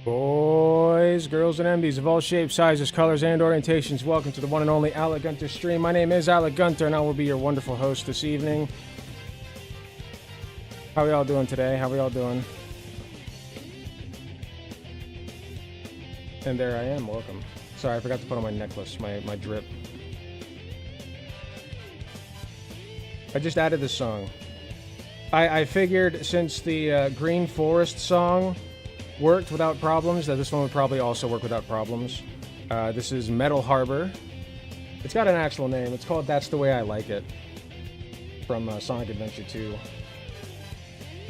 Boys, girls, and MBs of all shapes, sizes, colors, and orientations, welcome to the one and only Alec Gunter stream. My name is Alec Gunter, and I will be your wonderful host this evening. How are y'all doing today? How are y'all doing? And there I am, welcome. Sorry, I forgot to put on my necklace, my drip. I just added this song. I figured since the Green Forest song worked without problems, that this one would probably also work without problems. This is Metal Harbor. It's got an actual name. It's called That's the Way I Like It from Sonic Adventure 2.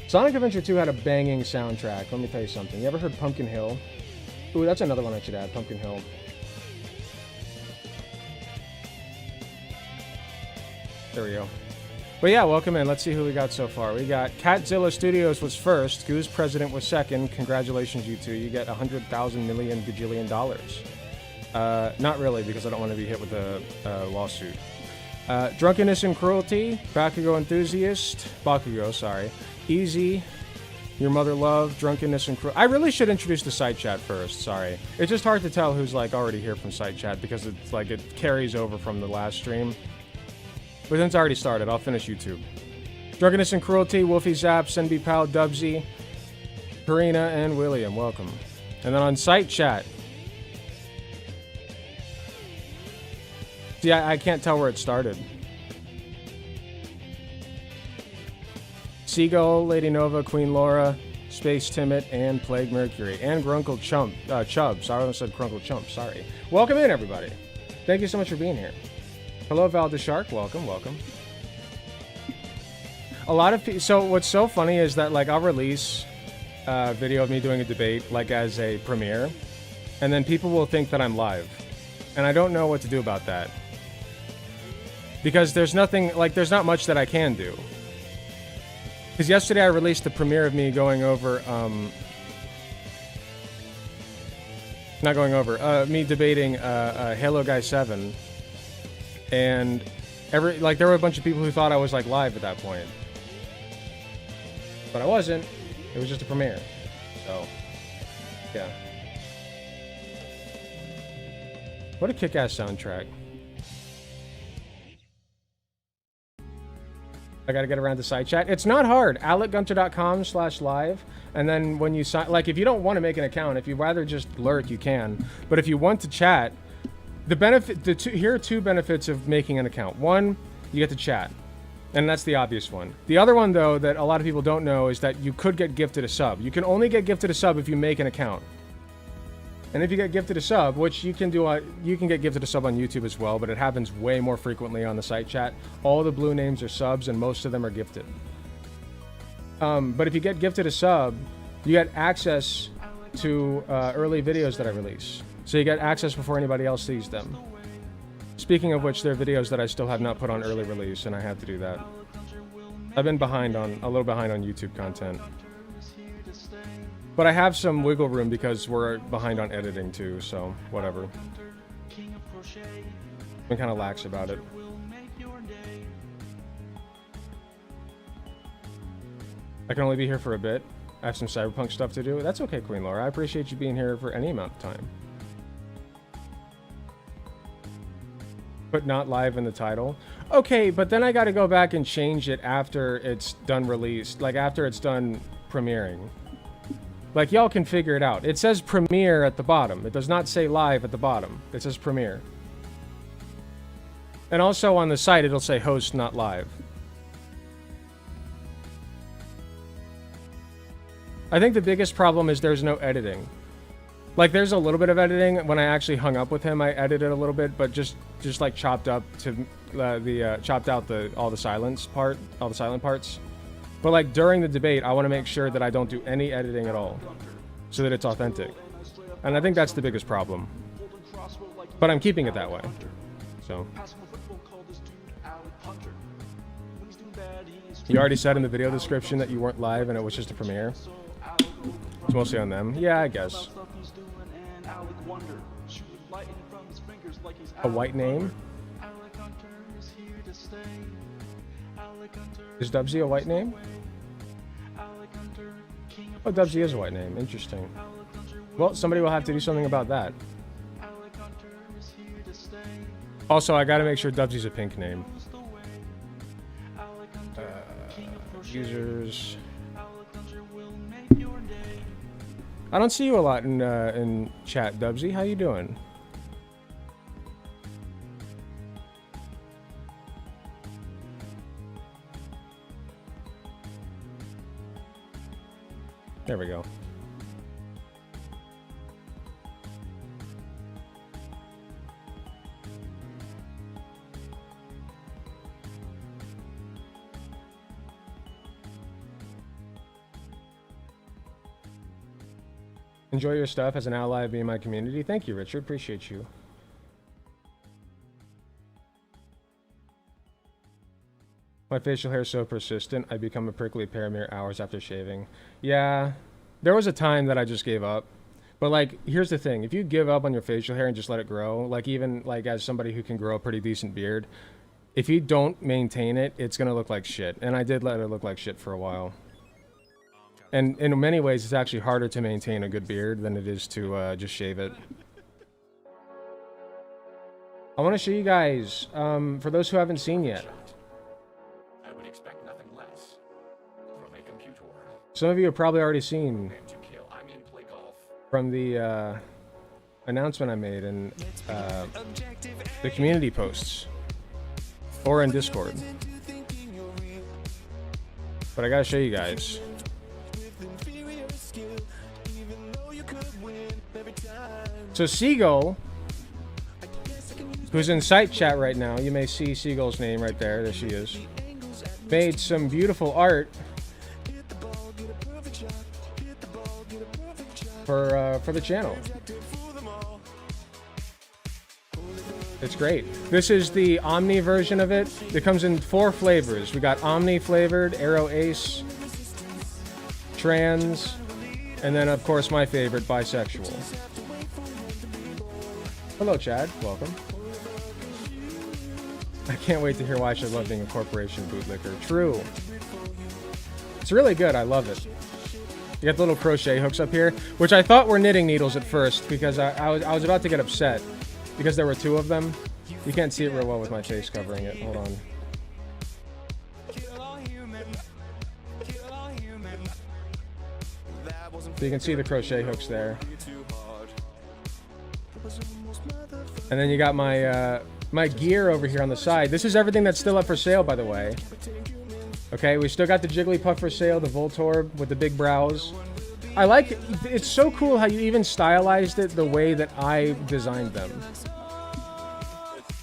Sonic Adventure 2 had a banging soundtrack. Let me tell you something. You ever heard Pumpkin Hill? Ooh, that's another one I should add, Pumpkin Hill. There we go. But yeah, welcome in. Let's see who we got so far. We got Catzilla Studios was first. Goose President was second. Congratulations, you two. You get 100,000 million gajillion dollars. Not really, because I don't want to be hit with a lawsuit. Drunkenness and Cruelty. Bakugo Enthusiast. Bakugo, sorry. Easy. Your Mother Love. Drunkenness and Cruelty. I really should introduce the side chat first. Sorry. It's just hard to tell who's like already here from side chat because it's like it carries over from the last stream. But since it's already started, I'll finish YouTube. Drunkenness and Cruelty, Wolfie Zaps, NB Pal, Dubsy, Karina, and William. Welcome. And then on site chat. See, I can't tell where it started. Seagull, Lady Nova, Queen Laura, Space Timid, and Plague Mercury. And Grunkle Chubb. Sorry, I said Grunkle Chump. Sorry. Welcome in, everybody. Thank you so much for being here. Hello, Val the Shark. Welcome, welcome. A lot of people. So what's so funny is that like I'll release a video of me doing a debate like as a premiere, and then people will think that I'm live, and I don't know what to do about that because there's nothing like there's not much that I can do. Because yesterday I released the premiere of me going over me debating Halo Guy 7. And there were a bunch of people who thought I was like live at that point, but I wasn't. It was just a premiere. So, yeah. What a kick-ass soundtrack. I gotta get around to side chat. It's not hard. AlecGunter.com/live, and then when you sign, like if you don't want to make an account, if you'd rather just lurk, you can. But if you want to chat. Here are two benefits of making an account. One, you get to chat, and that's the obvious one. The other one, though, that a lot of people don't know is that you could get gifted a sub. You can only get gifted a sub if you make an account. And if you get gifted a sub, which you can do, you can get gifted a sub on YouTube as well, but it happens way more frequently on the site chat. All the blue names are subs, and most of them are gifted. But if you get gifted a sub, you get access to early videos that I release. So you get access before anybody else sees them. Speaking of which, there are videos that I still have not put on early release, and I have to do that. I've been a little behind on YouTube content. But I have some wiggle room because we're behind on editing too, so whatever. I'm kind of lax about it. I can only be here for a bit. I have some Cyberpunk stuff to do. That's okay, Queen Laura. I appreciate you being here for any amount of time. But not live in the title. Okay, but then I gotta go back and change it after it's done released. Like after it's done premiering. Like y'all can figure it out. It says premiere at the bottom. It does not say live at the bottom. It says premiere. And also on the site it'll say host, not live. I think the biggest problem is there's no editing. Like there's a little bit of editing. When I actually hung up with him, I edited a little bit, but just like chopped up to chopped out all the silent parts. But like during the debate, I want to make sure that I don't do any editing at all, so that it's authentic. And I think that's the biggest problem. But I'm keeping it that way. So. You already said in the video description that you weren't live and it was just a premiere. It's mostly on them. Yeah, I guess. A white name? Is Dubsy a white name? Oh, Dubsy is a white name. Interesting. Well, somebody will have to do something about that. Also, I gotta make sure Dubsy's a pink name. Users. I don't see you a lot in chat, Dubsy. How you doing? There we go. Enjoy your stuff as an ally of me in my community. Thank you, Richard. Appreciate you. My facial hair is so persistent, I become a prickly pear mere hours after shaving. Yeah, there was a time that I just gave up. But like, here's the thing. If you give up on your facial hair and just let it grow, like even like as somebody who can grow a pretty decent beard, if you don't maintain it, it's going to look like shit. And I did let it look like shit for a while. And in many ways, it's actually harder to maintain a good beard than it is to just shave it. I want to show you guys, for those who haven't seen yet. I would expect nothing less from a computer. Some of you have probably already seen from the announcement I made in the community posts or in Discord. But I gotta show you guys. So Seagull, who's in site chat right now, you may see Seagull's name right there. There she is. Made some beautiful art for the channel. It's great. This is the Omni version of it. It comes in 4 flavors. We got Omni flavored, Aero Ace, Trans, and then of course my favorite, Bisexual. Hello, Chad. Welcome. I can't wait to hear why I should love being a corporation bootlicker. True. It's really good. I love it. You got the little crochet hooks up here, which I thought were knitting needles at first because I was about to get upset because there were 2 of them. You can't see it real well with my face covering it. Hold on. So you can see the crochet hooks there. And then you got my my gear over here on the side. This is everything that's still up for sale, by the way. Okay, we still got the Jigglypuff for sale, the Voltorb with the big brows. I like, it's so cool how you even stylized it the way that I designed them.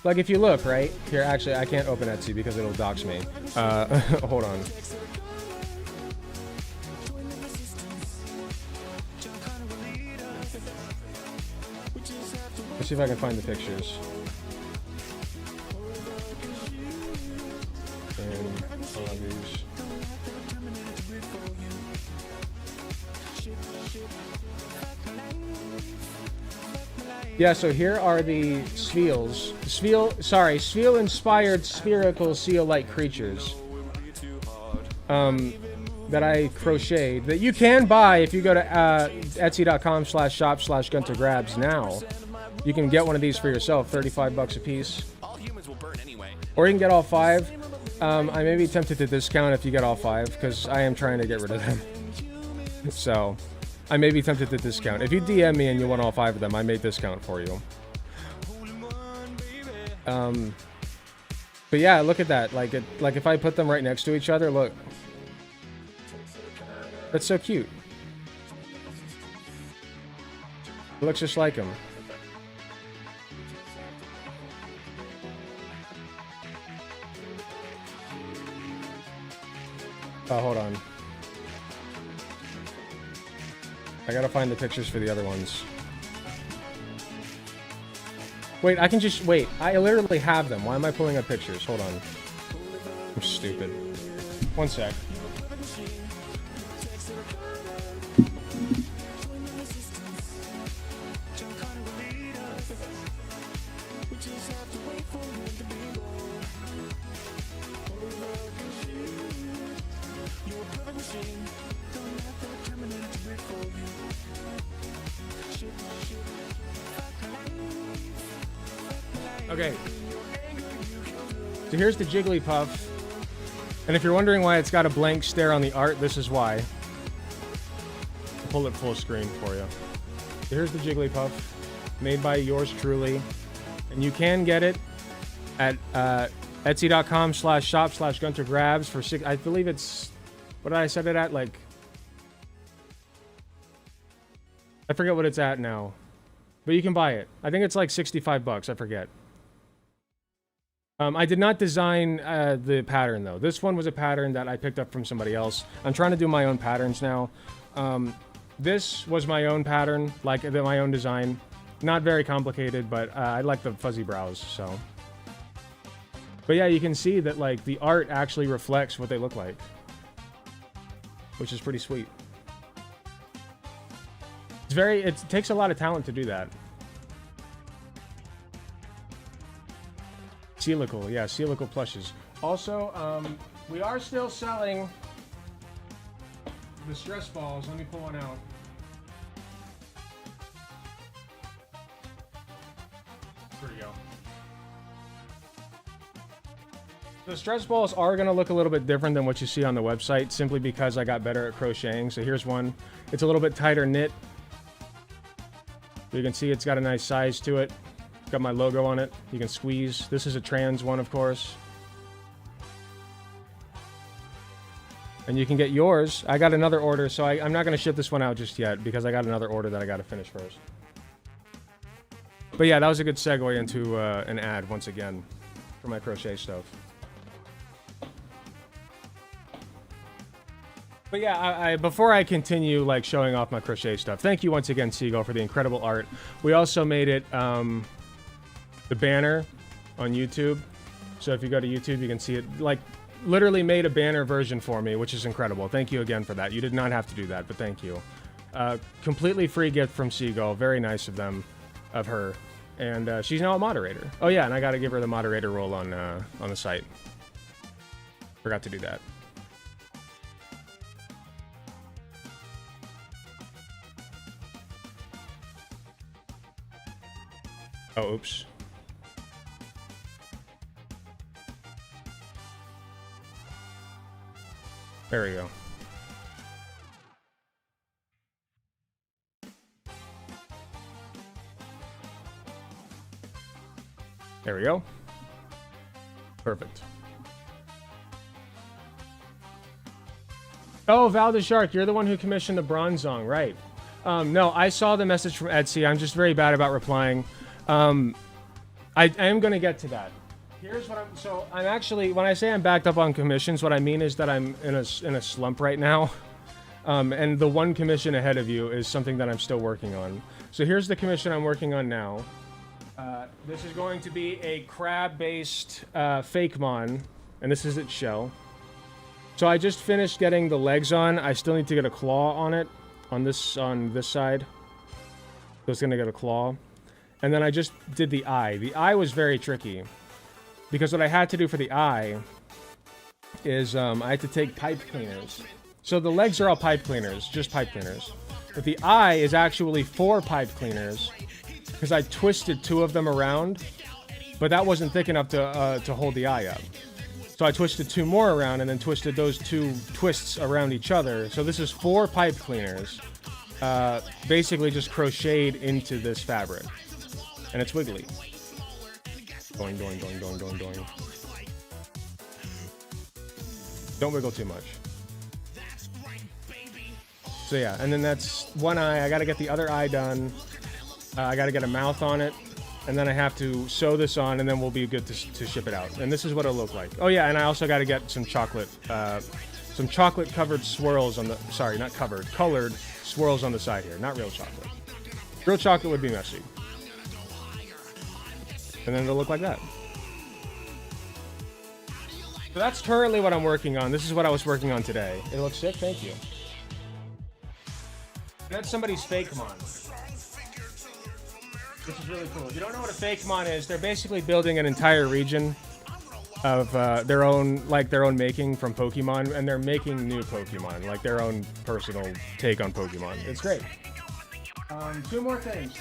Like if you look, right? Here, actually, I can't open Etsy because it'll dox me. Hold on. Let's see if I can find the pictures. And I'll use. Yeah, so here are the Sveels. Sveel-inspired spherical seal-like creatures. That I crocheted. That you can buy if you go to etsy.com/shop/guntergrabs now. You can get one of these for yourself, 35 bucks a piece. Or you can get all 5. I may be tempted to discount if you get all 5, because I am trying to get rid of them. So, I may be tempted to discount. If you DM me and you want all 5 of them, I may discount for you. But yeah, look at that. Like if I put them right next to each other, look. That's so cute. It looks just like them. Oh, hold on. I gotta find the pictures for the other ones. Wait, I can just... Wait, I literally have them. Why am I pulling up pictures? Hold on. I'm stupid. One sec. Okay. So here's the Jigglypuff. And if you're wondering why it's got a blank stare on the art, this is why. I'll pull it full screen for you. So here's the Jigglypuff, made by yours truly. And you can get it at etsy.com/shop/guntergrabs for six. I believe it's, what did I set it at? Like, I forget what it's at now. But you can buy it. I think it's like 65 bucks. I forget. I did not design the pattern, though. This one was a pattern that I picked up from somebody else. I'm trying to do my own patterns now. This was my own pattern, like my own design. Not very complicated, but I like the fuzzy brows, so. But yeah, you can see that, like, the art actually reflects what they look like. Which is pretty sweet. It takes a lot of talent to do that. Celical, yeah, Celical plushes. Also, we are still selling the stress balls. Let me pull one out. There we go. The stress balls are going to look a little bit different than what you see on the website, simply because I got better at crocheting. So here's one. It's a little bit tighter knit. You can see it's got a nice size to it. Got my logo on it. You can squeeze. This is a trans one, of course. And you can get yours. I got another order, so I'm not going to ship this one out just yet because I got another order that I got to finish first. But yeah, that was a good segue into an ad once again for my crochet stuff. But yeah, before I continue like showing off my crochet stuff, thank you once again, Seagull, for the incredible art. We also made it the banner on YouTube. So if you go to YouTube, you can see it. Like, literally made a banner version for me, which is incredible. Thank you again for that. You did not have to do that, but thank you. Completely free gift from Seagull. Very nice of her. And she's now a moderator. Oh yeah, and I got to give her the moderator role on the site. Forgot to do that. Oh, oops. There we go. There we go. Perfect. Oh, Val the Shark, you're the one who commissioned the Bronzong, right? No, I saw the message from Etsy. I'm just very bad about replying. I am going to get to that. Here's what I'm actually, when I say I'm backed up on commissions, what I mean is that I'm in a slump right now. And the one commission ahead of you is something that I'm still working on. So here's the commission I'm working on now. This is going to be a crab-based Fakemon, and this is its shell. So I just finished getting the legs on. I still need to get a claw on it, on this side. So it's gonna get a claw. And then I just did the eye. The eye was very tricky, because what I had to do for the eye is I had to take pipe cleaners. So the legs are all pipe cleaners, just pipe cleaners. But the eye is actually 4 pipe cleaners, because I twisted 2 of them around, but that wasn't thick enough to hold the eye up. So I twisted 2 more around and then twisted those 2 twists around each other. So this is 4 pipe cleaners, basically just crocheted into this fabric. And it's wiggly. Doing, doing, doing, doing, doing, doing. Don't wiggle too much. So yeah, and then that's one eye. I gotta get the other eye done. I gotta get a mouth on it. And then I have to sew this on, and then we'll be good to ship it out. And this is what it'll look like. Oh yeah, and I also gotta get some chocolate covered swirls on the, sorry, not covered, colored swirls on the side here. Not real chocolate. Real chocolate would be messy. And then it'll look like that. So that's currently what I'm working on. This is what I was working on today. It looks sick, thank you. That's somebody's Fakemon. Which is really cool. If you don't know what a Fakemon is, they're basically building an entire region of their own making from Pokemon, and they're making new Pokemon, like their own personal take on Pokemon. It's great. Two more things.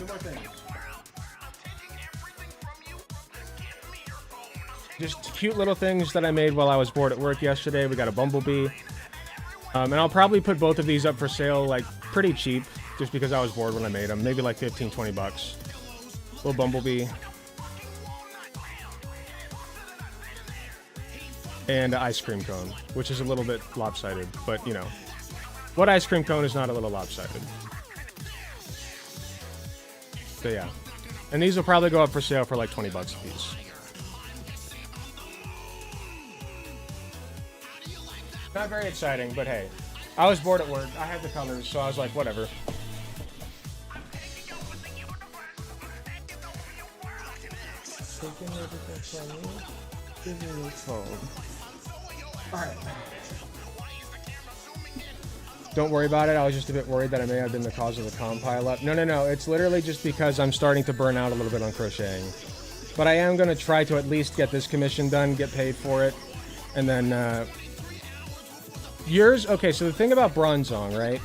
Just cute little things that I made while I was bored at work yesterday. We got a bumblebee. And I'll probably put both of these up for sale, like, pretty cheap, just because I was bored when I made them. Maybe like 15, 20 bucks. Little bumblebee. And an ice cream cone, which is a little bit lopsided, but, you know. What ice cream cone is not a little lopsided? So, yeah. And these will probably go up for sale for like 20 bucks a piece. Not very exciting, but hey. I was bored at work. I had the colors, so I was like, whatever. Alright. Don't worry about it. I was just a bit worried that I may have been the cause of the comm pile up. No. It's literally just because I'm starting to burn out a little bit on crocheting. But I am going to try to at least get this commission done, get paid for it. And then, yours? Okay, so the thing about Bronzong, right?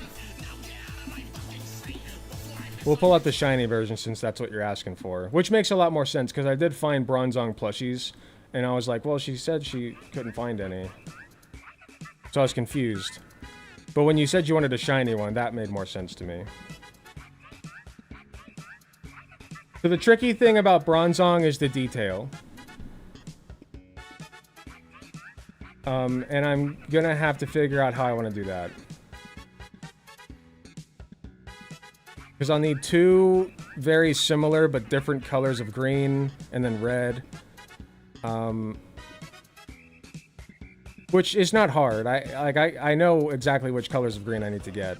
We'll pull out the shiny version since that's what you're asking for. Which makes a lot more sense, because I did find Bronzong plushies. And I was like, well, she said she couldn't find any. So I was confused. But when you said you wanted a shiny one, that made more sense to me. So the tricky thing about Bronzong is the detail. And I'm gonna have to figure out how I want to do that. Because I'll need two very similar but different colors of green and then red. Which is not hard. I know exactly which colors of green I need to get.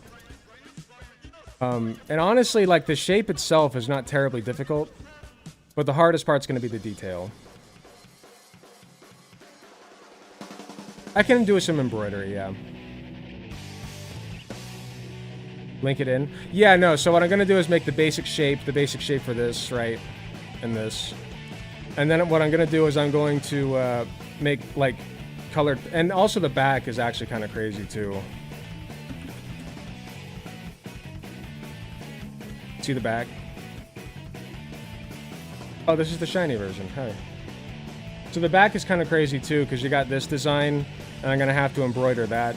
And honestly, like, the shape itself is not terribly difficult, but the hardest part's going to be the detail. I can do some embroidery, yeah. Link it in. Yeah, no, so what I'm going to do is make the basic shape for this, right? And this. And then what I'm going to do is I'm going to make, like, colored... And also the back is actually kind of crazy, too. See the back? Oh, this is the shiny version. Hey. So the back is kind of crazy, too, because you got this design, and I'm going to have to embroider that.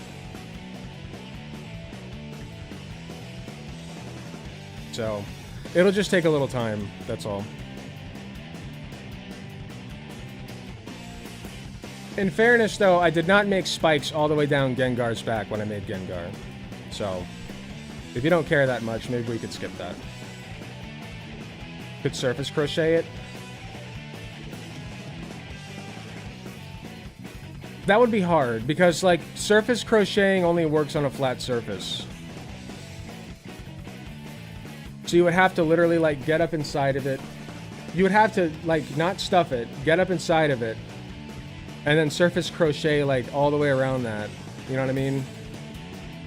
So, it'll just take a little time, that's all. In fairness, though, I did not make spikes all the way down Gengar's back when I made Gengar. So, if you don't care that much, maybe we could skip that. Could surface crochet it. That would be hard, because, like, surface crocheting only works on a flat surface. So you would have to literally, like, get up inside of it. You would have to, like, not stuff it, get up inside of it, and then surface crochet, like, all the way around that. You know what I mean?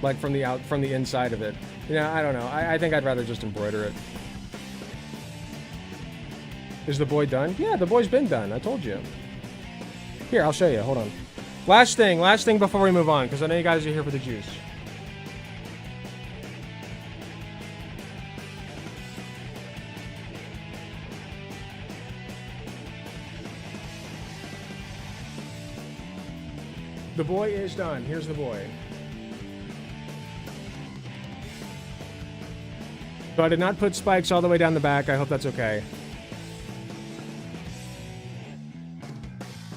Like, from the inside of it. You know, I don't know. I think I'd rather just embroider it. Is the boy done? Yeah, the boy's been done. I told you. Here, I'll show you. Hold on. Last thing before we move on, because I know you guys are here for the juice. The boy is done. Here's the boy. So I did not put spikes all the way down the back. I hope that's okay.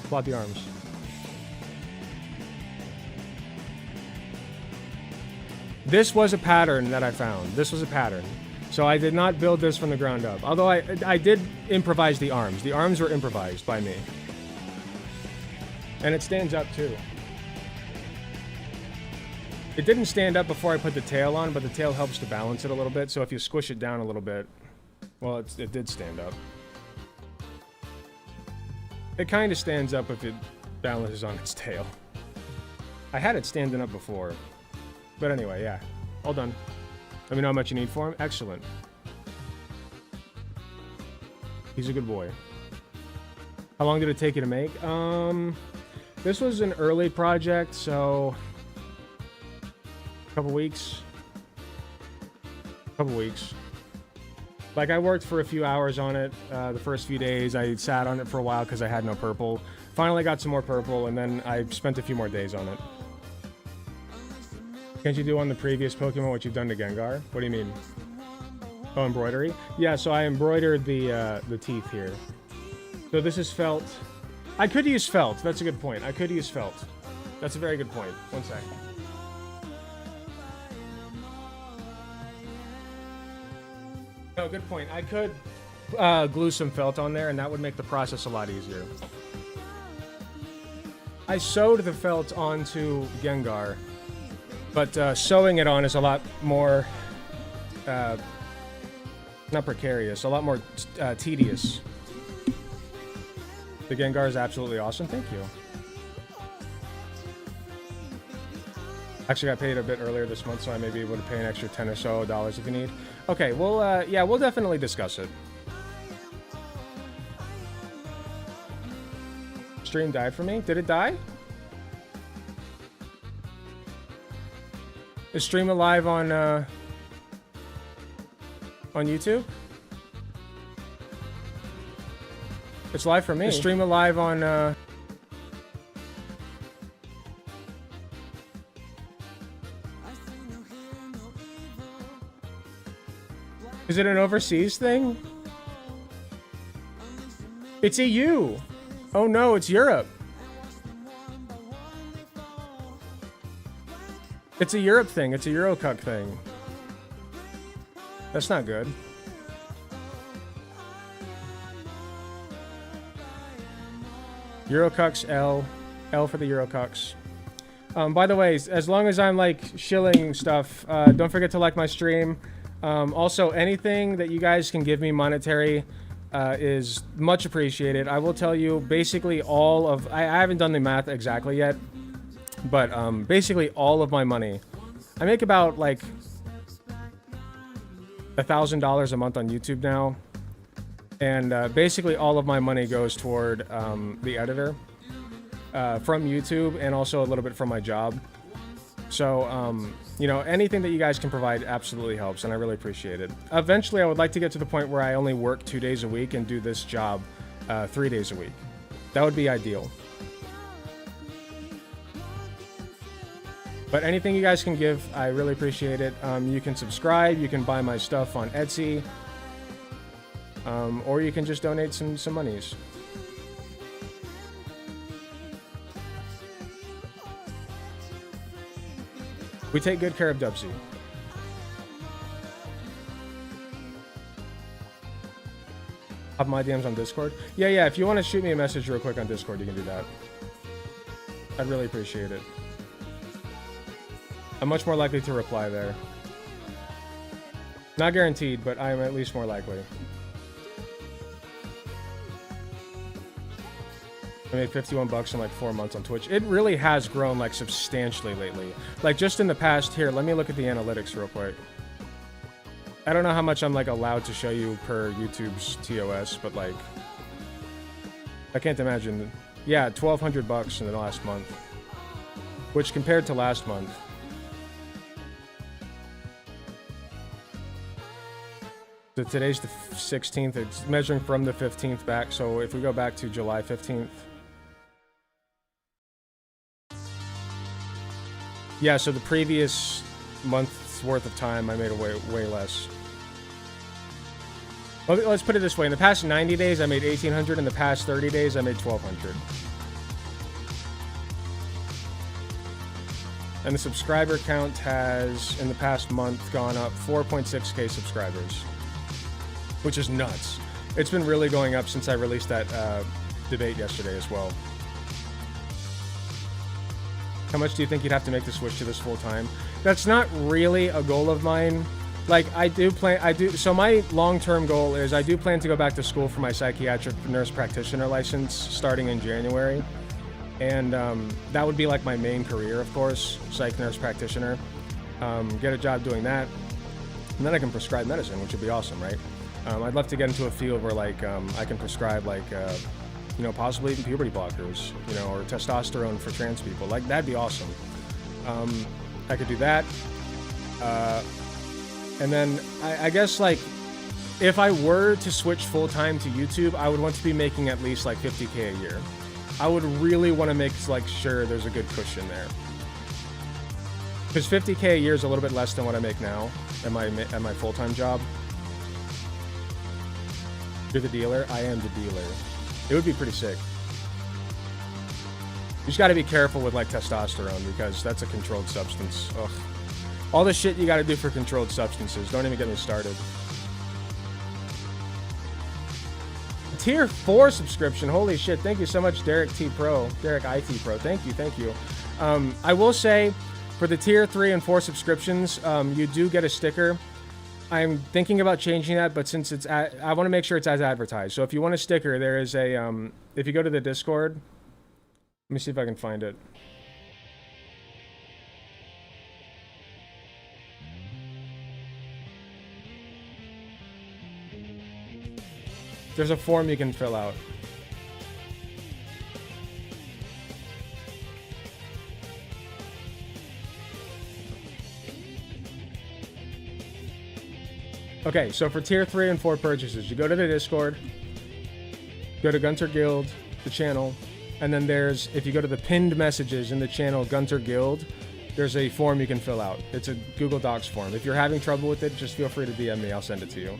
Plot the arms. This was a pattern that I found. This was a pattern. So I did not build this from the ground up. Although I did improvise the arms. The arms were improvised by me. And it stands up too. It didn't stand up before I put the tail on, but the tail helps to balance it a little bit. So if you squish it down a little bit, well, it did stand up. It kind of stands up if it balances on its tail. I had it standing up before. But anyway, yeah. All done. Let me know how much you need for him. Excellent. He's a good boy. How long did it take you to make? This was an early project, so... Couple weeks. Like, I worked for a few hours on it the first few days. I sat on it for a while because I had no purple. Finally got some more purple, and then I spent a few more days on it. Can't you do on the previous Pokemon what you've done to Gengar? What do you mean? Oh, embroidery? Yeah, so I embroidered the teeth here. So this is felt. I could use felt. That's a good point. I could use felt. That's a very good point. One sec. No, good point. I could glue some felt on there, and that would make the process a lot easier. I sewed the felt onto Gengar, but sewing it on is a lot more, not precarious, a lot more tedious. The Gengar is absolutely awesome. Thank you. Actually got paid a bit earlier this month, so I may be able to pay an extra $10 or so if you need. Okay, well, yeah, we'll definitely discuss it. Stream died for me? Did it die? Is stream alive on YouTube? It's live for me. Is stream alive on Is it an overseas thing? It's EU. Oh no, it's Europe. It's a Europe thing. It's a Eurocuck thing. That's not good. Eurocucks, L. L for the Eurocucks. By the way, as long as I'm like shilling stuff, don't forget to like my stream. Also, anything that you guys can give me monetary is much appreciated. I will tell you basically all of... I haven't done the math exactly yet, but basically all of my money. I make about like $1,000 a month on YouTube now. And basically all of my money goes toward the editor from YouTube and also a little bit from my job. So, you know, anything that you guys can provide absolutely helps, and I really appreciate it. Eventually, I would like to get to the point where I only work 2 days a week and do this job 3 days a week. That would be ideal. But anything you guys can give, I really appreciate it. You can subscribe, you can buy my stuff on Etsy, or you can just donate some monies. We take good care of Dubsy. Have my DMs on Discord? Yeah, if you want to shoot me a message real quick on Discord, you can do that. I'd really appreciate it. I'm much more likely to reply there. Not guaranteed, but I am at least more likely. I made 51 bucks in like 4 months on Twitch. It really has grown like substantially lately. Like just in the past, here, let me look at the analytics real quick. I don't know how much I'm like allowed to show you per YouTube's TOS, but like, I can't imagine. Yeah, 1,200 bucks in the last month, which compared to last month. So today's the 16th. It's measuring from the 15th back. So if we go back to July 15th. Yeah, so the previous month's worth of time, I made way less. Let's put it this way. In the past 90 days, I made 1,800. In the past 30 days, I made 1,200. And the subscriber count has, in the past month, gone up 4.6k subscribers. Which is nuts. It's been really going up since I released that debate yesterday as well. How much do you think you'd have to make the switch to this full time? That's not really a goal of mine. Like, so my long-term goal is I do plan to go back to school for my psychiatric nurse practitioner license starting in January. And that would be like my main career, of course, psych nurse practitioner. Get a job doing that. And then I can prescribe medicine, which would be awesome, right? I'd love to get into a field where like I can prescribe like you know, possibly even puberty blockers, you know, or testosterone for trans people. Like, that'd be awesome. I could do that. And then I guess like if I were to switch full time to YouTube, I would want to be making at least like 50k a year. I would really want to make like sure there's a good cushion there. Because 50K a year is a little bit less than what I make now at my full-time job. You're the dealer? I am the dealer. It would be pretty sick. You just got to be careful with like testosterone because that's a controlled substance. Ugh. All the shit you got to do for controlled substances. Don't even get me started. Tier 4 subscription. Holy shit. Thank you so much, Derek T Pro. Derek IT Pro. Thank you. Thank you. I will say for the tier 3 and 4 subscriptions, you do get a sticker. I'm thinking about changing that, but since it's I want to make sure it's as advertised. So if you want a sticker, there is a if you go to the Discord, let me see if I can find it. There's a form you can fill out. Okay, so for tier 3 and 4 purchases, you go to the Discord, go to Gunter Guild, the channel, and then there's, if you go to the pinned messages in the channel Gunter Guild, there's a form you can fill out. It's a Google Docs form. If you're having trouble with it, just feel free to DM me. I'll send it to you.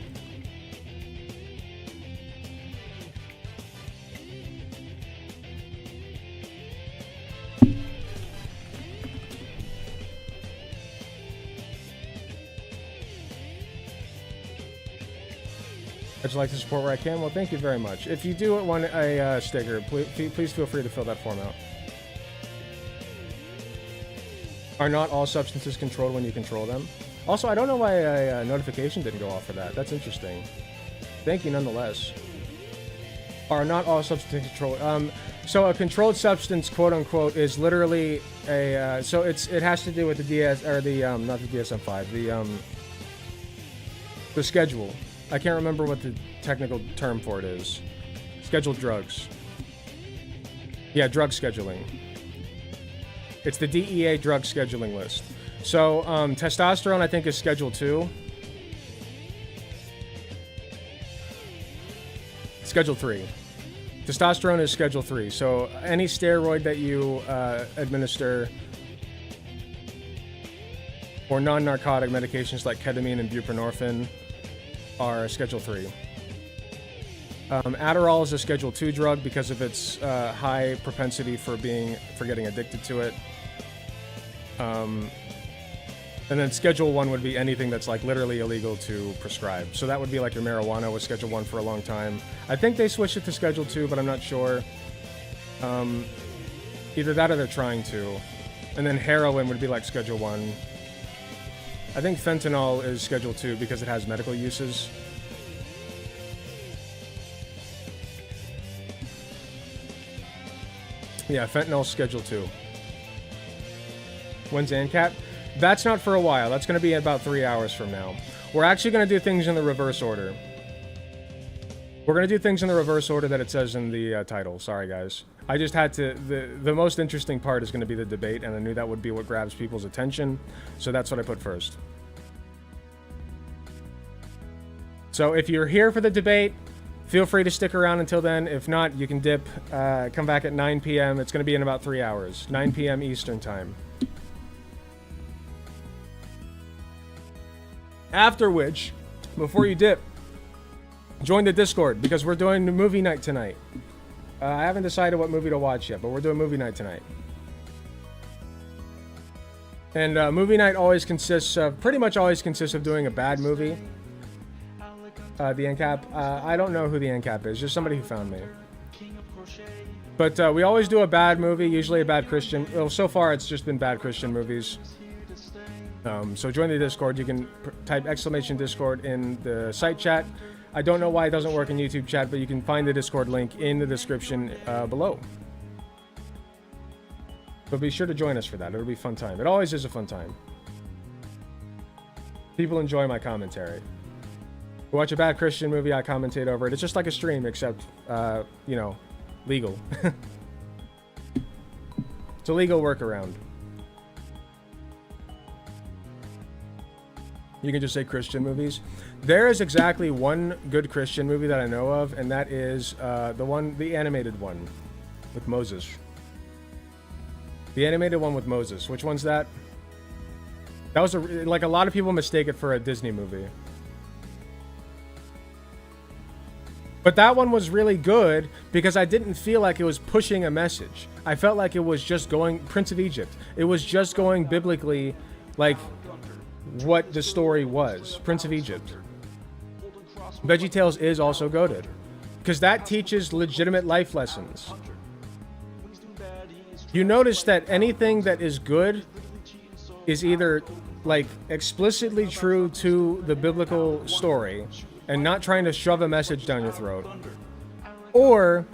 I'd like to support where I can. Well, thank you very much. If you do want a sticker, please feel free to fill that form out. Are not all substances controlled when you control them? Also, I don't know why a notification didn't go off for that. That's interesting. Thank you nonetheless. Are not all substances controlled? So a controlled substance, quote unquote, is literally a. So it has to do with the DS or the not the DSM-5, the schedule. I can't remember what the technical term for it is. Scheduled drugs. Yeah, drug scheduling. It's the DEA drug scheduling list. So testosterone, I think, is Schedule 2. Schedule 3. Testosterone is Schedule 3. So any steroid that you administer or non-narcotic medications like ketamine and buprenorphine are Schedule 3. Adderall is a Schedule 2 drug because of its high propensity for getting addicted to it. And then Schedule 1 would be anything that's like literally illegal to prescribe. So that would be like your marijuana was Schedule 1 for a long time. I think they switched it to Schedule 2, but I'm not sure. Either that or they're trying to. And then heroin would be like Schedule 1. I think fentanyl is Schedule 2 because it has medical uses. Yeah, fentanyl's Schedule 2. When's ancap? That's not for a while. That's going to be about 3 hours from now. We're actually going to do things in the reverse order. We're going to do things in the reverse order that it says in the title. Sorry, guys. I just had to... The most interesting part is going to be the debate, and I knew that would be what grabs people's attention, so that's what I put first. So if you're here for the debate, feel free to stick around until then. If not, you can dip. Come back at 9 p.m. It's going to be in about 3 hours. 9 p.m. Eastern Time. After which, before you dip, join the Discord because we're doing the movie night tonight. I haven't decided what movie to watch yet, but we're doing movie night tonight. And movie night always consists of, pretty much always consists of doing a bad movie. The ancap. I don't know who the ancap is, just somebody who found me. But we always do a bad movie, usually a bad Christian. Well, so far it's just been bad Christian movies. So join the Discord. You can type !Discord in the site chat. I don't know why it doesn't work in YouTube chat, but you can find the Discord link in the description below. So be sure to join us for that. It'll be a fun time. It always is a fun time. People enjoy my commentary. We watch a bad Christian movie, I commentate over it. It's just like a stream, except, you know, legal. It's a legal workaround. You can just say Christian movies. There is exactly one good Christian movie that I know of, and that is the animated one. with Moses. The animated one with Moses. Which one's that? That was like a lot of people mistake it for a Disney movie. But that one was really good because I didn't feel like it was pushing a message. I felt like it was just going Prince of Egypt. It was just going biblically like what the story was. Prince of Egypt. VeggieTales is also goated because that teaches legitimate life lessons. You notice that anything that is good is either like explicitly true to the biblical story and not trying to shove a message down your throat, or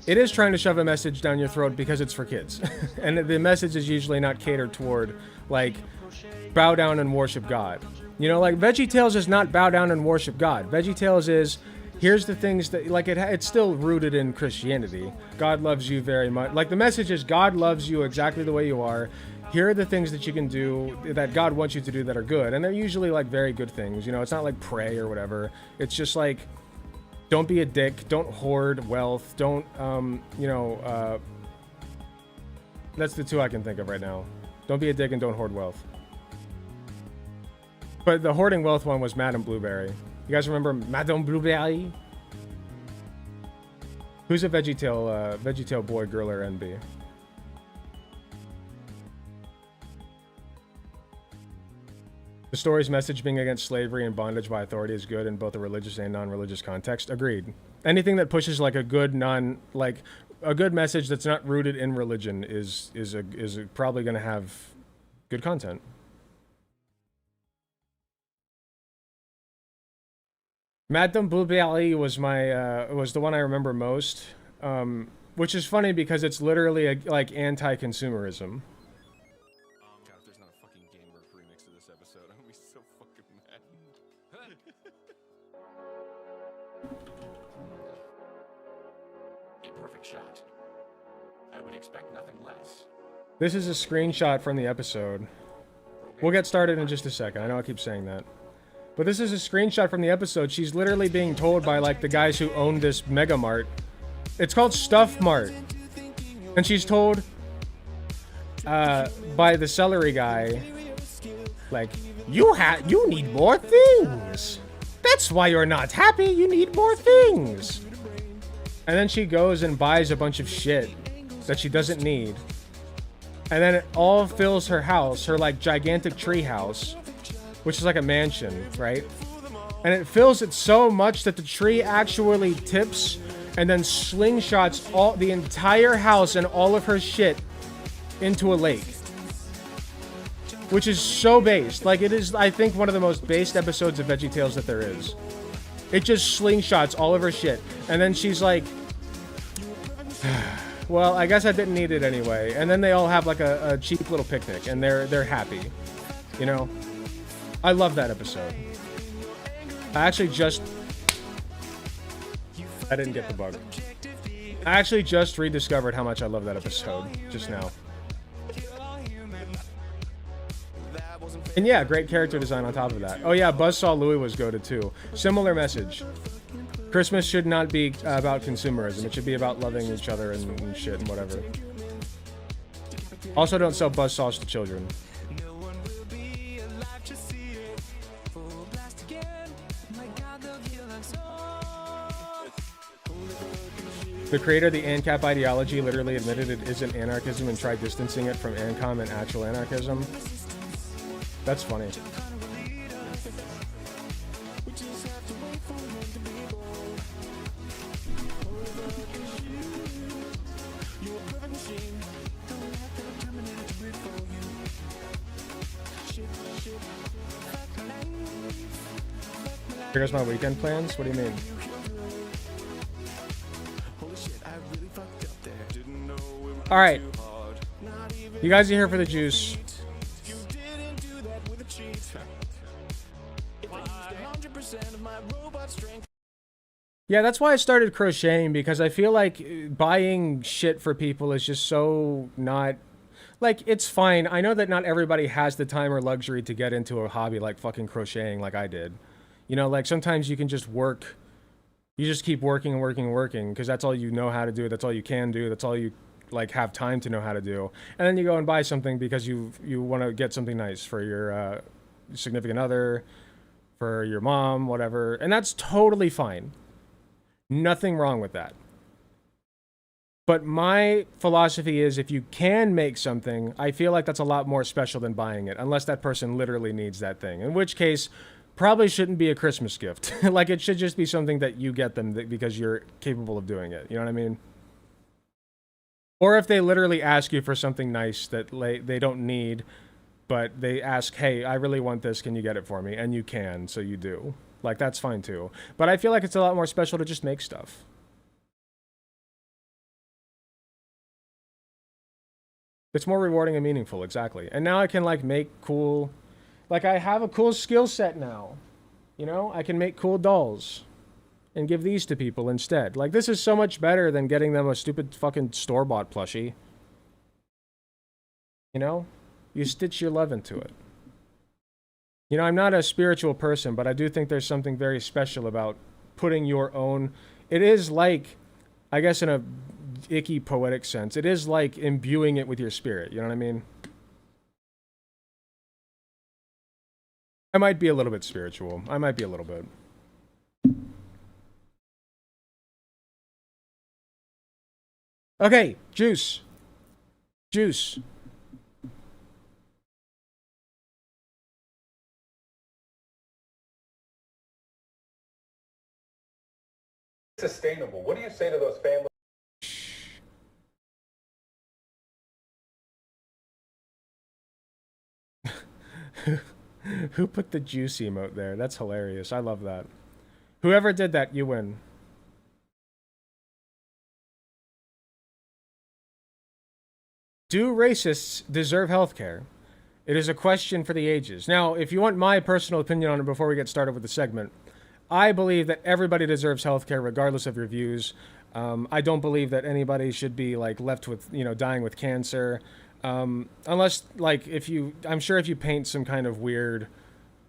it is trying to shove a message down your throat because it's for kids. And the message is usually not catered toward like bow down and worship God. You know, like VeggieTales is not bow down and worship God. VeggieTales is here's the things that like it's still rooted in Christianity. God loves you very much. Like the message is God loves you exactly the way you are. Here are the things that you can do that God wants you to do that are good. And they're usually like very good things. You know, it's not like pray or whatever. It's just like, don't be a dick. Don't hoard wealth. Don't, that's the two I can think of right now. Don't be a dick and don't hoard wealth. But the hoarding wealth one was Madame Blueberry. You guys remember Madame Blueberry? Who's a VeggieTale boy, girl, or NB? The story's message being against slavery and bondage by authority is good in both a religious and non-religious context. Agreed. Anything that pushes like a good a good message that's not rooted in religion is probably going to have good content. Madame Blueberry was was the one I remember most, which is funny because it's literally like anti-consumerism. Shot. I would expect nothing less. This is a screenshot from the episode. We'll get started in just a second. I know I keep saying that. But this is a screenshot from the episode. She's literally being told by like the guys who own this Mega Mart. It's called Stuff Mart. And she's told by the celery guy, like, you need more things. That's why you're not happy. You need more things. And then she goes and buys a bunch of shit that she doesn't need. And then it all fills her house, her like gigantic tree house, which is like a mansion, right? And it fills it so much that the tree actually tips and then slingshots the entire house and all of her shit into a lake. Which is so based. Like it is, I think, one of the most based episodes of VeggieTales that there is. It just slingshots all of her shit. And then she's like, well, I guess I didn't need it anyway. And then they all have like a cheap little picnic and they're happy. You know? I love that episode. I didn't get the bug. I actually just rediscovered how much I love that episode just now. And yeah, great character design on top of that. Oh yeah, Buzzsaw Louie was goated too. Similar message. Christmas should not be about consumerism. It should be about loving each other and shit and whatever. Also, don't sell buzzsaws to children. The creator of the ancap ideology literally admitted it isn't anarchism and tried distancing it from ANCOM and actual anarchism. That's funny. Here's my weekend plans? What do you mean? Alright. You guys are here for the juice. Yeah, that's why I started crocheting, because I feel like buying shit for people is just so not... Like, it's fine. I know that not everybody has the time or luxury to get into a hobby like fucking crocheting like I did. You know, like, sometimes you can just work You just keep working and working and working because that's all you know how to do. That's all you can do. That's all you like have time to know how to do. And then you go and buy something because you want to get something nice for your significant other, for your mom, whatever. And that's totally fine. Nothing wrong with that. But my philosophy is if you can make something, I feel like that's a lot more special than buying it, unless that person literally needs that thing. In which case, probably shouldn't be a Christmas gift. Like, it should just be something that you get them because you're capable of doing it. You know what I mean? Or if they literally ask you for something nice that they don't need, but they ask, hey, I really want this, can you get it for me? And you can, so you do. Like, that's fine too. But I feel like it's a lot more special to just make stuff. It's more rewarding and meaningful, exactly. And now I can, like, make cool... Like, I have a cool skill set now. You know? I can make cool dolls. And give these to people instead. Like, this is so much better than getting them a stupid fucking store-bought plushie. You know? You stitch your love into it. You know, I'm not a spiritual person, but I do think there's something very special about putting your own... It is like, I guess in a icky poetic sense, it is like imbuing it with your spirit. You know what I mean? I might be a little bit spiritual. I might be a little bit. Okay, juice. Juice. Sustainable. What do you say to those families? Who put the juice emote there? That's hilarious. I love that. Whoever did that, you win. Do racists deserve healthcare? It is a question for the ages. Now, if you want my personal opinion on it before we get started with the segment, I believe that everybody deserves healthcare regardless of your views. I don't believe that anybody should be like left with, you know, dying with cancer. Unless, like, I'm sure if you paint some kind of weird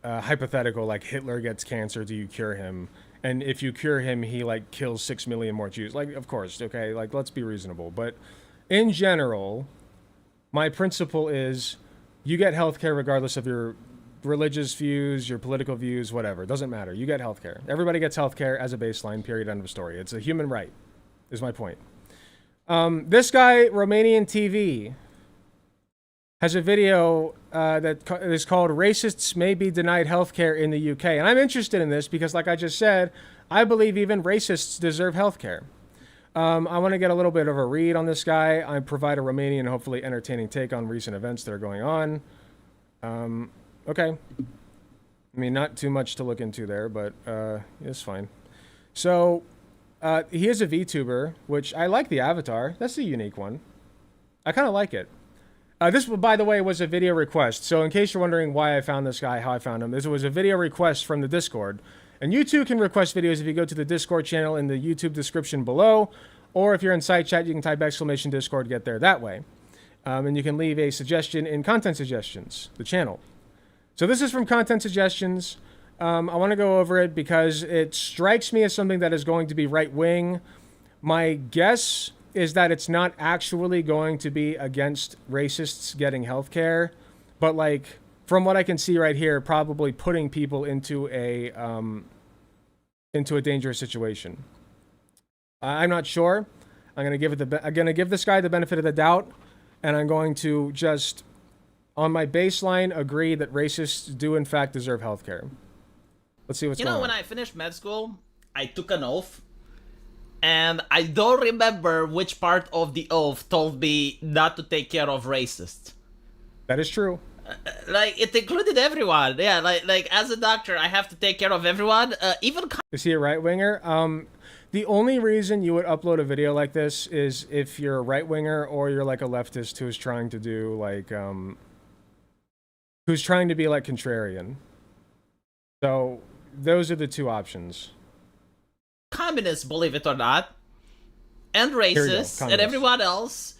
hypothetical, like Hitler gets cancer, do you cure him? And if you cure him, he, like, kills 6 million more Jews. Like, of course, okay? Like, let's be reasonable. But in general, my principle is you get healthcare regardless of your religious views, your political views, whatever. It doesn't matter. You get healthcare. Everybody gets healthcare as a baseline, period, end of story. It's a human right, is my point. This guy, Romanian TV, has a video that is called Racists May Be Denied Healthcare in the UK. And I'm interested in this because, like I just said, I believe even racists deserve healthcare. I want to get a little bit of a read on this guy. I provide a Romanian, hopefully entertaining take on recent events that are going on. Okay. I mean, not too much to look into there, but it's fine. So, he is a VTuber, which I like the avatar. That's a unique one. I kind of like it. This, by the way, was a video request. So in case you're wondering why I found this guy, how I found him, this was a video request from the Discord. And you too can request videos if you go to the Discord channel in the YouTube description below. Or if you're in side chat, you can type !Discord, get there that way. And you can leave a suggestion in Content Suggestions, the channel. So this is from Content Suggestions. I want to go over it because it strikes me as something that is going to be right-wing. My guess is that it's not actually going to be against racists getting healthcare, but like from what I can see right here, probably putting people into a dangerous situation. I'm not sure. I'm gonna give this guy the benefit of the doubt, and I'm going to just, on my baseline, agree that racists do in fact deserve healthcare. Let's see what's going on. You know, when I finished med school, I took an oath. And I don't remember which part of the oath told me not to take care of racists. That is true. Like, it included everyone. Yeah, like as a doctor, I have to take care of everyone. Even... Is he a right-winger? The only reason you would upload a video like this is if you're a right-winger or you're like a leftist who's trying to do like... who's trying to be like contrarian. So, those are the two options. Communists, believe it or not, and racists, and everyone else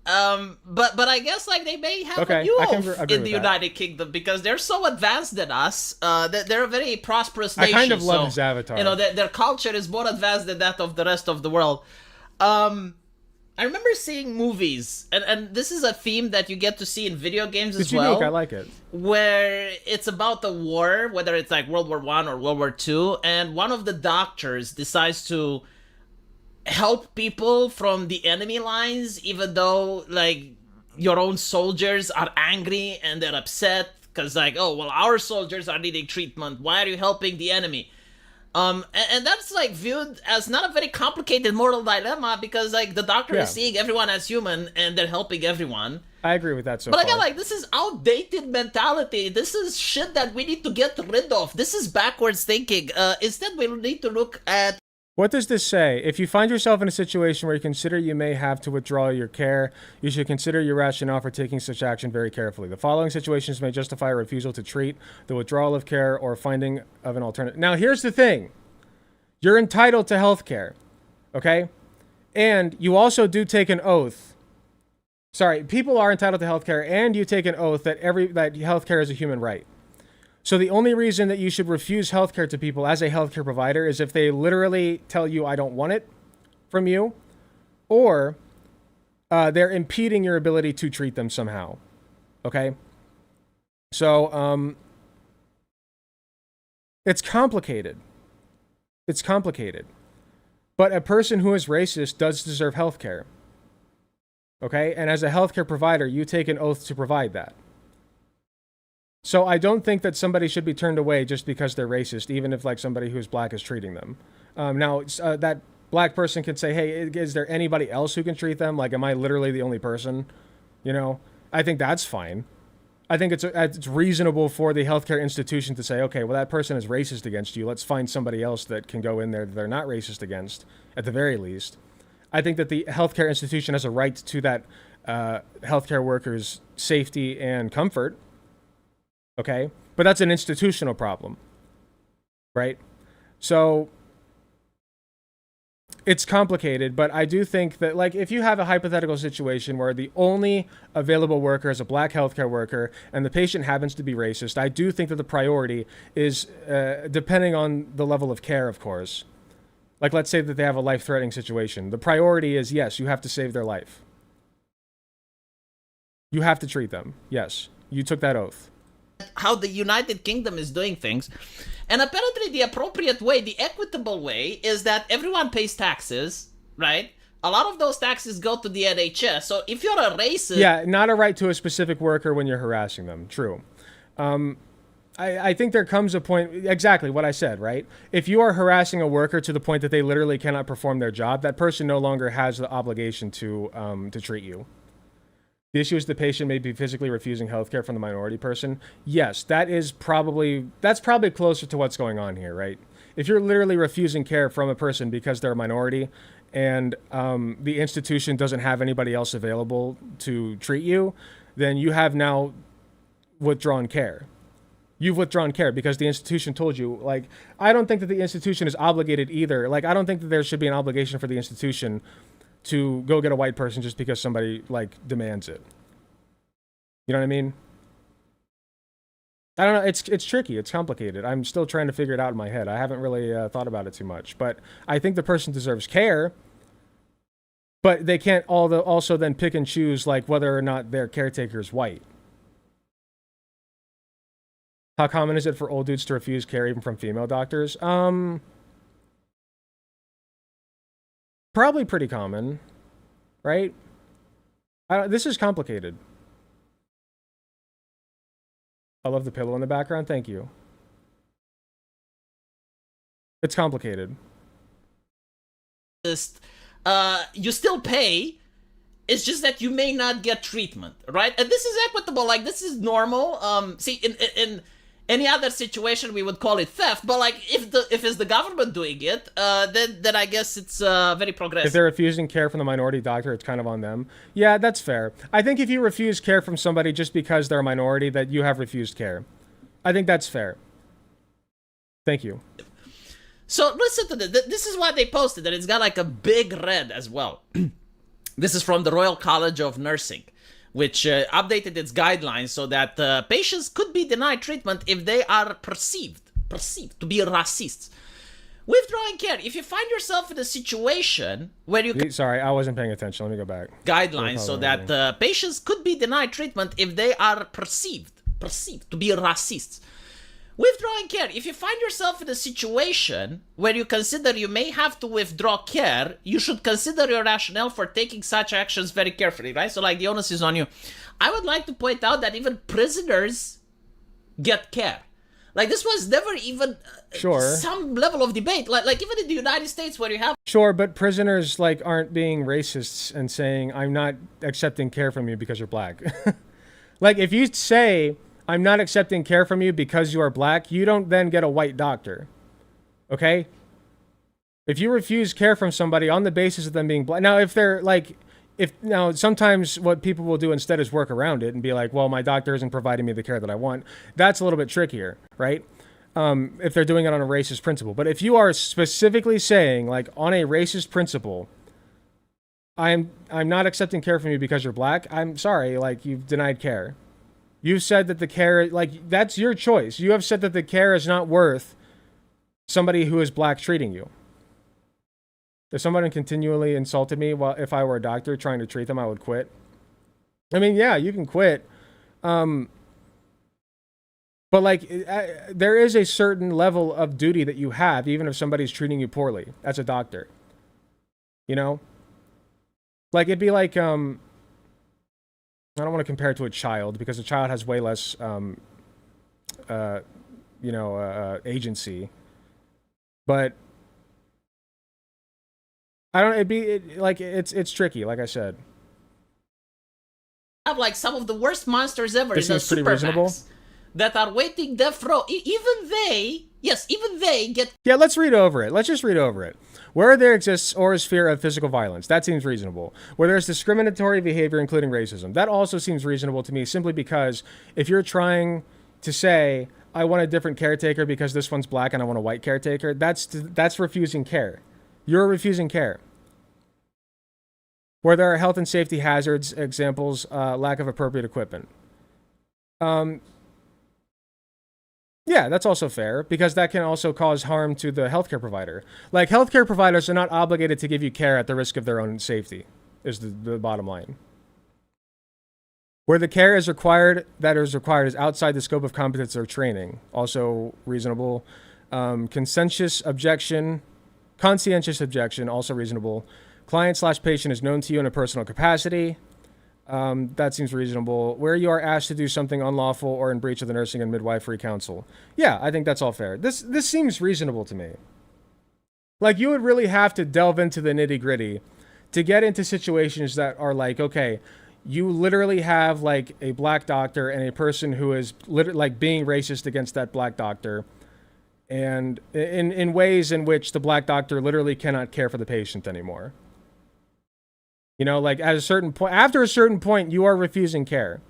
But I guess like they may have Okay, a new I can oath agree in with the that. United Kingdom because they're so advanced than us. That they're a very prosperous I nation. kind of love so, his avatar. You know, their culture is more advanced than that of the rest of the world. I remember seeing movies, and this is a theme that you get to see in video games as It's well. unique. I like it. Where it's about the war, whether it's like World War One or World War Two, and one of the doctors decides to help people from the enemy lines, even though like your own soldiers are angry and they're upset because like, oh well, our soldiers are needing treatment. Why are you helping the enemy? And that's like viewed as not a very complicated moral dilemma because like the doctor Yeah. is seeing everyone as human and they're helping everyone. I agree with that so But far. again, like this is outdated mentality. This is shit that we need to get rid of. This is backwards thinking. Instead, we need to look at What does this say? If you find yourself in a situation where you consider you may have to withdraw your care, you should consider your rationale for taking such action very carefully. The following situations may justify a refusal to treat, the withdrawal of care, or finding of an alternative. Now, here's the thing. You're entitled to health care, okay? And you also do take an oath. Sorry, people are entitled to health care, and you take an oath that health care is a human right. So the only reason that you should refuse healthcare to people as a healthcare provider is if they literally tell you, I don't want it from you, or they're impeding your ability to treat them somehow. Okay? So, it's complicated. It's complicated. But a person who is racist does deserve healthcare. Okay? And as a healthcare provider, you take an oath to provide that. So I don't think that somebody should be turned away just because they're racist, even if like somebody who's black is treating them. Now, that black person can say, hey, is there anybody else who can treat them? Like, am I literally the only person? You know, I think that's fine. I think it's reasonable for the healthcare institution to say, okay, well, that person is racist against you. Let's find somebody else that can go in there that they're not racist against, at the very least. I think that the healthcare institution has a right to that healthcare worker's safety and comfort. Okay, but that's an institutional problem, right? So it's complicated, but I do think that, like, if you have a hypothetical situation where the only available worker is a black healthcare worker and the patient happens to be racist, I do think that the priority is, depending on the level of care, of course. Like, let's say that they have a life-threatening situation. The priority is, yes, you have to save their life. You have to treat them. Yes, you took that oath. how the United Kingdom is doing things. And apparently the appropriate way, the equitable way, is that everyone pays taxes, right? A lot of those taxes go to the NHS. So if you're a racist... Yeah, not a right to a specific worker when you're harassing them. True. I think there comes a point, exactly what I said, right? If you are harassing a worker to the point that they literally cannot perform their job, that person no longer has the obligation to treat you. The issue is the patient may be physically refusing healthcare from the minority person. Yes, that's probably closer to what's going on here, right? If you're literally refusing care from a person because they're a minority and the institution doesn't have anybody else available to treat you, then you have now withdrawn care. You've withdrawn care because the institution told you. Like, I don't think that the institution is obligated either. Like, I don't think that there should be an obligation for the institution to go get a white person just because somebody, like, demands it. You know what I mean? I don't know. It's tricky. It's complicated. I'm still trying to figure it out in my head. I haven't really thought about it too much. But I think the person deserves care. But they can't also then pick and choose, like, whether or not their caretaker is white. How common is it for old dudes to refuse care even from female doctors? Probably pretty common, right? This is complicated. I love the pillow in the background. Thank you. It's complicated. You still pay. It's just that you may not get treatment, right? And this is equitable. Like, this is normal. See, in any other situation, we would call it theft. But like, if it's the government doing it, then I guess it's very progressive. If they're refusing care from the minority doctor, it's kind of on them. Yeah, that's fair. I think if you refuse care from somebody just because they're a minority, that you have refused care. I think that's fair. Thank you. So listen to this. This is why they posted that it's got like a big red as well. This is from the Royal College of Nursing, which updated its guidelines so that patients could be denied treatment if they are perceived to be racists. Withdrawing care. If you find yourself in a situation where you... Sorry, I wasn't paying attention. Let me go back. Guidelines so that patients could be denied treatment if they are perceived to be racists. Withdrawing care. If you find yourself in a situation where you consider you may have to withdraw care, you should consider your rationale for taking such actions very carefully, right? So, like, the onus is on you. I would like to point out that even prisoners get care. Like, this was never even some level of debate. Like even in the United States where you have... Sure, but prisoners, like, aren't being racists and saying, I'm not accepting care from you because you're black. Like, if you say, I'm not accepting care from you because you are black, you don't then get a white doctor. Okay? If you refuse care from somebody on the basis of them being black... Now, if they're, like... Now, sometimes what people will do instead is work around it and be like, well, my doctor isn't providing me the care that I want. That's a little bit trickier, right? If they're doing it on a racist principle. But if you are specifically saying, like, on a racist principle, I'm not accepting care from you because you're black, I'm sorry, like, you've denied care. You've said that the care, like, that's your choice. You have said that the care is not worth somebody who is black treating you. If someone continually insulted me if I were a doctor trying to treat them, I would quit. I mean, yeah, you can quit. But, like, there is a certain level of duty that you have, even if somebody's treating you poorly as a doctor. You know? Like, it'd be like, I don't want to compare it to a child, because a child has way less, agency. But... it's tricky, like I said. Have like some of the worst monsters ever in the pretty reasonable that are waiting death row. Even they get... Yeah, let's read over it. Let's just read over it. Where there exists or is fear of physical violence, that seems reasonable. Where there's discriminatory behavior, including racism, that also seems reasonable to me, simply because if you're trying to say, I want a different caretaker because this one's black and I want a white caretaker, that's refusing care. You're refusing care. Where there are health and safety hazards, examples, lack of appropriate equipment. Yeah, that's also fair, because that can also cause harm to the healthcare provider. Like, healthcare providers are not obligated to give you care at the risk of their own safety, is the bottom line. Where the care is required is outside the scope of competence or training, also reasonable. Conscientious objection, also reasonable. Client/patient is known to you in a personal capacity. That seems reasonable. Where you are asked to do something unlawful or in breach of the Nursing and Midwifery Council. Yeah, I think that's all fair. This seems reasonable to me. Like, you would really have to delve into the nitty-gritty to get into situations that are like, okay, you literally have, like, a black doctor and a person who is like being racist against that black doctor, and in ways in which the black doctor literally cannot care for the patient anymore. You know, like, at a certain point, after a certain point, you are refusing care.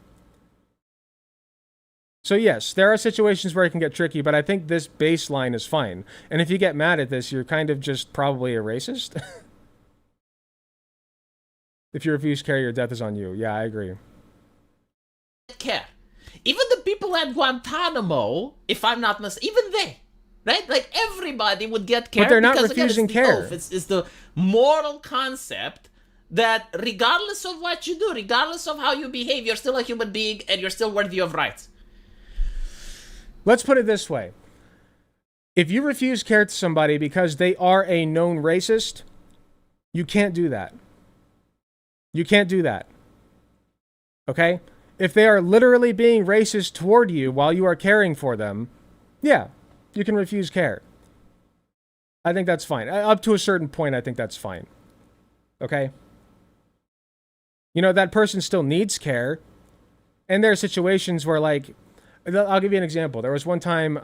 So yes, there are situations where it can get tricky, but I think this baseline is fine. And if you get mad at this, you're kind of just probably a racist. If you refuse care, your death is on you. Yeah, I agree. Care. Even the people at Guantanamo, if I'm not mistaken, even they, right? Like, everybody would get care. But they're not because, refusing again, care. It's the moral concept that regardless of what you do, regardless of how you behave, you're still a human being and you're still worthy of rights. Let's put it this way. If you refuse care to somebody because they are a known racist, you can't do that. You can't do that. Okay? If they are literally being racist toward you while you are caring for them, yeah, you can refuse care. I think that's fine. Up to a certain point, I think that's fine. Okay? You know, that person still needs care. And there are situations where, like, I'll give you an example. There was one time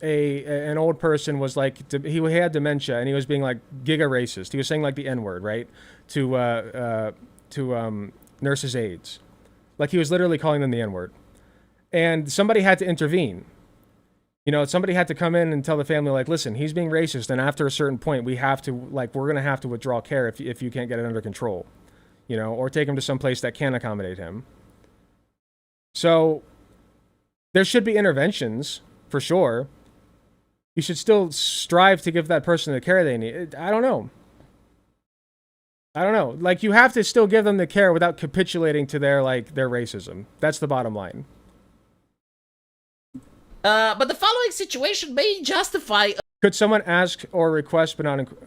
an old person was like, he had dementia and he was being like giga racist. He was saying like the N-word, right? To nurses' aides. Like, he was literally calling them the N-word. And somebody had to intervene. You know, somebody had to come in and tell the family, like, listen, he's being racist, and after a certain point, we're going to have to withdraw care if you can't get it under control. you know, or take him to some place that can accommodate him. So there should be interventions for sure. You should still strive to give that person the care they need. I don't know. Like, you have to still give them the care without capitulating to their racism. That's the bottom line. But the following situation may justify. Could someone ask or request, but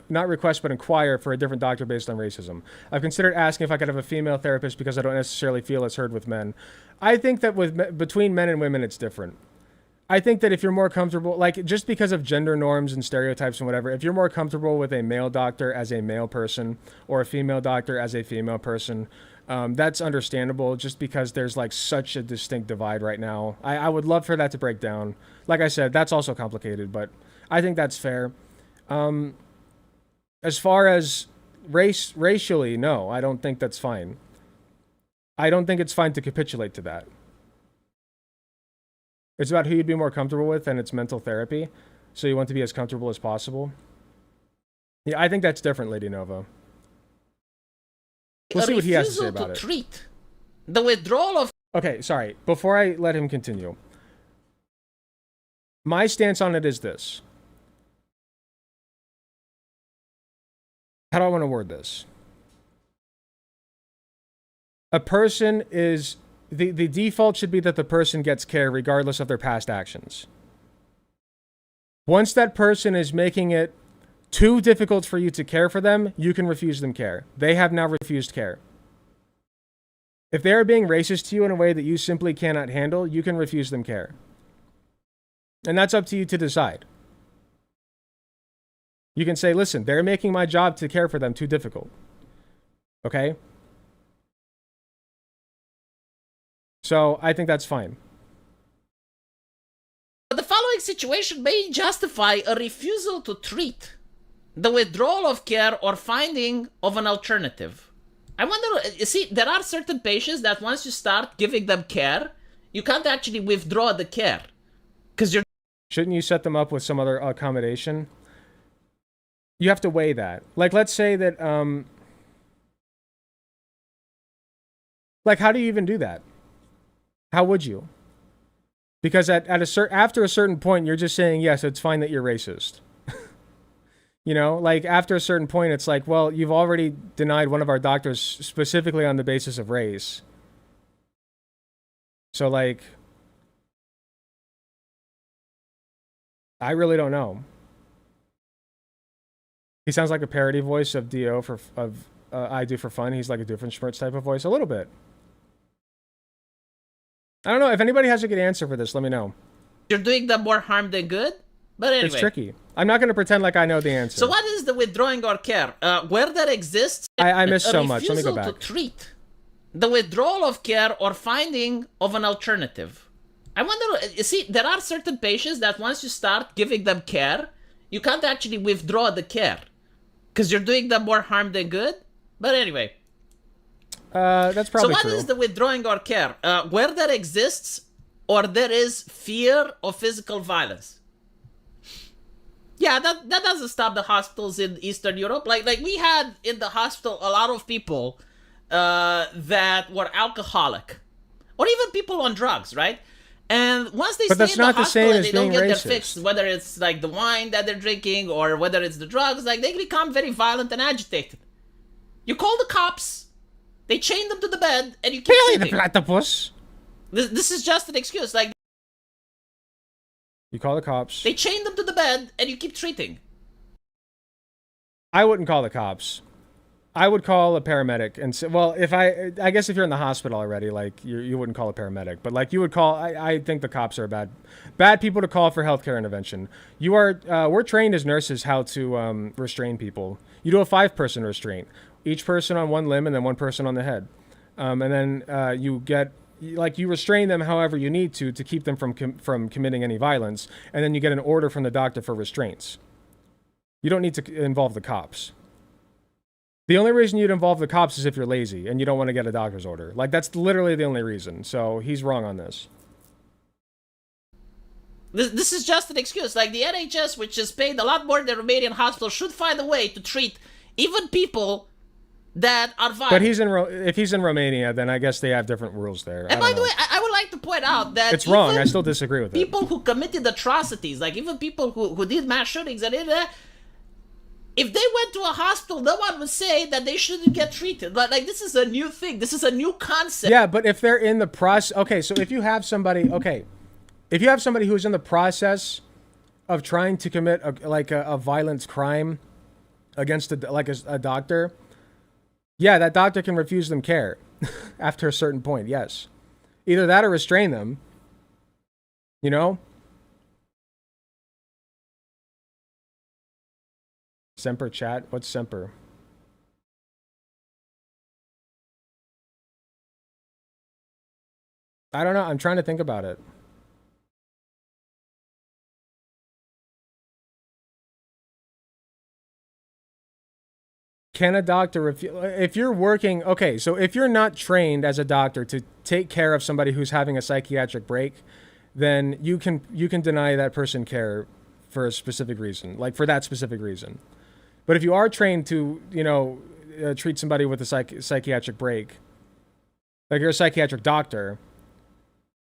not request, but inquire for a different doctor based on racism? I've considered asking if I could have a female therapist because I don't necessarily feel it's heard with men. I think that between men and women, it's different. I think that if you're more comfortable, like, just because of gender norms and stereotypes and whatever, if you're more comfortable with a male doctor as a male person or a female doctor as a female person, that's understandable, just because there's like such a distinct divide right now. I would love for that to break down. Like I said, that's also complicated, but I think that's fair. As far as racially, no, I don't think that's fine. I don't think it's fine to capitulate to that. It's about who you'd be more comfortable with, and it's mental therapy. So you want to be as comfortable as possible. Yeah, I think that's different, Lady Nova. We'll see what he has to say about it. Treat the withdrawal of. Okay, sorry. Before I let him continue, my stance on it is this. How do I want to word this? A person is... The default should be that the person gets care regardless of their past actions. Once that person is making it too difficult for you to care for them, you can refuse them care. They have now refused care. If they are being racist to you in a way that you simply cannot handle, you can refuse them care. And that's up to you to decide. You can say, listen, they're making my job to care for them too difficult. Okay? So I think that's fine. The following situation may justify a refusal to treat, the withdrawal of care, or finding of an alternative. I wonder, you see, there are certain patients that once you start giving them care, you can't actually withdraw the care. Because you're... Shouldn't you set them up with some other accommodation? You have to weigh that. Like, let's say that, like, how do you even do that? How would you? Because after a certain point, you're just saying, yes, it's fine that you're racist. You know, like, after a certain point, it's like, well, you've already denied one of our doctors specifically on the basis of race. So, like, I really don't know. He sounds like a parody voice of Dio of I Do for Fun. He's like a Doofenshmirtz type of voice, a little bit. I don't know. If anybody has a good answer for this, let me know. You're doing them more harm than good? But anyway. It's tricky. I'm not going to pretend like I know the answer. So what is the withdrawing or care? Where that exists... I missed so much. Let me go back. To treat, the withdrawal of care, or finding of an alternative. I wonder... You see, there are certain patients that once you start giving them care, you can't actually withdraw the care. Because you're doing them more harm than good? But anyway... that's probably true. So what is the withdrawing or care? Where that exists, or there is fear of physical violence. Yeah, that doesn't stop the hospitals in Eastern Europe. Like we had in the hospital a lot of people that were alcoholic, or even people on drugs, right? And once they stay in the hospital and they don't get their fix, whether it's like the wine that they're drinking or whether it's the drugs, like they become very violent and agitated. You call the cops. They chain them to the bed, and you keep treating. The platypus. This is just an excuse. Like, you call the cops. They chain them to the bed, and you keep treating. I wouldn't call the cops. I would call a paramedic and say, well, I guess if you're in the hospital already, like, you wouldn't call a paramedic, but like you would call. I think the cops are bad people to call for healthcare intervention. We're trained as nurses how to restrain people. You do a 5-person restraint. Each person on one limb and then one person on the head. And then you restrain them however you need to keep them from committing any violence. And then you get an order from the doctor for restraints. You don't need to involve the cops. The only reason you'd involve the cops is if you're lazy and you don't want to get a doctor's order. Like, that's literally the only reason. So he's wrong on this. This is just an excuse. Like, the NHS, which is paid a lot more than Romanian hospitals, should find a way to treat even people that are violent. But if he's in Romania, then I guess they have different rules there. And by the way, I would like to point out that it's wrong. I still disagree with it. People who committed atrocities, like even people who did mass shootings, and if they went to a hospital, no one would say that they shouldn't get treated. But like, this is a new thing. This is a new concept. Yeah, but if they're in the process, okay. So if you have somebody who's in the process of trying to commit a violent crime against a doctor, yeah, that doctor can refuse them care after a certain point. Yes, either that or restrain them. You know. Semper chat? What's Semper? I don't know. I'm trying to think about it. Can a doctor refuse? If you're working, okay, so if you're not trained as a doctor to take care of somebody who's having a psychiatric break, then you can deny that person care for a specific reason, like for that specific reason. But if you are trained to, treat somebody with a psychiatric break, like you're a psychiatric doctor,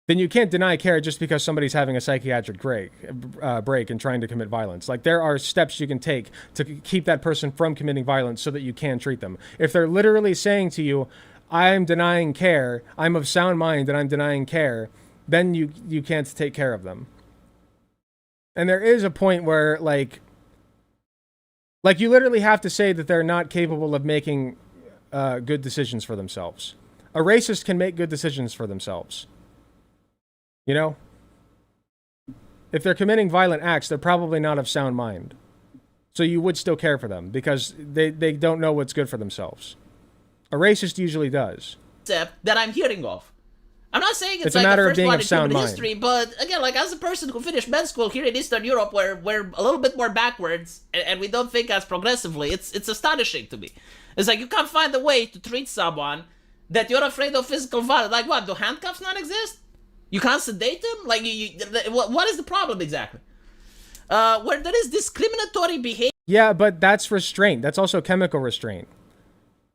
then you can't deny care just because somebody's having a psychiatric break and trying to commit violence. Like there are steps you can take to keep that person from committing violence so that you can treat them. If they're literally saying to you, I'm denying care, I'm of sound mind and I'm denying care, then you can't take care of them. And there is a point where like you literally have to say that they're not capable of making good decisions for themselves. A racist can make good decisions for themselves. You know? If they're committing violent acts, they're probably not of sound mind. So you would still care for them because they don't know what's good for themselves. A racist usually does. That I'm hearing of. I'm not saying it's a like matter the of first being one of in sound human mind. history, but again, like as a person who finished med school here in Eastern Europe, where we're a little bit more backwards and we don't think as progressively, it's astonishing to me. It's like you can't find a way to treat someone that you're afraid of physical violence. Like what? Do handcuffs not exist? You can't sedate them? Like what is the problem exactly? Where there is discriminatory behavior. Yeah, but that's restraint. That's also chemical restraint.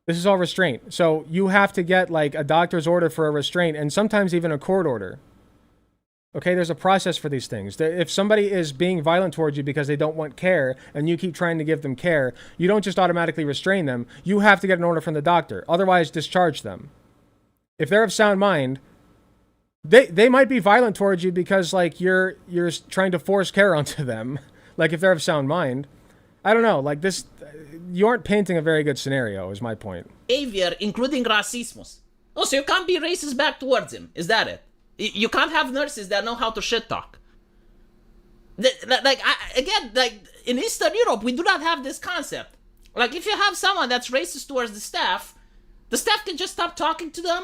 This is all restraint. So you have to get like a doctor's order for a restraint and sometimes even a court order. Okay, there's a process for these things. If somebody is being violent towards you because they don't want care and you keep trying to give them care, you don't just automatically restrain them. You have to get an order from the doctor. Otherwise, discharge them. If they're of sound mind, they might be violent towards you because like you're trying to force care onto them. Like if they're of sound mind. I don't know, like this, you aren't painting a very good scenario, is my point. Behavior, including racismus. Oh, so you can't be racist back towards him. Is that it? You can't have nurses that know how to shit talk. Like in Eastern Europe, we do not have this concept. Like, if you have someone that's racist towards the staff can just stop talking to them.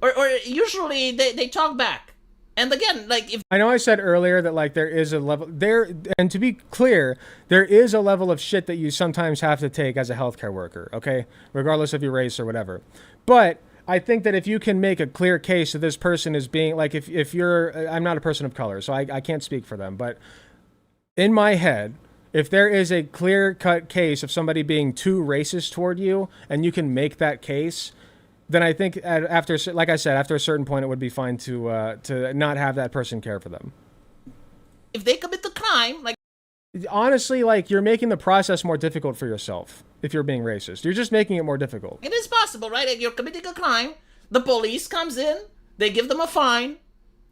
Or usually they talk back. And again, like if I know I said earlier that like there is a level there, and to be clear, there is a level of shit that you sometimes have to take as a healthcare worker, okay? Regardless of your race or whatever. But I think that if you can make a clear case that this person is being like if you're I'm not a person of color, so I can't speak for them, but in my head, if there is a clear-cut case of somebody being too racist toward you and you can make that case, then I think after, like I said, after a certain point, it would be fine to not have that person care for them. if they commit the crime, like Honestly, like you're making the process more difficult for yourself if you're being racist. You're just making it more difficult. it is possible, right? Like, you're committing a crime, the police comes in, they give them a fine,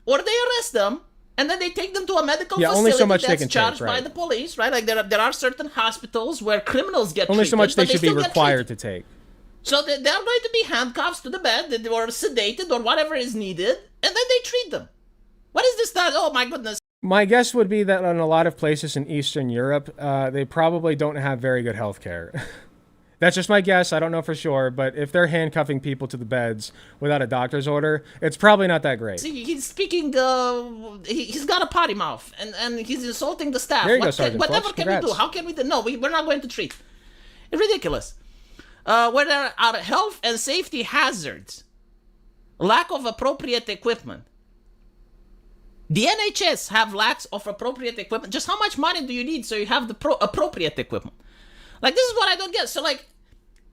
or they arrest them, and then they take them to a medical Yeah, facility only so much they that's can take, charged by right. the police, right? Like there are certain hospitals where criminals get Only treated, so much they but should be still get required treated. to take. So they're going to be handcuffs to the bed, or sedated, or whatever is needed, and then they treat them. What is this that? Oh my goodness. My guess would be that in a lot of places in Eastern Europe, they probably don't have very good health care. That's just my guess. I don't know for sure. But if they're handcuffing people to the beds without a doctor's order, it's probably not that great. See, he's speaking, he's got a potty mouth, and he's insulting the staff. There you go, Sergeant Whatever Phillips. can we do? Congrats. How can we do? No, we're not going to treat. It's ridiculous. Where there are health and safety hazards, lack of appropriate equipment. The NHS have lacks of appropriate equipment. Just how much money do you need so you have the appropriate equipment? Like, this is what I don't get. So, like,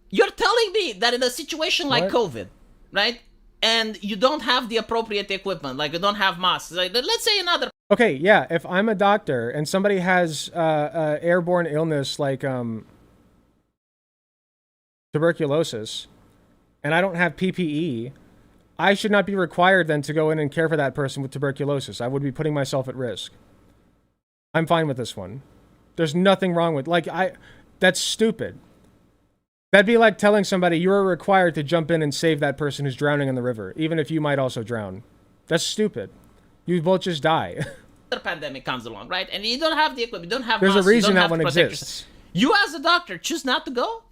You're telling me that in a situation like What? COVID, right? And you don't have the appropriate equipment, like you don't have masks. Like, let's say another Okay, yeah, if I'm a doctor and somebody has airborne illness like tuberculosis, and I don't have PPE, I should not be required then to go in and care for that person with tuberculosis. I would be putting myself at risk. I'm fine with this one. There's nothing wrong with, that's stupid. That'd be like telling somebody you are required to jump in and save that person who's drowning in the river, even if you might also drown. That's stupid. You both just die. pandemic comes along, right? And you don't have the equipment, you don't have There's masks, a reason you don't that have one protect exists. yourself. You as a doctor choose not to go?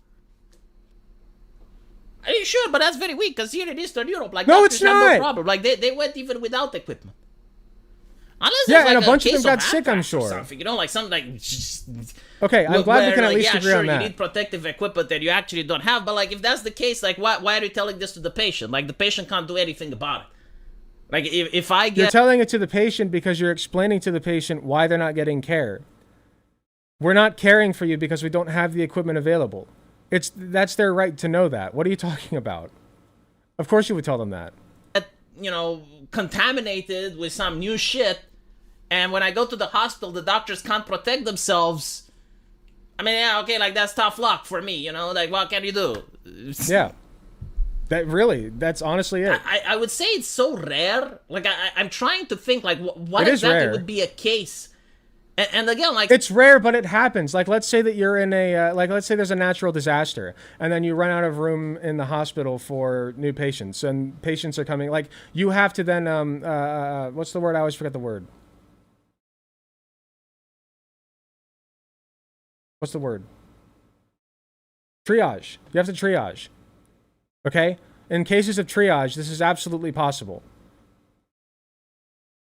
Are you sure? But that's very weak, because here in Eastern Europe, like, No, doctors it's have no not. problem. Like, they went even without equipment. Unless Yeah, there's, and like, a bunch of them case got sick, I'm anthrax or sure. something, you know, like something like... Okay, I'm glad we can at least yeah, agree sure, on that. you need protective equipment that you actually don't have, but like if that's the case, like why are you telling this to the patient? Like the patient can't do anything about it. Like if I You're get telling it to the patient because you're explaining to the patient why they're not getting care. We're not caring for you because we don't have the equipment available. That's their right to know that. What are you talking about? Of course you would tell them that. you know, contaminated with some new shit, and when I go to the hospital, the doctors can't protect themselves. I mean, yeah, okay, like that's tough luck for me, you know, like what can you do? Yeah. That's honestly it. I would say it's so rare. Like I'm trying to think like what It is exactly rare. would be a case. And again, like It's rare, but it happens. Like, let's say that you're in let's say there's a natural disaster, and then you run out of room in the hospital for new patients, and patients are coming. Like, you have to then, what's the word? I always forget the word. What's the word? Triage. You have to triage. Okay? In cases of triage, this is absolutely possible.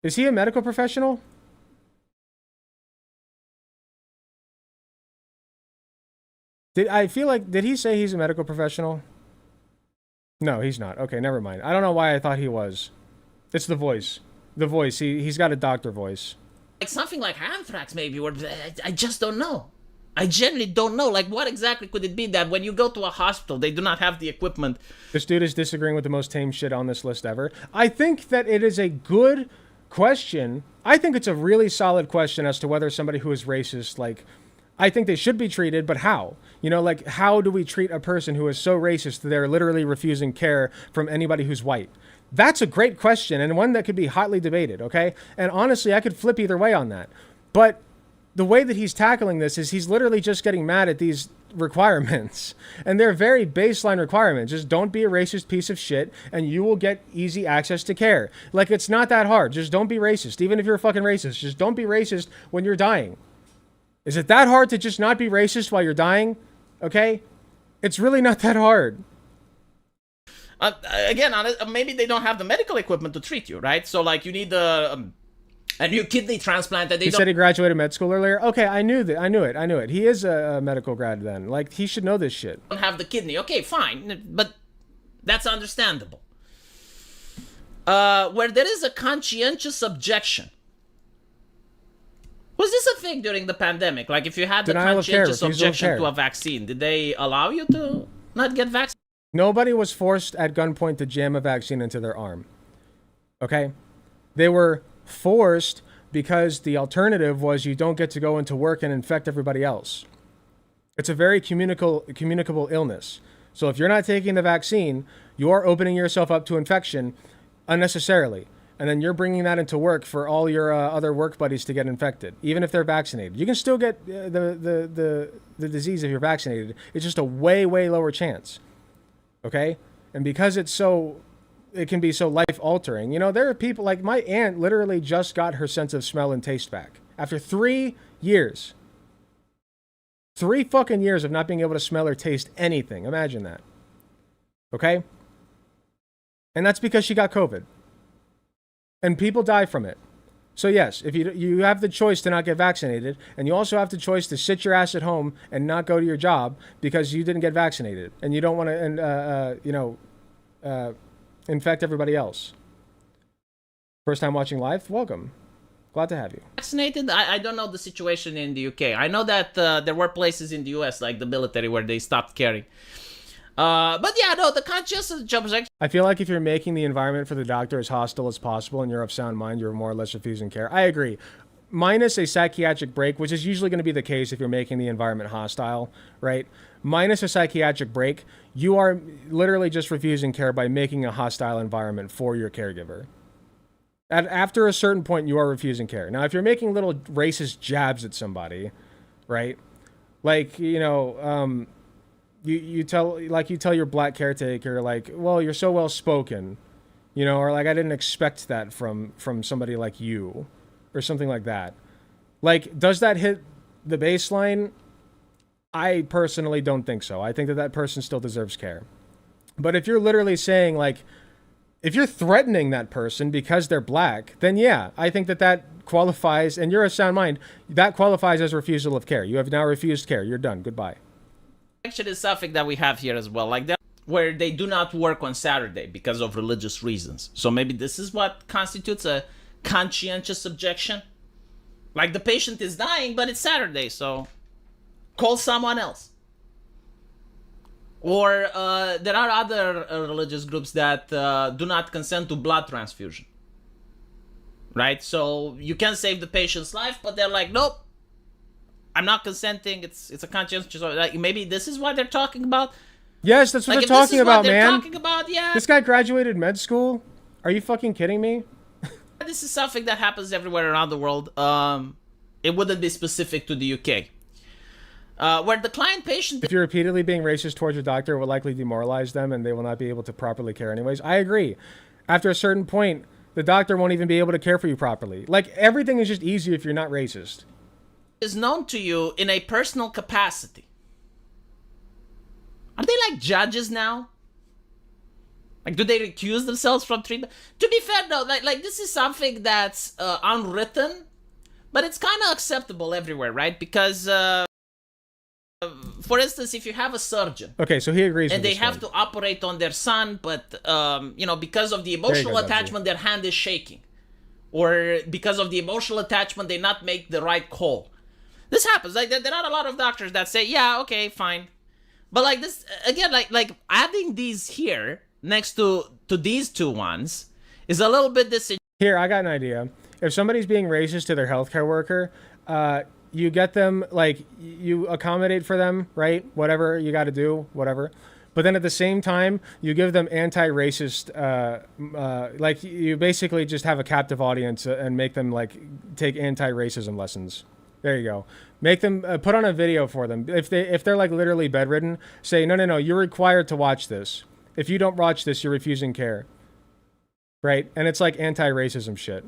Is he a medical professional? Did he say he's a medical professional? No, he's not. Okay, never mind. I don't know why I thought he was. It's the voice. The voice. He's got a doctor voice. like something like anthrax maybe, or I just don't know. I genuinely don't know. Like, what exactly could it be that when you go to a hospital, they do not have the equipment? This dude is disagreeing with the most tame shit on this list ever. I think that it is a good question. I think it's a really solid question as to whether somebody who is racist, like, I think they should be treated, but how? You know, like, how do we treat a person who is so racist that they're literally refusing care from anybody who's white? That's a great question, and one that could be hotly debated, okay? And honestly, I could flip either way on that. But the way that he's tackling this is he's literally just getting mad at these requirements. And they're very baseline requirements. Just don't be a racist piece of shit, and you will get easy access to care. Like, it's not that hard. Just don't be racist. Even if you're a fucking racist, just don't be racist when you're dying. Is it that hard to just not be racist while you're dying? Okay? It's really not that hard. Again, maybe they don't have the medical equipment to treat you, right? So, like, you need a new kidney transplant that they He don't said he graduated med school earlier. Okay, I knew it. He is a medical grad then. Like, he should know this shit. have the kidney. Okay, fine, but that's understandable. Where there is a conscientious objection. Was this a thing during the pandemic? Like, if you had the Denial of care, conscientious refusal of objection care. to a vaccine, did they allow you to not get vaccinated? Nobody was forced at gunpoint to jam a vaccine into their arm. Okay? They were forced because the alternative was you don't get to go into work and infect everybody else. It's a very communicable illness. So if you're not taking the vaccine, you're opening yourself up to infection unnecessarily. And then you're bringing that into work for all your other work buddies to get infected, even if they're vaccinated. You can still get the disease if you're vaccinated. It's just a way, way lower chance. Okay? And because it can be so life-altering. You know, there are people, like my aunt literally just got her sense of smell and taste back. After 3 years. 3 fucking years of not being able to smell or taste anything. Imagine that. Okay? And that's because she got COVID. And people die from it. So yes, if you have the choice to not get vaccinated, and you also have the choice to sit your ass at home and not go to your job because you didn't get vaccinated, and you don't want to, infect everybody else. First time watching live? Welcome. Glad to have you. Vaccinated? I don't know the situation in the UK. I know that there were places in the US, like the military, where they stopped caring. But yeah, no, the conscientious objection I feel like if you're making the environment for the doctor as hostile as possible and you're of sound mind, you're more or less refusing care. I agree. Minus a psychiatric break, which is usually going to be the case if you're making the environment hostile, right? Minus a psychiatric break, you are literally just refusing care by making a hostile environment for your caregiver. After a certain point, you are refusing care. Now, if you're making little racist jabs at somebody, right? Like, you tell your black caretaker, like, well, you're so well spoken, or like, I didn't expect that from somebody like you, or something like that. Like, does that hit the baseline? I personally don't think so. I think that person still deserves care. But if you're literally saying, like, if you're threatening that person because they're black, then yeah, I think that qualifies, and you're a sound mind, that qualifies as refusal of care. You have now refused care. You're done. Goodbye. is something that we have here as well, like that, where they do not work on Saturday because of religious reasons. So maybe this is what constitutes a conscientious objection. Like the patient is dying, but it's Saturday, so call someone else. Or there are other religious groups that do not consent to blood transfusion. Right? So you can save the patient's life, but they're like, nope, I'm not consenting. It's a conscientious. Like, maybe this is what they're talking about. Yes, that's what Like, they're talking about, man. Talking about, yeah. This guy graduated med school. Are you fucking kidding me? This is something that happens everywhere around the world. It wouldn't be specific to the UK. Where the client patient... If you're repeatedly being racist towards your doctor, it will likely demoralize them and they will not be able to properly care anyways. I agree. After a certain point, the doctor won't even be able to care for you properly. Like, everything is just easier if you're not racist. Is known to you in a personal capacity. Are they like judges now? Like, do they recuse themselves from treatment? To be fair, though, like this is something that's unwritten, but it's kind of acceptable everywhere, right? Because, for instance, if you have a surgeon, okay, so he agrees, and with they this have one. to operate on their son, but because of the emotional attachment, their hand is shaking, or because of the emotional attachment, they not make the right call. This happens. Like, there are a lot of doctors that say, yeah, okay, fine. But like this, again, like adding these here next to these two ones is a little bit disingenuous. Here, I got an idea. If somebody's being racist to their healthcare worker, you get them, like, you accommodate for them, right? Whatever you got to do, whatever. But then at the same time, you give them anti-racist, like, you basically just have a captive audience and make them, like, take anti-racism lessons. There you go. Make them put on a video for them. If they're like literally bedridden, say, no, you're required to watch this. If you don't watch this, you're refusing care. Right? And it's like anti-racism shit.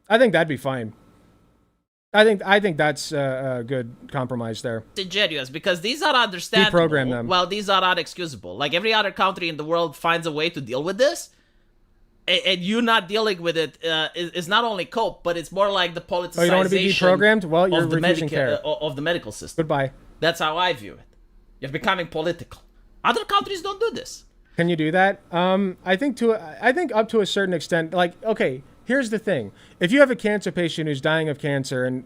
I think that'd be fine. I think that's a good compromise there. Ingenuous, because these are understandable. Deprogram them. Well, these are not excusable. Like, every other country in the world finds a way to deal with this. And you not dealing with it is not only cope, but it's more like the politicization. Oh, you don't want to be deprogrammed? Well, you're refusing care. Of the medical system. Goodbye. That's how I view it. You're becoming political. Other countries don't do this. Can you do that? I think up to a certain extent. Like, okay, here's the thing: if you have a cancer patient who's dying of cancer,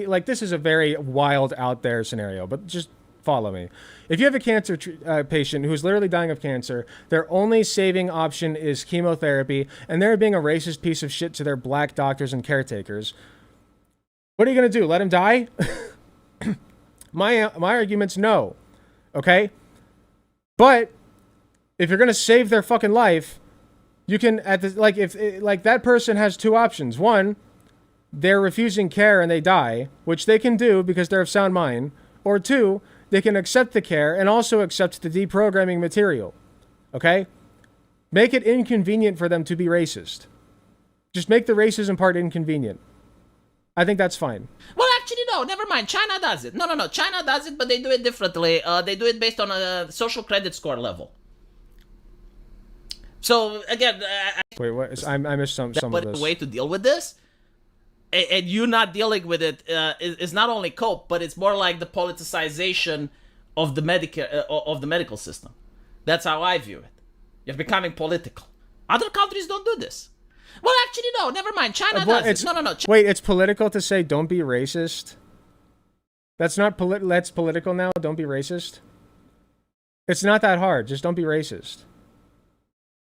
like, this is a very wild, out there scenario, but just follow me. If you have a cancer patient who's literally dying of cancer, their only saving option is chemotherapy, and they're being a racist piece of shit to their black doctors and caretakers, what are you going to do? Let him die? My argument's no. Okay? But if you're going to save their fucking life, you can, if that person has two options. One, they're refusing care and they die, which they can do because they're of sound mind. Or two, they can accept the care and also accept the deprogramming material. Okay? Make it inconvenient for them to be racist. Just make the racism part inconvenient. I think that's fine. Well, actually, no, never mind. China does it. No. China does it, but they do it differently. They do it based on a social credit score level. So, again... Wait, what? I missed some of this. But a way to deal with this, and you not dealing with it, is not only cope, but it's more like the politicization of the medical system. That's how I view it. You're becoming political. Other countries don't do this. Well, actually, no, never mind. China does it. No. Wait, it's political to say don't be racist? That's not that's political now? Don't be racist? It's not that hard. Just don't be racist.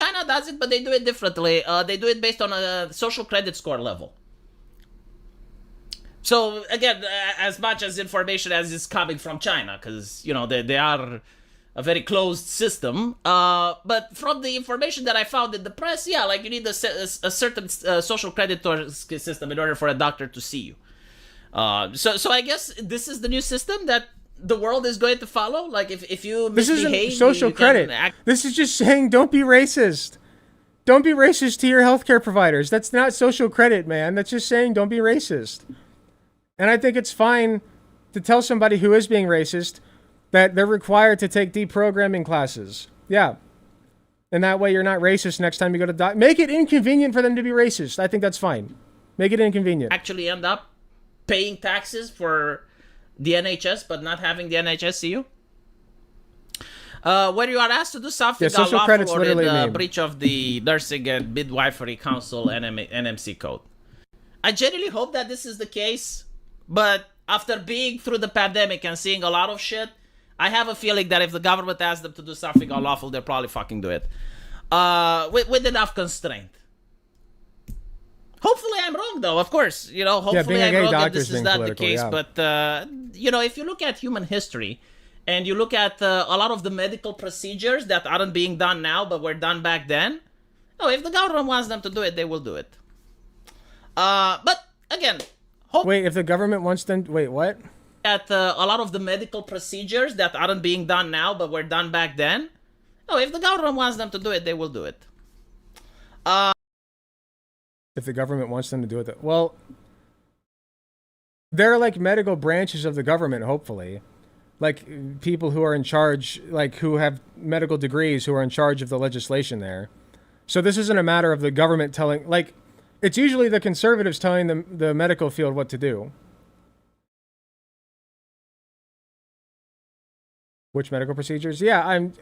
China does it, but they do it differently. They do it based on a social credit score level. So again, as much as information as is coming from China, because you know they are a very closed system. But from the information that I found in the press, yeah, like you need a certain social credit system in order for a doctor to see you. So I guess this is the new system that the world is going to follow. Like if you This misbehave, isn't social credit. This is just saying don't be racist. Don't be racist to your healthcare providers. That's not social credit, man. That's just saying don't be racist. And I think it's fine to tell somebody who is being racist that they're required to take deprogramming classes. Yeah. And that way you're not racist next time you go to doc. Make it inconvenient for them to be racist. I think that's fine. Make it inconvenient. Actually end up paying taxes for the NHS but not having the NHS see you. Where you are asked to do something unlawful or in breach of the Nursing and Midwifery Council NMC code. I genuinely hope that this is the case, but after being through the pandemic and seeing a lot of shit, I have a feeling that if the government asks them to do something unlawful, they'll probably fucking do it. With enough constraint. Hopefully I'm wrong, though, of course. You know, hopefully I'm wrong that this is not the case. Yeah. But, you know, if you look at human history and you look at a lot of the medical procedures that aren't being done now but were done back then, oh, if the government wants them to do it, they will do it. But, again... Wait, if the government wants them... Wait, what? At a lot of the medical procedures that aren't being done now but were done back then, oh, if the government wants them to do it, they will do it. If the government wants them to do it... Well, there are, like, medical branches of the government, hopefully. Like, people who are in charge, like, who have medical degrees who are in charge of the legislation there. So this isn't a matter of the government telling... Like, it's usually the conservatives telling the medical field what to do. Which medical procedures? Yeah, I'm...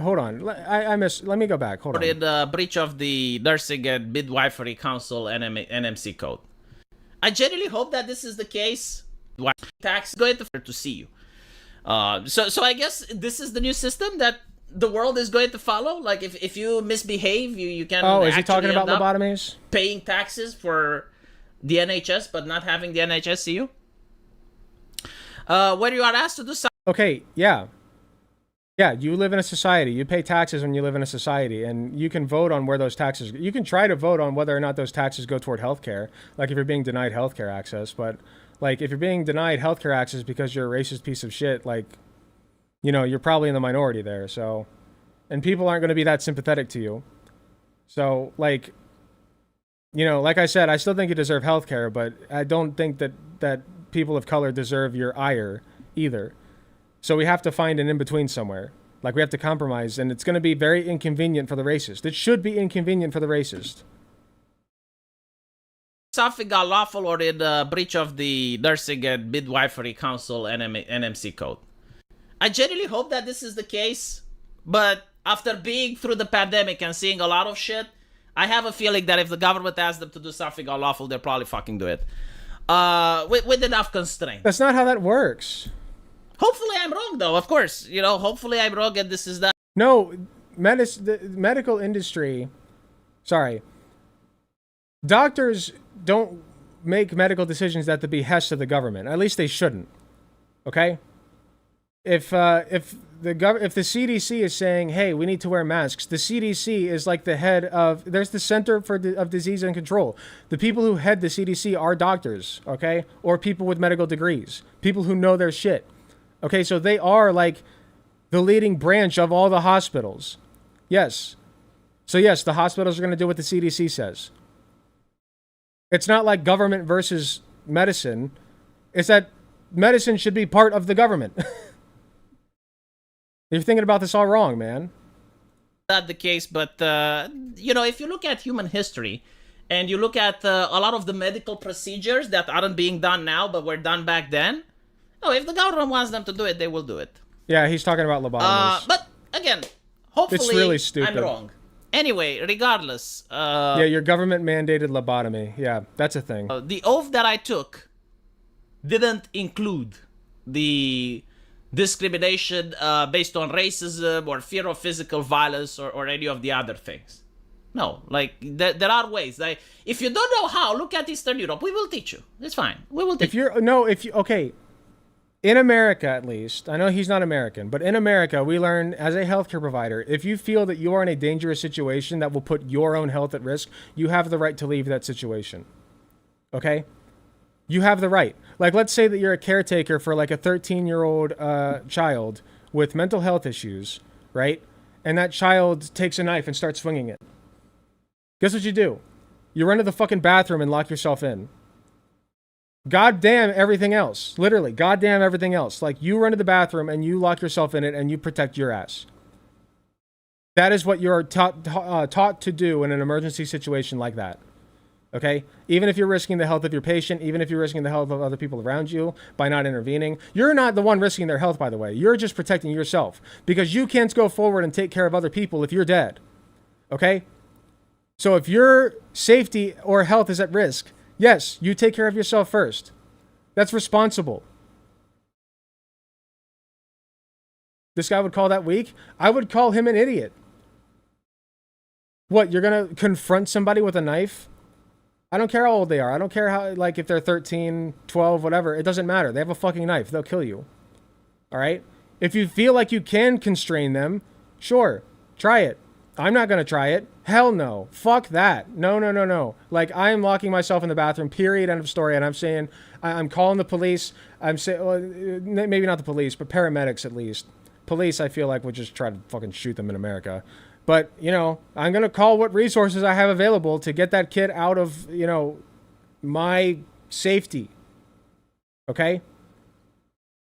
Hold on. Let me go back. Hold on. In breach of the Nursing and Midwifery Council NMC code. I genuinely hope that this is the case. Tax going to see you. So I guess this is the new system that the world is going to follow. Like if you misbehave, you can. Oh, is he talking about lobotomies? Paying taxes for the NHS but not having the NHS see you. Where you are asked to do something. Okay, yeah. Yeah, you live in a society. You pay taxes when you live in a society, and you can vote on where those taxes... You can try to vote on whether or not those taxes go toward healthcare, like if you're being denied healthcare access. But, like, if you're being denied healthcare access because you're a racist piece of shit, like, you know, you're probably in the minority there, so... And people aren't going to be that sympathetic to you. So, like, you know, like I said, I still think you deserve healthcare, but I don't think that people of color deserve your ire either. So we have to find an in-between somewhere. Like, we have to compromise, and it's going to be very inconvenient for the racist. It should be inconvenient for the racist. Something unlawful or in breach of the Nursing and Midwifery Council NMC code. I genuinely hope that this is the case, but after being through the pandemic and seeing a lot of shit, I have a feeling that if the government asks them to do something unlawful, they'll probably fucking do it. With enough constraint. That's not how that works. Hopefully I'm wrong, though, of course. You know, hopefully I'm wrong and this is that. No, the medical industry... Sorry. Doctors don't make medical decisions at the behest of the government. At least they shouldn't. Okay? If the CDC is saying, hey, we need to wear masks, the CDC is like the head of... There's the Center of Disease and Control. The people who head the CDC are doctors, okay? Or people with medical degrees. People who know their shit. Okay, so they are like the leading branch of all the hospitals. Yes. So yes, the hospitals are going to do what the CDC says. It's not like government versus medicine. It's that medicine should be part of the government. You're thinking about this all wrong, man. Not the case, but, you know, if you look at human history and you look at a lot of the medical procedures that aren't being done now but were done back then, oh, if the government wants them to do it, they will do it. Yeah, he's talking about lobotomies. But, again, hopefully it's really stupid. I'm wrong. Anyway, regardless. Yeah, your government-mandated lobotomy. Yeah, that's a thing. The oath that I took didn't include the discrimination based on racism or fear of physical violence or any of the other things. No, like there are ways. Like, if you don't know how, look at Eastern Europe. We will teach you. It's fine. We will teach you. Okay, in America at least, I know he's not American, but in America we learn as a healthcare provider, if you feel that you are in a dangerous situation that will put your own health at risk, you have the right to leave that situation. Okay? You have the right. Like, let's say that you're a caretaker for like a 13-year-old child with mental health issues, right? And that child takes a knife and starts swinging it. Guess what you do? You run to the fucking bathroom and lock yourself in. Goddamn everything else. Literally, goddamn everything else. Like, you run to the bathroom and you lock yourself in it and you protect your ass. That is what you're taught to do in an emergency situation like that. Okay? Even if you're risking the health of your patient, even if you're risking the health of other people around you by not intervening, you're not the one risking their health, by the way. You're just protecting yourself because you can't go forward and take care of other people if you're dead. Okay? So if your safety or health is at risk, yes, you take care of yourself first. That's responsible. This guy would call that weak? I would call him an idiot. What, you're going to confront somebody with a knife? I don't care how old they are. I don't care how, like, if they're 13, 12, whatever. It doesn't matter. They have a fucking knife. They'll kill you. All right? If you feel like you can constrain them, sure, try it. I'm not going to try it. Hell no. Fuck that. No. Like, I'm locking myself in the bathroom, period, end of story. And I'm saying, I'm calling the police. I'm saying, well, maybe not the police, but paramedics at least. Police, I feel like, would just try to fucking shoot them in America. But, you know, I'm going to call what resources I have available to get that kid out of, you know, my safety. Okay?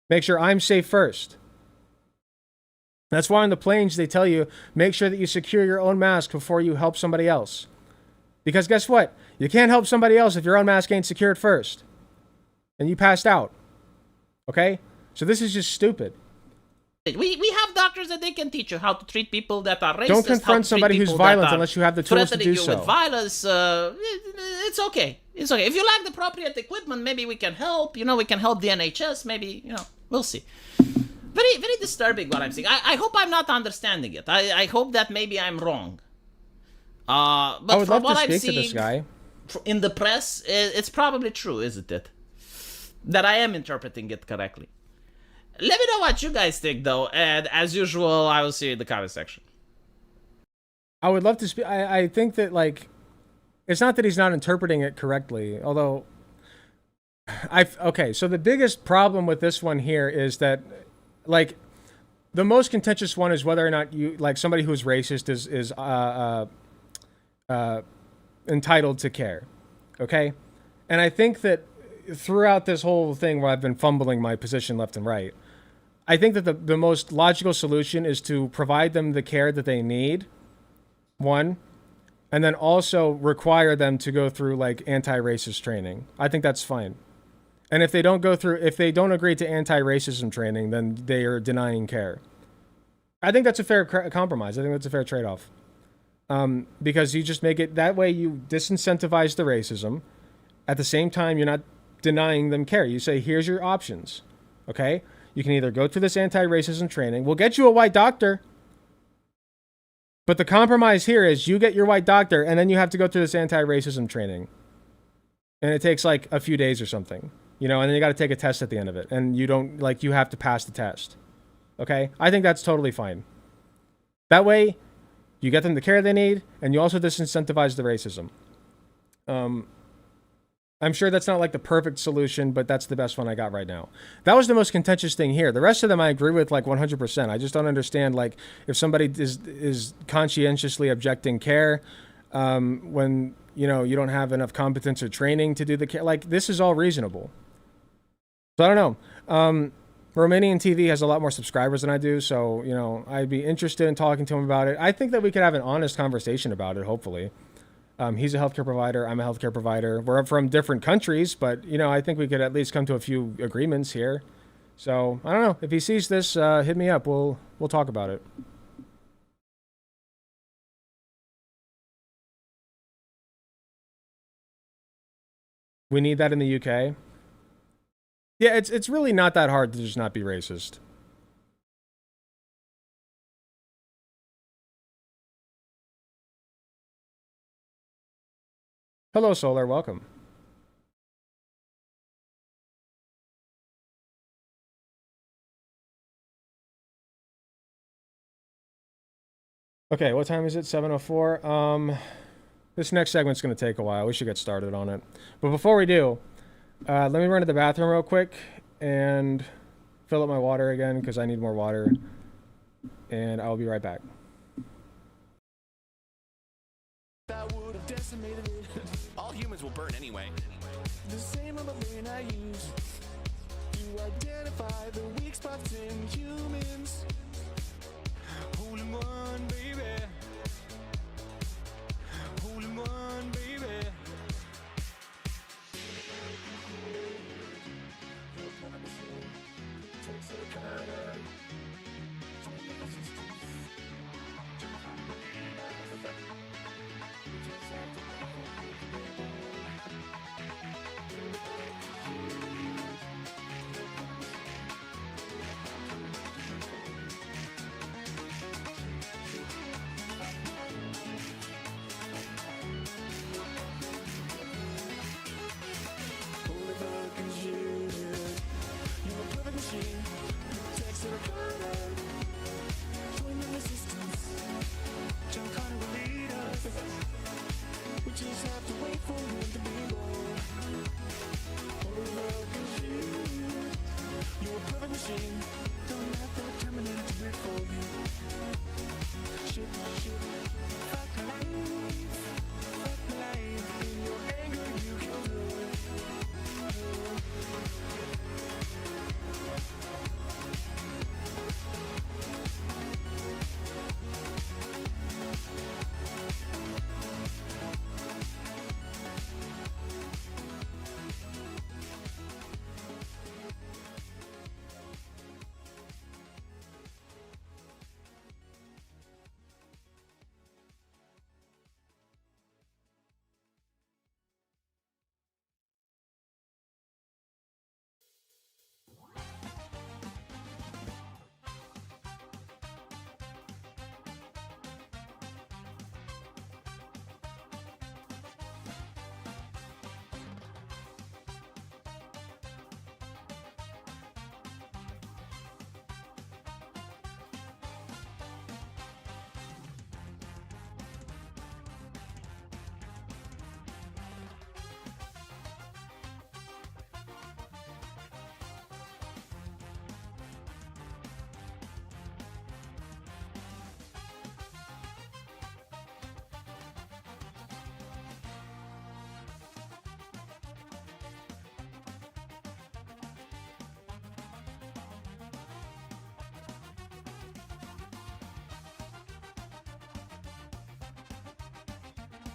Make sure I'm safe first. That's why on the planes they tell you, make sure that you secure your own mask before you help somebody else. Because guess what? You can't help somebody else if your own mask ain't secured first. And you passed out. Okay? So this is just stupid. We have doctors that they can teach you how to treat people that are racist. Don't confront somebody who's violent unless you have the tools to do so. Threatening you with violence, it's okay. It's okay. If you lack the appropriate equipment, maybe we can help. You know, we can help the NHS. Maybe, you know, we'll see. Very, very disturbing what I'm saying. I hope I'm not understanding it. I hope that maybe I'm wrong. But I would from love what to I'm speak to seeing this guy. in the press, it's probably true, isn't it? That I am interpreting it correctly. Let me know what you guys think, though. And as usual, I will see you in the comment section. I would love to speak. I think that, like, it's not that he's not interpreting it correctly, although okay, so the biggest problem with this one here is that, like, the most contentious one is whether or not you, like, somebody who's racist is entitled to care. Okay? And I think that throughout this whole thing where I've been fumbling my position left and right, I think that the most logical solution is to provide them the care that they need, one, and then also require them to go through, like, anti-racist training. I think that's fine. And if they don't agree to anti-racism training, then they are denying care. I think that's a fair compromise. I think that's a fair trade-off. Because you just make it, that way you disincentivize the racism. At the same time, you're not denying them care. You say, here's your options. Okay? You can either go through this anti-racism training. We'll get you a white doctor. But the compromise here is you get your white doctor, and then you have to go through this anti-racism training. And it takes, like, a few days or something. You know, and then you got to take a test at the end of it. And you don't, like, you have to pass the test. Okay? I think that's totally fine. That way, you get them the care they need, and you also disincentivize the racism. I'm sure that's not, like, the perfect solution, but that's the best one I got right now. That was the most contentious thing here. The rest of them I agree with, like, 100%. I just don't understand, like, if somebody is conscientiously objecting care when, you know, you don't have enough competence or training to do the care. Like, this is all reasonable. So I don't know. Romanian TV has a lot more subscribers than I do, so, you know, I'd be interested in talking to him about it. I think that we could have an honest conversation about it, hopefully. He's a healthcare provider. I'm a healthcare provider. We're from different countries, but, you know, I think we could at least come to a few agreements here. So, I don't know. If he sees this, hit me up. We'll talk about it. We need that in the UK. Yeah, it's really not that hard to just not be racist. Hello, Solar. Welcome. Okay, what time is it? 7:04. This next segment's going to take a while. We should get started on it. But before we do, let me run to the bathroom real quick and fill up my water again because I need more water. And I'll be right back. That would have decimated it. All humans will burn anyway. The same on the brain I use to identify the weak spots in humans. Hole in one, baby. Hole in one, baby. Holy fucking shit. You're a perfect machine. Text or a card. Join the resistance. John Connor will lead us. We just have to wait for him to be born. Holy fucking shit. You're a perfect machine. Don't have that terminate to wait for you. Shit, shit. Fuck my life. Fuck my life. In your anger, you killed her.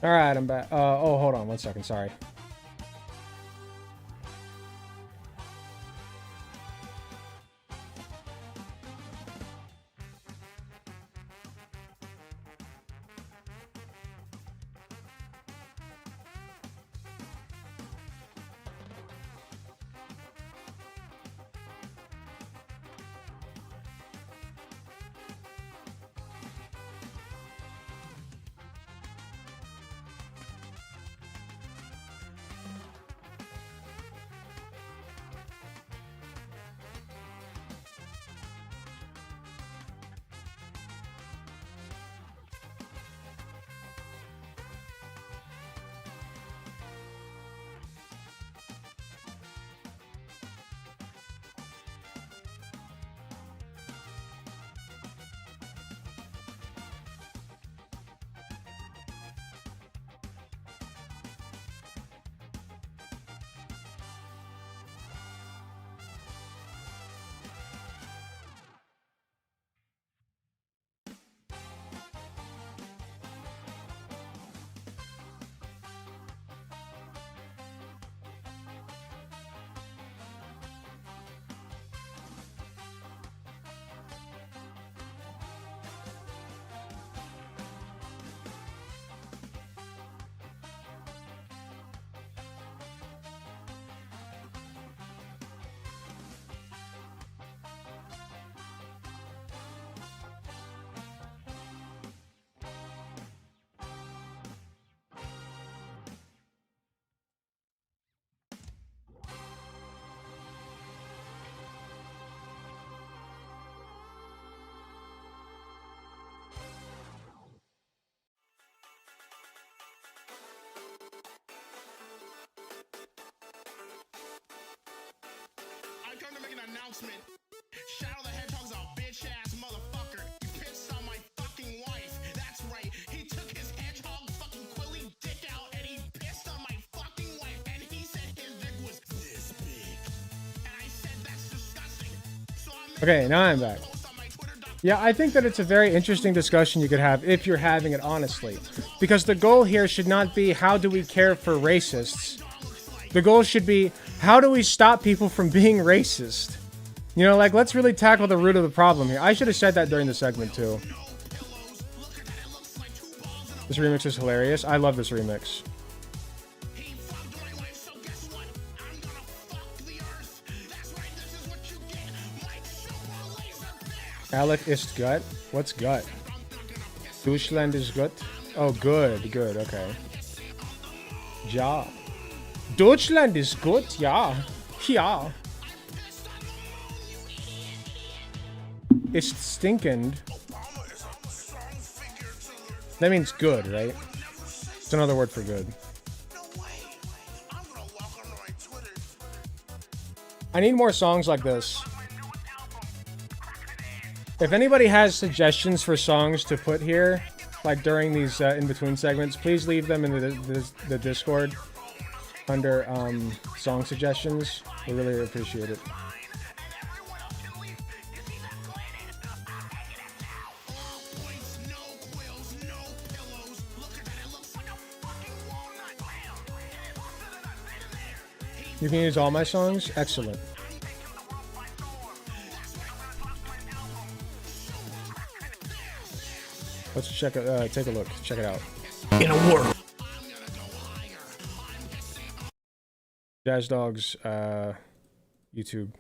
All right, I'm back. Oh, hold on 1 second. Sorry. announcement. Shadow the Hedgehog's a bitch ass motherfucker. He pissed on my fucking wife. That's right. He took his hedgehog fucking quilly dick out and he pissed on my fucking wife. And he said his dick was this big. And I said that's disgusting. So I'm Okay, now I'm back. post on my Twitter. Yeah, I think that it's a very interesting discussion you could have if you're having it honestly. Because the goal here should not be how do we care for racists. The goal should be how do we stop people from being racist? You know, like, let's really tackle the root of the problem here. I should have said that during the segment too. This remix is hilarious. I love this remix. He fucked my wife, so guess what? I'm gonna fuck the earth. That's right, this is what you get. Mike Super Laser Bass. Alec ist gut? What's gut? Deutschland is gut? Oh, good, good, okay. Ja. Deutschland is gut, ja. Ja. It's stinkend. That means good, right? It's another word for good. I need more songs like this. If anybody has suggestions for songs to put here, like during these in-between segments, please leave them in the Discord under song suggestions. We really appreciate it. You can use all my songs? Excellent. Let's check it, take a look. Check it out. In a world. Jazz Dogs, YouTube.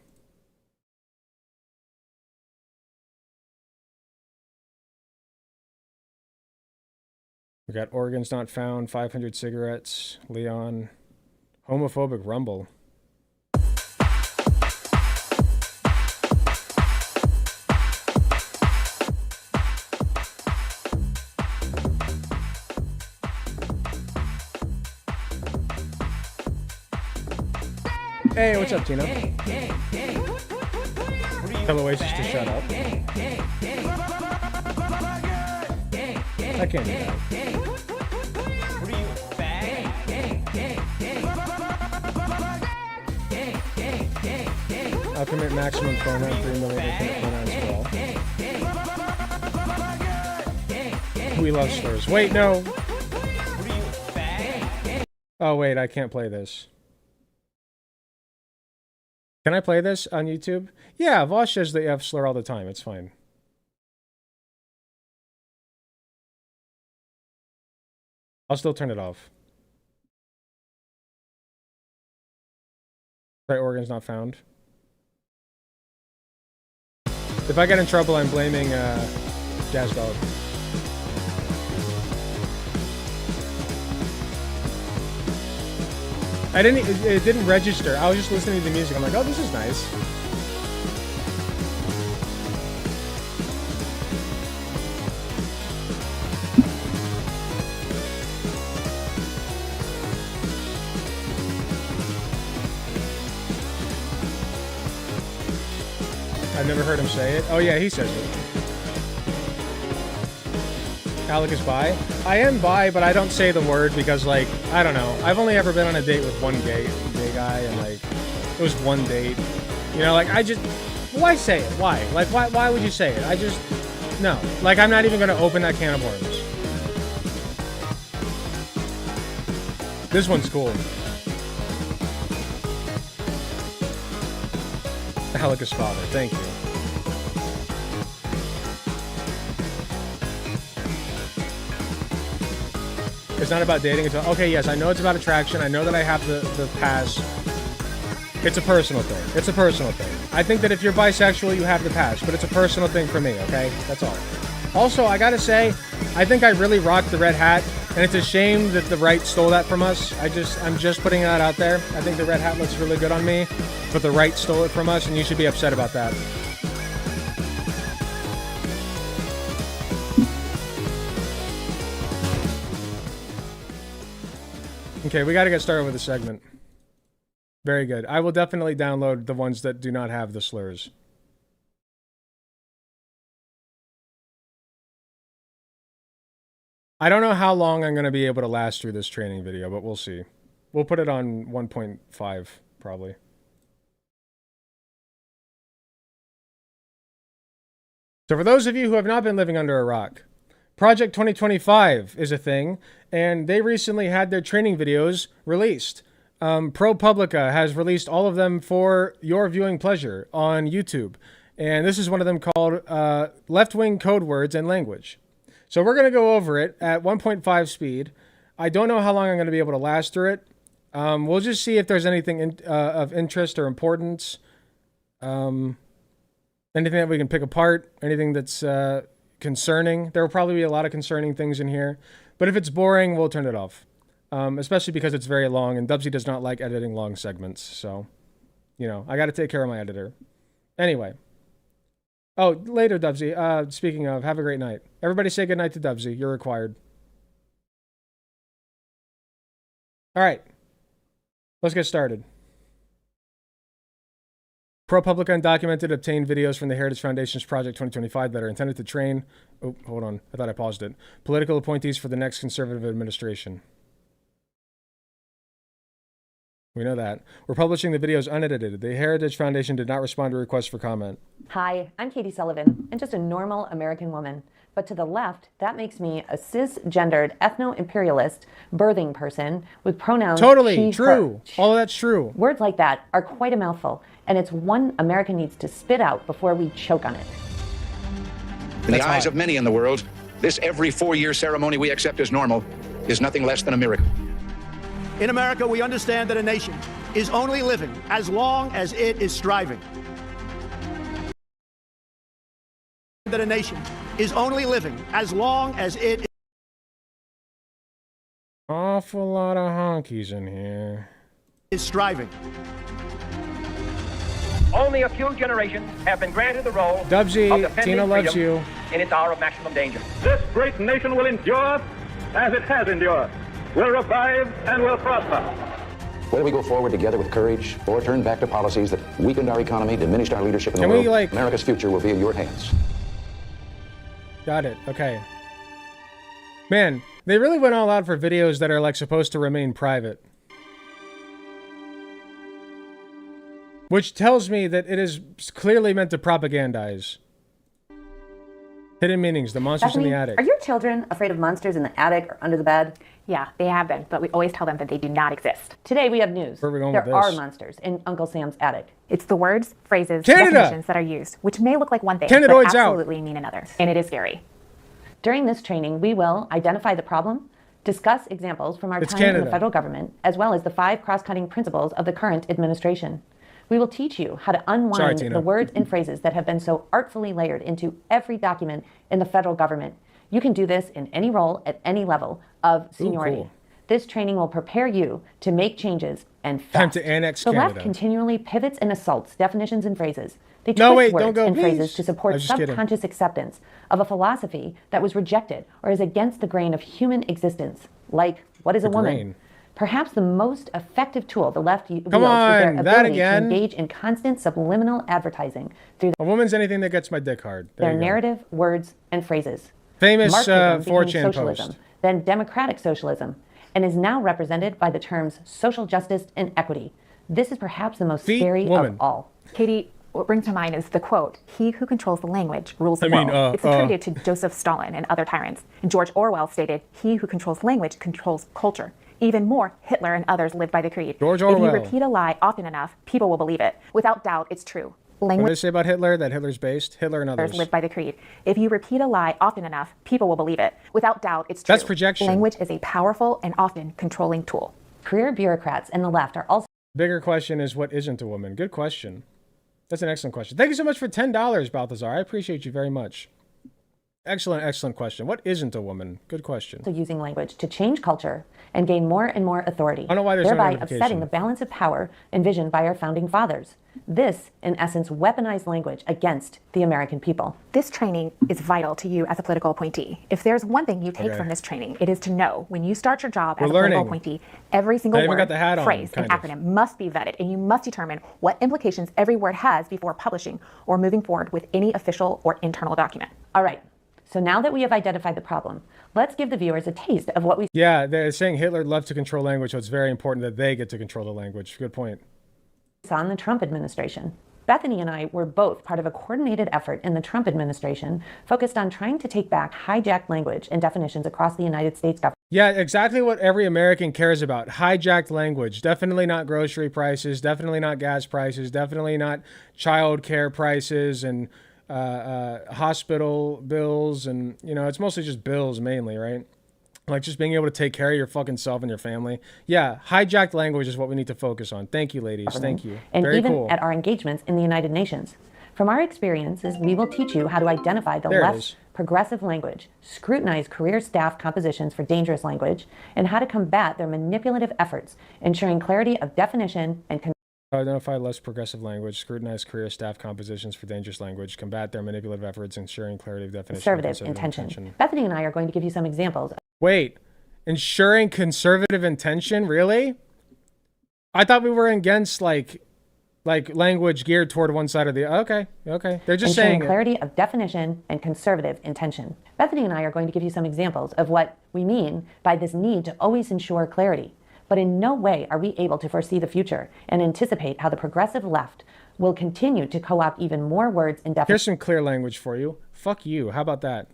We got Organs Not Found, 500 Cigarettes, Leon, Homophobic Rumble. Hey, what's up, Tina? Tell Oasis to shut up. I can't do that. I'll commit maximum pronoun, 3 million infinite pronouns for all. We love slurs. Wait, no. Oh, wait, I can't play this. Can I play this on YouTube? Yeah, Vosh says the F slur all the time. It's fine. I'll still turn it off. Try organs not found. If I get in trouble, I'm blaming Jazz Dog. It didn't register. I was just listening to the music. I'm like, oh, this is nice. I've never heard him say it. Oh yeah, he says it. Alec is bi. I am bi, but I don't say the word because, like, I don't know. I've only ever been on a date with one gay guy, and like, it was one date. You know, like, I just, why say it? Why? Like, why would you say it? I just, no. Like, I'm not even gonna open that can of worms. This one's cool. Alec is father. Thank you. It's not about dating. It's about, okay, yes, I know it's about attraction. I know that I have the pass. It's a personal thing. It's a personal thing. I think that if you're bisexual, you have the pass, but it's a personal thing for me, okay? That's all. Also, I gotta say, I think I really rocked the red hat, and it's a shame that the right stole that from us. I'm just putting that out there. I think the red hat looks really good on me, but the right stole it from us, and you should be upset about that. Okay, we gotta get started with the segment. Very good. I will definitely download the ones that do not have the slurs. I don't know how long I'm going to be able to last through this training video, but we'll see. We'll put it on 1.5, probably. So for those of you who have not been living under a rock, Project 2025 is a thing, and they recently had their training videos released. ProPublica has released all of them for your viewing pleasure on YouTube. And this is one of them called Left-Wing Code Words and Language. So we're going to go over it at 1.5 speed. I don't know how long I'm going to be able to last through it. We'll just see if there's anything of interest or importance. Anything that we can pick apart. Anything that's concerning. There will probably be a lot of concerning things in here. But if it's boring, we'll turn it off. Especially because it's very long, and Dubsy does not like editing long segments. So, you know, I got to take care of my editor. Anyway. Oh, later, Dubsy. Speaking of, have a great night. Everybody say goodnight to Dubsy. You're required. All right. Let's get started. ProPublica Undocumented obtained videos from the Heritage Foundation's Project 2025 that are intended to train... Oh, hold on. I thought I paused it. Political appointees for the next conservative administration. We know that. We're publishing the videos unedited. The Heritage Foundation did not respond to requests for comment. Hi, I'm Katie Sullivan, and just a normal American woman. But to the left, that makes me a cisgendered, ethno-imperialist, birthing person with pronouns Totally she, true. her. All of that's true. Words like that are quite a mouthful, and it's one America needs to spit out before we choke on it. In the eyes of many in the world, this every 4-year ceremony we accept as normal is nothing less than a miracle. In America, we understand that a nation is only living as long as it is striving. That a nation is only living as long as it Awful lot of honkies in here. is striving. Only a few generations have been granted the role Dubsy, of defending Tina loves freedom you. in its hour of maximum danger. This great nation will endure as it has endured, will revive and will prosper. Whether we go forward together with courage or turn back to policies that weakened our economy, diminished our leadership in the world, America's future will be in your hands. Got it. Okay. Man, they really went all out for videos that are like supposed to remain private. Which tells me that it is clearly meant to propagandize. Hidden meanings, the monsters in the attic. Are your children afraid of monsters in the attic or under the bed? Yeah, they have been, but we always tell them that they do not exist. Today we have news. Where are we going there with are this? monsters in Uncle Sam's attic. It's the words, phrases, Canada! definitions that are used, which may look like one thing, Canadoids but out. absolutely mean another. And it is scary. During this training, we will identify the problem, discuss examples from our It's time in Canada. the federal government, as well as the 5 cross-cutting principles of the current administration. We will teach you how to unwind Tina. the words and phrases that have been so artfully layered into every document in the federal government. You can do this in any role at any level of seniority. cool. This training will prepare you to make changes and fast. Time to annex The Canada. left continually pivots and assaults definitions and phrases. They No, twist wait, words don't go, and please. phrases to I support was just kidding. subconscious acceptance of a philosophy that was rejected or is against the grain of human existence, like what is a woman? grain. Perhaps the most effective tool the left wields is Come their on, that ability again? to engage in constant subliminal advertising through A woman's anything that gets my dick hard. There their you go. narrative, words, and phrases. Famous Marxism became 4chan socialism, post. then democratic socialism, and is now represented by the terms social justice and equity. This is perhaps the most Feet scary woman. of all. Katie, what brings to mind is the quote, "He who controls the language rules the I mean, world." It's attributed to Joseph Stalin and other tyrants. And George Orwell stated, "He who controls language controls culture." Even more, Hitler and others lived by the creed. George If Orwell. you repeat a lie often enough, people will believe it. Without doubt, it's true. What did they Language say about Hitler? That Hitler's based? Hitler and others. live by the creed. If you repeat a lie often enough, people will believe it. Without doubt, it's true. That's projection. Language is a powerful and often controlling tool. Career bureaucrats and the left are also Bigger question is, what isn't a woman? Good question. That's an excellent question. Thank you so much for $10, Balthazar. I appreciate you very much. Excellent question. What isn't a woman? Good question. So using language to change culture and gain more and more authority, I don't know why there's no thereby notification. upsetting the balance of power envisioned by our founding fathers. This, in essence, weaponized language against the American people. This training is vital to you as a political appointee. If there's one thing you take from this training, it is to know when you start your job as a political appointee, every single word, phrase, and acronym must be vetted, and you must determine what implications every word has before publishing or moving forward with any official or internal document. All right. So now that we have identified the problem, let's give the viewers a taste of what we... Yeah, they're saying Hitler loved to control language, so it's very important that they get to control the language. Good point. ...saw in the Trump administration. Bethany and I were both part of a coordinated effort in the Trump administration focused on trying to take back hijacked language and definitions across the United States government. Yeah, exactly what every American cares about. Hijacked language. Definitely not grocery prices. Definitely not gas prices. Definitely not child care prices and hospital bills. And, you know, it's mostly just bills mainly, right? Like just being able to take care of your fucking self and your family. Yeah, hijacked language is what we need to focus on. Thank you, ladies. Thank you. And Very even cool. at our engagements in the United Nations. From our experiences, we will teach you how to identify the left's progressive language, scrutinize career staff compositions for dangerous language, and how to combat their manipulative efforts, ensuring clarity of definition and identify less progressive language, scrutinize career staff compositions for dangerous language, combat their manipulative efforts, ensuring clarity of definition. Conservative intention. Bethany and I are going to give you some examples. Wait, ensuring conservative intention? Really? I thought we were against like language geared toward one side or the other. Okay. They're just saying clarity of definition and conservative intention. Bethany and I are going to give you some examples of what we mean by this need to always ensure clarity. But in no way are we able to foresee the future and anticipate how the progressive left will continue to co-opt even more words and definitions. Here's some clear language for you. Fuck you. How about that?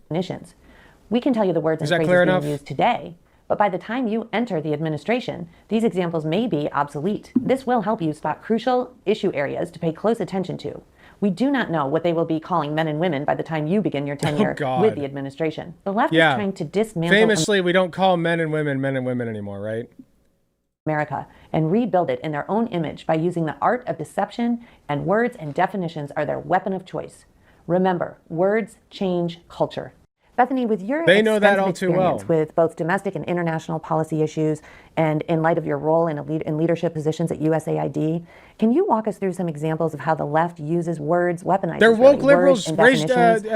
We can tell you the words and phrases being used today, but by the time you enter the administration, these examples may be obsolete. This will help you spot crucial issue areas to pay close attention to. We do not know what they will be calling men and women by the time you begin your tenure with the administration. The left is trying to dismantle... Famously, we don't call men and women anymore, right? America and rebuild it in their own image by using the art of deception, and words and definitions are their weapon of choice. Remember, words change culture. Bethany, with your experience with both domestic and international policy issues, and in light of your role in leadership positions at USAID, can you walk us through some examples of how the left uses words, weaponizes They're woke liberals, and definitions?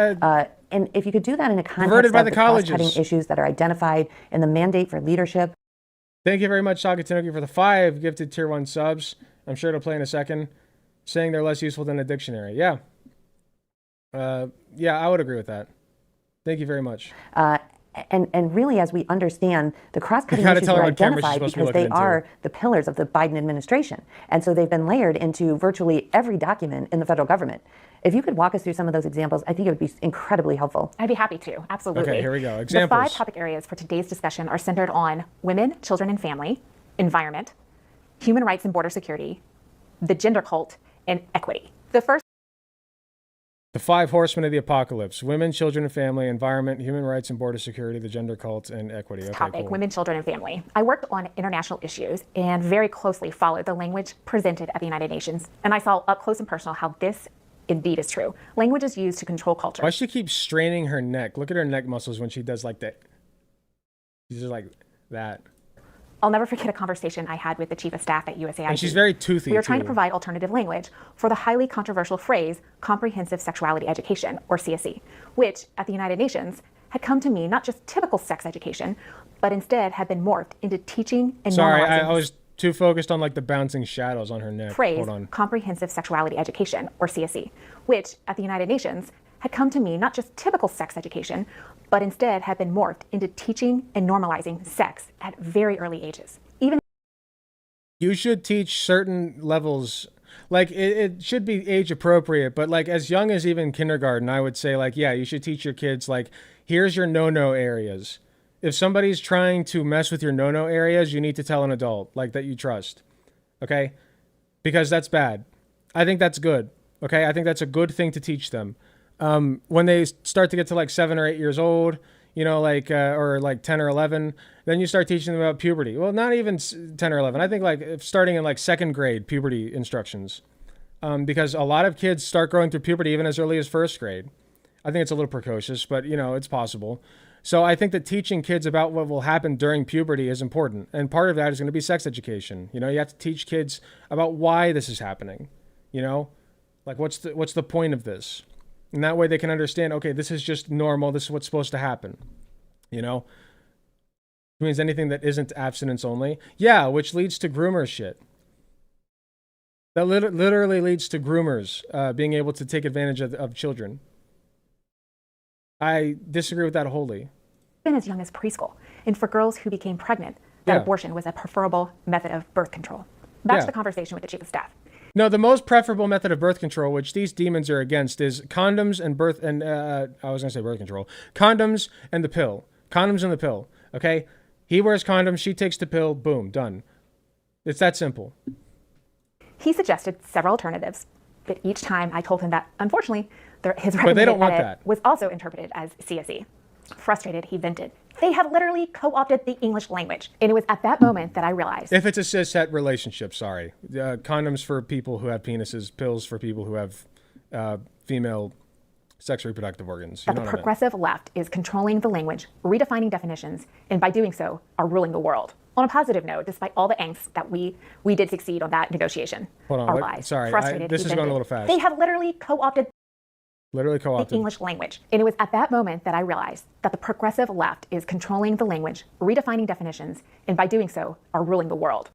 And if you could do that in a context of the cross-cutting issues that are identified in the mandate for leadership. Thank you very much, Sakatinoki, for the 5 gifted tier 1 subs. I'm sure it'll play in a second. Saying they're less useful than a dictionary. Yeah, I would agree with that. Thank you very much. And really, as we understand, the cross-cutting issues are identified because they are the pillars of the Biden administration. And so they've been layered into virtually every document in the federal government. If you could walk us through some of those examples, I think it would be incredibly helpful. I'd be happy to, absolutely. Okay, here we go. Examples. The 5 topic areas for today's discussion are centered on women, children, and family, environment, human rights and border security, the gender cult, and equity. The 5 horsemen of the apocalypse: women, children, and family, environment, human rights and border security, the gender cult, and equity. Okay, topic, cool. Women, children, and family. I worked on international issues and very closely followed the language presented at the United Nations. And I saw up close and personal how this indeed is true. Language is used to control culture. Why does she keep straining her neck? Look at her neck muscles when she does like that. She's just like that. I'll never forget a conversation I had with the chief of staff at USAID. And she's very toothy. We were trying to provide alternative language for the highly controversial phrase comprehensive sexuality education, or CSE, which at the United Nations had come to mean not just typical sex education, but instead had been morphed into teaching and Sorry, normalizing. I was too focused on like the bouncing shadows on her neck. Phrase Hold on. comprehensive sexuality education, or CSE, which at the United Nations had come to mean not just typical sex education, but instead had been morphed into teaching and normalizing sex at very early ages. Even you should teach certain levels, like it should be age appropriate, but like as young as even kindergarten, I would say like, yeah, you should teach your kids like, here's your no-no areas. If somebody's trying to mess with your no-no areas, you need to tell an adult like that you trust. Okay? Because that's bad. I think that's good. Okay? I think that's a good thing to teach them. When they start to get to like 7 or 8 years old, you know, like, or like 10 or 11, then you start teaching them about puberty. Well, not even 10 or 11. I think like starting in like 2nd grade puberty instructions. Because a lot of kids start growing through puberty even as early as 1st grade. I think it's a little precocious, but it's possible. So I think that teaching kids about what will happen during puberty is important. And part of that is going to be sex education. You have to teach kids about why this is happening. Like what's the point of this? And that way they can understand, okay, this is just normal. This is what's supposed to happen. It means anything that isn't abstinence only. Yeah, which leads to groomer shit. That literally leads to groomers being able to take advantage of children. I disagree with that wholly. Even as young as preschool. And for girls who became pregnant, that abortion was a preferable method of birth control. Back to the conversation with the chief of staff. No, the most preferable method of birth control, which these demons are against, is condoms and birth and I was gonna say birth control. Condoms and the pill. Condoms and the pill. Okay? He wears condoms, she takes the pill, boom, done. It's that simple. He suggested several alternatives, but each time I told him that, unfortunately, his recommended edit was also interpreted as CSE. Frustrated, he vented. They have literally co-opted the English language. And it was at that moment that I realized. If it's a cishet relationship, sorry. Condoms for people who have penises, pills for people who have female sex reproductive organs. That the progressive left is controlling the language, redefining definitions, and by doing so, are ruling the world. On a positive note, despite all the angst that we did succeed on that negotiation. Hold on, lies. Sorry, this is going a little fast. They have literally co-opted the English language. And it was at that moment that I realized that the progressive left is controlling the language, redefining definitions, and by doing so, are ruling the world.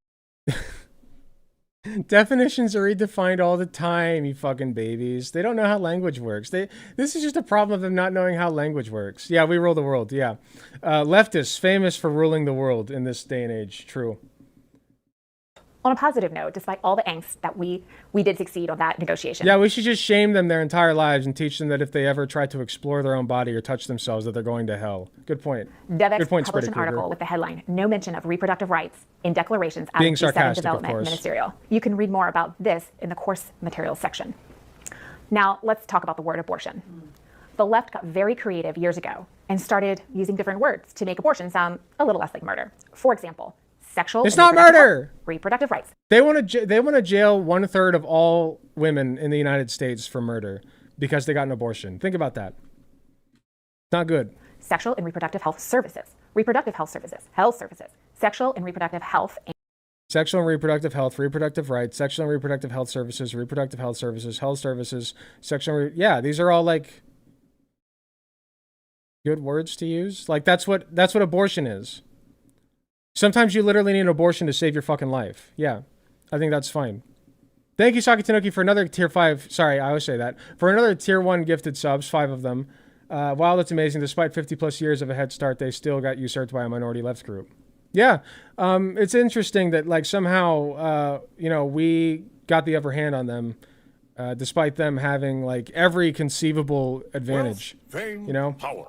Definitions are redefined all the time, you fucking babies. They don't know how language works. This is just a problem of them not knowing how language works. Yeah, we rule the world, yeah. Leftists, famous for ruling the world in this day and age. True. On a positive note, despite all the angst that we did succeed on that negotiation. Yeah, we should just shame them their entire lives and teach them that if they ever try to explore their own body or touch themselves, that they're going to hell. Good point. Devex published an article with the headline, "No Mention of Reproductive Rights in Declarations out of G7 Development Ministerial." You can read more about this in the course materials section. Now, let's talk about the word abortion. The left got very creative years ago and started using different words to make abortion sound a little less like murder. For example, sexual. It's not murder. Reproductive rights. They want to jail 1/3 of all women in the United States for murder because they got an abortion. Think about that. Not good. Sexual and reproductive health services. Reproductive health services. Health services. Sexual and reproductive health. Sexual and reproductive health, reproductive rights, sexual and reproductive health services, reproductive health services, health services, yeah, these are all like good words to use. Like that's what abortion is. Sometimes you literally need an abortion to save your fucking life. Yeah, I think that's fine. Thank you, Sakatanuki, for another tier 5. Sorry, I always say that. For another tier 1 gifted subs, 5 of them. Wow, that's amazing. Despite 50 plus years of a head start, they still got usurped by a minority left group. Yeah, it's interesting that like somehow, we got the upper hand on them, despite them having like every conceivable advantage. Wealth, fame, power.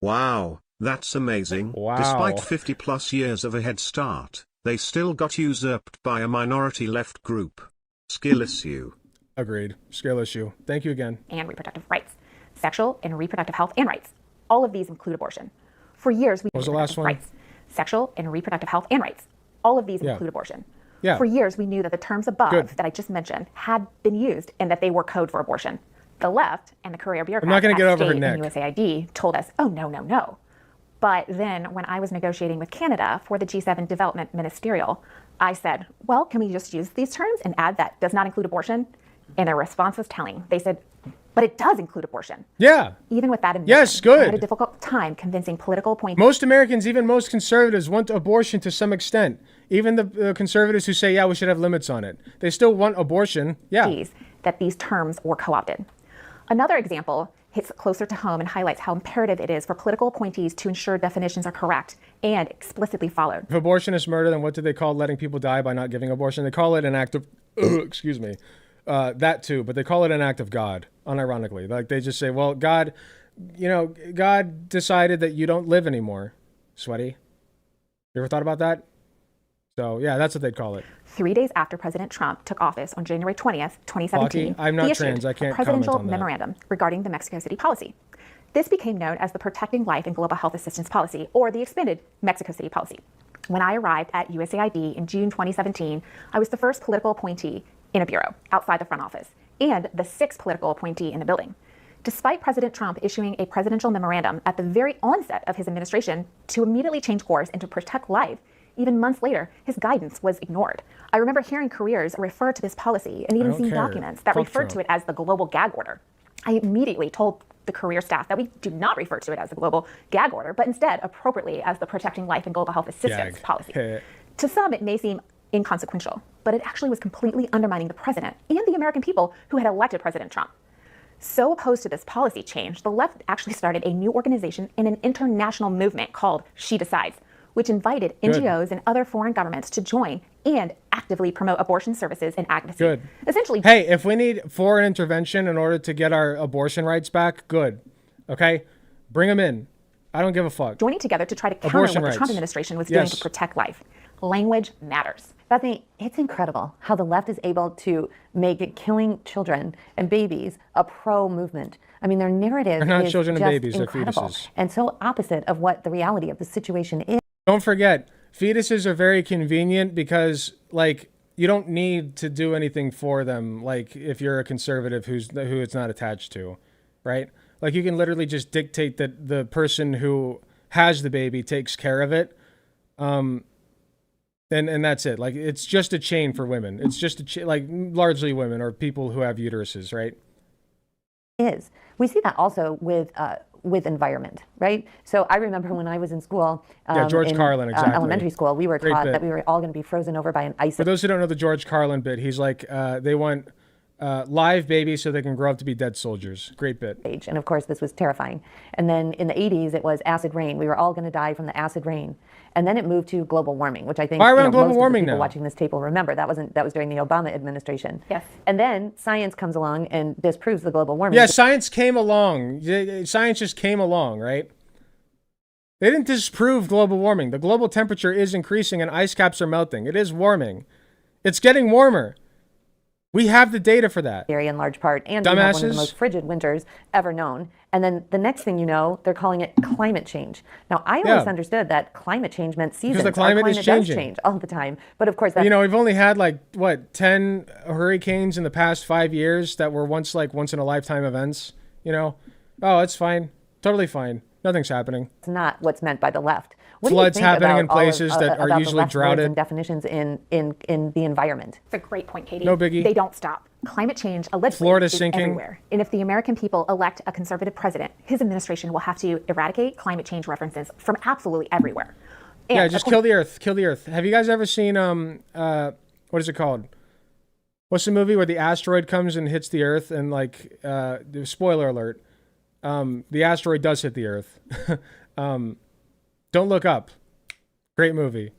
Wow. That's amazing. Wow. Despite 50 plus years of a head start, they still got usurped by a minority left group. Skill issue. Agreed. Skill issue. Thank you again. And reproductive rights. Sexual and reproductive health and rights. All of these include abortion. For years, we What was the last one? Rights. Sexual and reproductive health and rights. All of these include abortion. Yeah. For years, we knew that the terms above that I just mentioned had been used and that they were code for abortion. The left and the career bureaucrats I'm not going to get over her State neck. and USAID told us, oh, no. But then when I was negotiating with Canada for the G7 Development Ministerial, I said, well, can we just use these terms and add that does not include abortion? And their response was telling. They said, but it does include abortion. Yeah. Even with that in mind, yes, good. I had a difficult time convincing political appointees. Most Americans, even most conservatives, want abortion to some extent. Even the conservatives who say, yeah, we should have limits on it. They still want abortion. Yeah. That these terms were co-opted. Another example hits closer to home and highlights how imperative it is for political appointees to ensure definitions are correct and explicitly followed. If abortion is murder, then what do they call letting people die by not giving abortion? They call it an act of, excuse me, that too, but they call it an act of God, unironically. Like they just say, well, God decided that you don't live anymore, sweaty. You ever thought about that? So yeah, that's what they'd call it. 3 days after President Trump took office on January 20th, 2017, I'm not he trans. issued I can't a presidential comment on that. memorandum regarding the Mexico City policy. This became known as the Protecting Life and Global Health Assistance Policy, or the expanded Mexico City policy. When I arrived at USAID in June 2017, I was the first political appointee in a bureau outside the front office and the 6th political appointee in the building. Despite President Trump issuing a presidential memorandum at the very onset of his administration to immediately change course and to protect life, even months later, his guidance was ignored. I remember hearing careers refer to this policy and even seeing documents that referred to it as the global gag order. I immediately told the career staff that we do not refer to it as the global gag order, but instead appropriately as the Protecting Life and Global Health Assistance policy. To some, it may seem inconsequential, but it actually was completely undermining the president and the American people who had elected President Trump. So opposed to this policy change, the left actually started a new organization and an international movement called She Decides, which invited NGOs and other foreign governments to join and actively promote abortion services and advocacy. Essentially, hey, if we need foreign intervention in order to get our abortion rights back, good. Okay? Bring them in. I don't give a fuck. Joining together to try to counter what the Trump administration was doing to protect life. Language matters. Bethany, it's incredible how the left is able to make it killing children and babies a pro-movement. I mean, their narrative they're not is children just and babies, incredible, they're fetuses. and so opposite of what the reality of the situation is. Don't forget, fetuses are very convenient because, like, you don't need to do anything for them, like, if you're a conservative who it's not attached to, right? Like, you can literally just dictate that the person who has the baby takes care of it. And that's it. Like, it's just a chain for women. It's just like largely women or people who have uteruses, right? We see that also with environment, right? So I remember when I was in school, George Carlin, exactly. Elementary school, we were taught that we were all going to be frozen over by an ice. For those who don't know the George Carlin bit, he's like, they want live babies so they can grow up to be dead soldiers. Great bit. And of course, this was terrifying. And then in the 80s, it was acid rain. We were all going to die from the acid rain. And then it moved to global warming, which I think global most warming of the people now? watching this tape will remember. That was during the Obama administration. Yes. And then science comes along and disproves the global warming. Yeah, science came along. Science just came along, right? They didn't disprove global warming. The global temperature is increasing and ice caps are melting. It is warming. It's getting warmer. We have the data for that. In large part, and we have one of the most frigid winters ever known. And then the next thing you know, they're calling it climate change. Now, I always understood that climate change meant seasons. Because the climate is changing. Does change all the time. But of course, that's... we've only had 10 hurricanes in the past 5 years that were once in a lifetime events. Oh, it's fine. Totally fine. Nothing's happening. It's not what's meant by the left. Floods happening in places that are usually droughted. And definitions in the environment. It's a great point, Katie. No biggie. They don't stop. Climate change allegedly Florida's is sinking. Everywhere. And if the American people elect a conservative president, his administration will have to eradicate climate change references from absolutely everywhere. And just kill the earth. Kill the earth. Have you guys ever seen what is it called? What's the movie where the asteroid comes and hits the earth and spoiler alert, the asteroid does hit the earth. Don't Look Up. Great movie.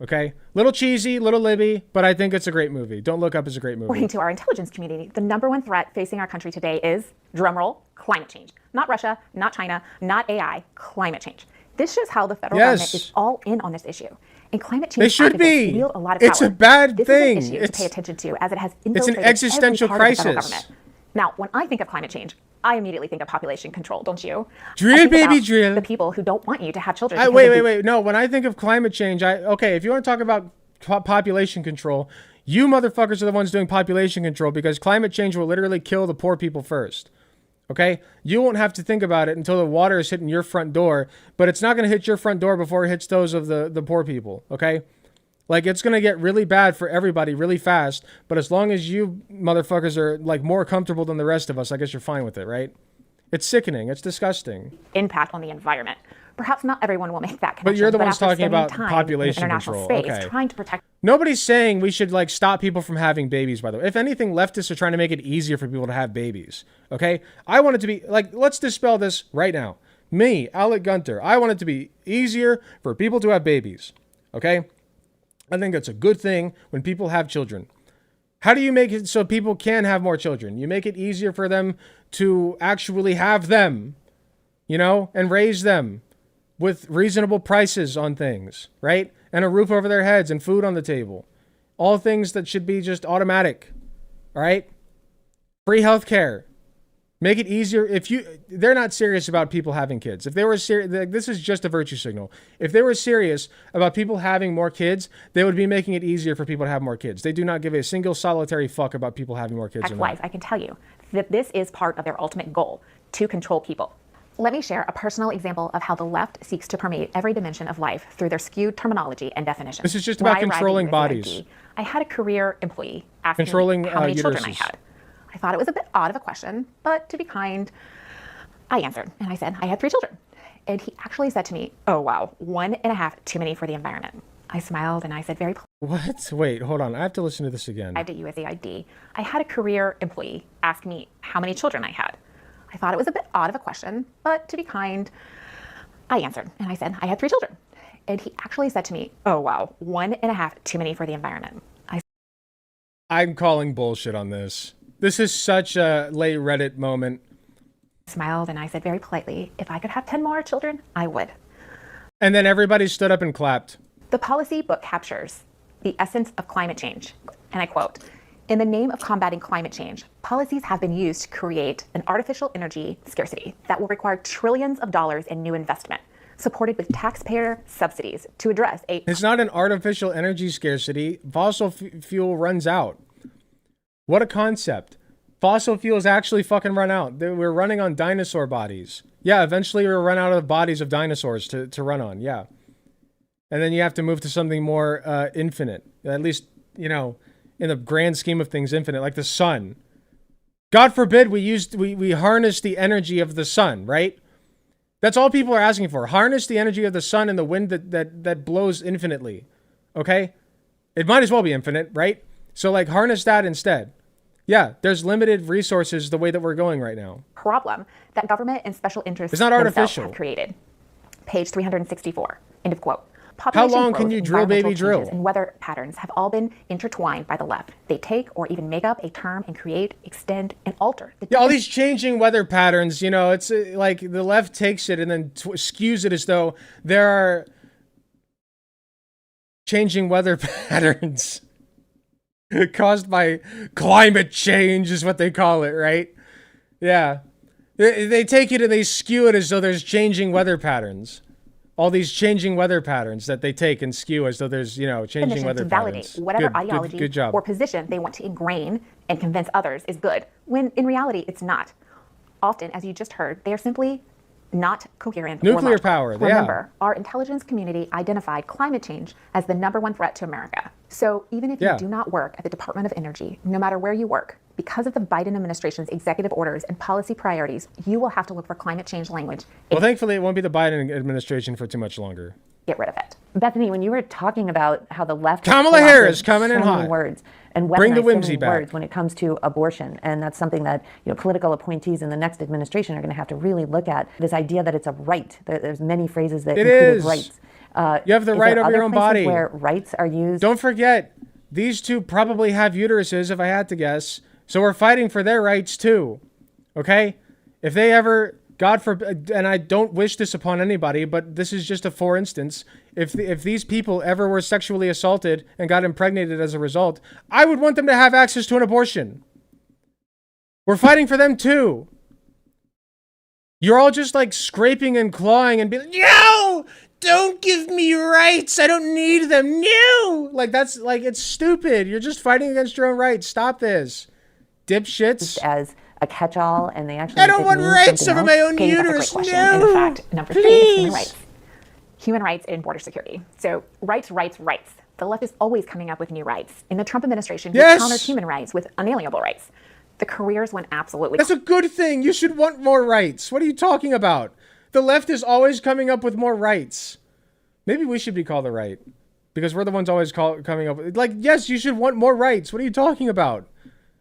Okay? Little cheesy, little libby, but I think it's a great movie. Don't Look Up is a great movie. According to our intelligence community, the number one threat facing our country today is, drumroll, climate change. Not Russia, not China, not AI, climate change. This shows how the federal government is all in on this issue. And climate change they should be. Wield a lot of power. It's a bad thing. This is an issue to pay attention to, as it has infiltrated it's an existential every part crisis. Of the federal government. Now, when I think of climate change, I immediately think of population control, don't you? Drill, baby, drill. The people who don't want you to have children. Wait. No, when I think of climate change, if you want to talk about population control, you motherfuckers are the ones doing population control because climate change will literally kill the poor people first. Okay? You won't have to think about it until the water is hitting your front door, but it's not going to hit your front door before it hits those of the poor people. Okay? It's going to get really bad for everybody really fast, but as long as you motherfuckers are more comfortable than the rest of us, I guess you're fine with it, right? It's sickening. It's disgusting. Impact on the environment. Perhaps not everyone will make that connection. But you're the ones after talking about time population in international control. Space, okay. Trying to protect. Nobody's saying we should stop people from having babies, by the way. If anything, leftists are trying to make it easier for people to have babies. Okay? I want it to be let's dispel this right now. Me, Alec Gunter, I want it to be easier for people to have babies. Okay? I think that's a good thing when people have children. How do you make it so people can have more children? You make it easier for them to actually have them, and raise them with reasonable prices on things, right? And a roof over their heads and food on the table. All things that should be just automatic, all right? Free healthcare. Make it easier. They're not serious about people having kids. If they were serious, this is just a virtue signal. If they were serious about people having more kids, they would be making it easier for people to have more kids. They do not give a single solitary fuck about people having more kids. Life. I can tell you that this is part of their ultimate goal, to control people. Let me share a personal example of how the left seeks to permeate every dimension of life through their skewed terminology and definitions. This is just about controlling bodies. I had a career employee ask me how many children I had. I thought it was a bit odd of a question, but to be kind, I answered, and I said I had 3 children. And he actually said to me, "Oh wow, 1.5 too many for the environment." I smiled and I said very What? Wait, hold on. I have to listen to this again. I did USAID. I had a career employee ask me how many children I had. I thought it was a bit odd of a question, but to be kind, I answered, and I said I had 3 children. And he actually said to me, "Oh wow, 1.5 too many for the environment." I'm calling bullshit on this. This is such a late Reddit moment. Smiled and I said very politely, if I could have 10 more children, I would. And then everybody stood up and clapped. The policy book captures the essence of climate change. And I quote, "In the name of combating climate change, policies have been used to create an artificial energy scarcity that will require trillions of dollars in new investment, supported with taxpayer subsidies to address a..." It's not an artificial energy scarcity. Fossil fuel runs out. What a concept. Fossil fuels actually fucking run out. We're running on dinosaur bodies. Yeah, eventually we'll run out of bodies of dinosaurs to run on, yeah. And then you have to move to something more infinite. At least, you know, in the grand scheme of things, infinite, like the sun. God forbid we harness the energy of the sun, right? That's all people are asking for. Harness the energy of the sun and the wind that blows infinitely, okay? It might as well be infinite, right? So, like, harness that instead. Yeah, there's limited resources the way that we're going right now. Problem that government and special interests it's not artificial. Have created. Page 364, end of quote. How long can you drill, baby, drill? And weather patterns have all been intertwined by the left. They take or even make up a term and create, extend, and alter. Yeah, all these changing weather patterns, you know, it's like the left takes it and then skews it as though there are changing weather patterns caused by climate change is what they call it, right? Yeah. They take it and they skew it as though there's changing weather patterns. All these changing weather patterns that they take and skew as though there's, you know, changing weather to validate patterns. Whatever ideology good job. Or position they want to ingrain and convince others is good, when in reality it's not. Often, as you just heard, they are simply not coherent. Nuclear power. Remember, our intelligence community identified climate change as the #1 threat to America. So even if you do not work at the Department of Energy, no matter where you work, because of the Biden administration's executive orders and policy priorities, you will have to look for climate change language. Well, thankfully, it won't be the Biden administration for too much longer. Get rid of it. Bethany, when you were talking about how the left... Kamala Harris coming in hot. Words and bring the whimsy back. Words when it comes to abortion, and that's something that, you know, political appointees in the next administration are going to have to really look at. This idea that it's a right. There's many phrases that include rights. You have the right over your own body. Where rights are used. Don't forget, these two probably have uteruses, if I had to guess. So we're fighting for their rights too. Okay? If they ever, God forbid, and I don't wish this upon anybody, but this is just a for instance. If these people ever were sexually assaulted and got impregnated as a result, I would want them to have access to an abortion. We're fighting for them too. You're all just like scraping and clawing and being like, no! Don't give me rights. I don't need them. No! Like, that's like, it's stupid. You're just fighting against your own rights. Stop this. Dipshits. As a catch-all, and they actually... I don't want rights over my own uterus. No! And in fact, number 3 is human rights. Human rights and border security. So, rights. The left is always coming up with new rights. In the Trump administration, we countered human rights with unalienable rights. The careers went absolutely... That's a good thing. You should want more rights. What are you talking about? The left is always coming up with more rights. Maybe we should be called the right. Because we're the ones always coming up with... Like, yes, you should want more rights. What are you talking about?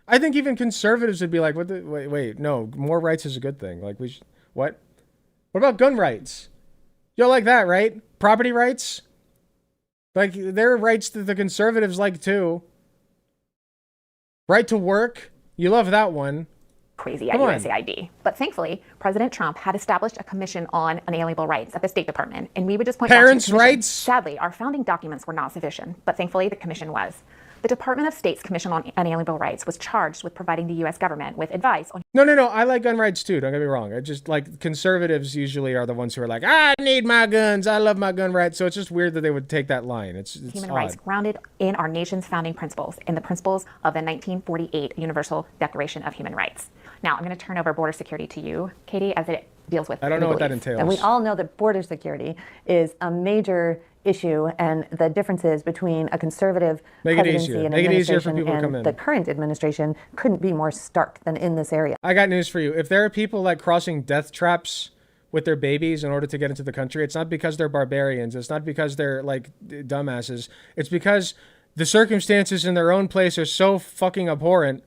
I think even conservatives would be like, "What? Wait, no, more rights is a good thing." Like, we should, what? What about gun rights? You'll like that, right? Property rights? Like, there are rights that the conservatives like too. Right to work? You love that one. Crazy at USAID. But thankfully, President Trump had established a commission on unalienable rights at the State Department, and we would just point out parents' rights. Sadly, our founding documents were not sufficient, but thankfully the commission was. The Department of State's Commission on Unalienable Rights was charged with providing the U.S. government with advice on... No. I like gun rights too. Don't get me wrong. I just like conservatives usually are the ones who are like, I need my guns. I love my gun rights. So it's just weird that they would take that line. It's human odd. Rights grounded in our nation's founding principles and the principles of the 1948 Universal Declaration of Human Rights. Now, I'm going to turn over border security to you, Katie, as it deals with I don't know what that entails. And we all know that border security is a major issue, and the differences between a conservative presidency and administration and the current administration couldn't be more stark than in this area. I got news for you. If there are people like crossing death traps with their babies in order to get into the country, it's not because they're barbarians. It's not because they're like dumbasses. It's because the circumstances in their own place are so fucking abhorrent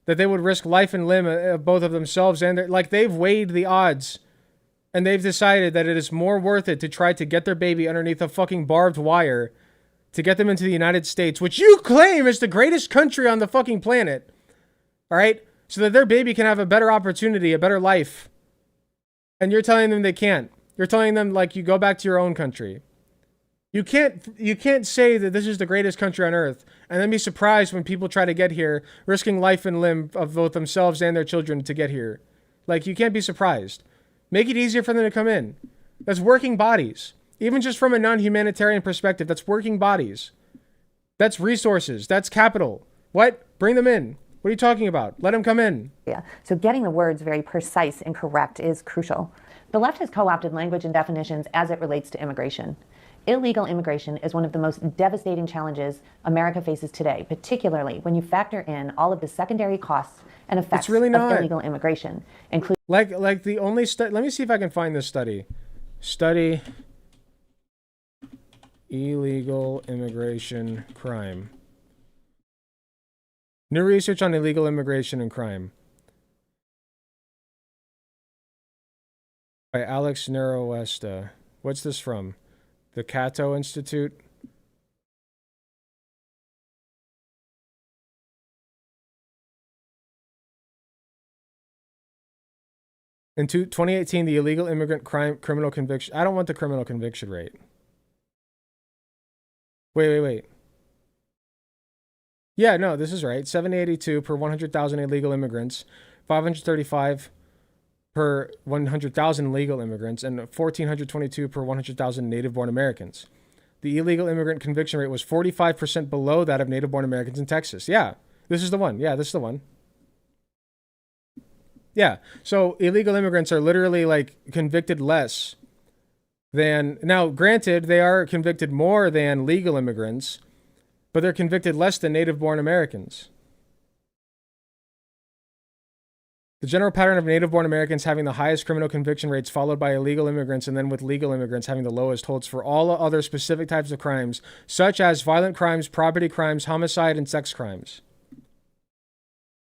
that they would risk life and limb of both of themselves and like they've weighed the odds and they've decided that it is more worth it to try to get their baby underneath a fucking barbed wire to get them into the United States, which you claim is the greatest country on the fucking planet. All right? So that their baby can have a better opportunity, a better life. And you're telling them they can't. You're telling them like you go back to your own country. You can't say that this is the greatest country on earth and then be surprised when people try to get here, risking life and limb of both themselves and their children to get here. Like, you can't be surprised. Make it easier for them to come in. That's working bodies. Even just from a non-humanitarian perspective, that's working bodies. That's resources. That's capital. What? Bring them in. What are you talking about? Let them come in. Yeah. So getting the words very precise and correct is crucial. The left has co-opted language and definitions as it relates to immigration. Illegal immigration is one of the most devastating challenges America faces today, particularly when you factor in all of the secondary costs and effects of illegal immigration, including like the only study. Let me see if I can find this study. Study illegal immigration crime. New research on illegal immigration and crime by Alex Nero-Westa. What's this from? The Cato Institute. In 2018, the illegal immigrant criminal conviction. I don't want the criminal conviction rate. Wait. Yeah, no, this is right. 782 per 100,000 illegal immigrants, 535 per 100,000 legal immigrants, and 1,422 per 100,000 native-born Americans. The illegal immigrant conviction rate was 45% below that of native-born Americans in Texas. Yeah, this is the one. Yeah, this is the one. Yeah, so illegal immigrants are literally like convicted less than, now granted, they are convicted more than legal immigrants, but they're convicted less than native-born Americans. The general pattern of native-born Americans having the highest criminal conviction rates, followed by illegal immigrants, and then with legal immigrants having the lowest, holds for all other specific types of crimes, such as violent crimes, property crimes, homicide, and sex crimes.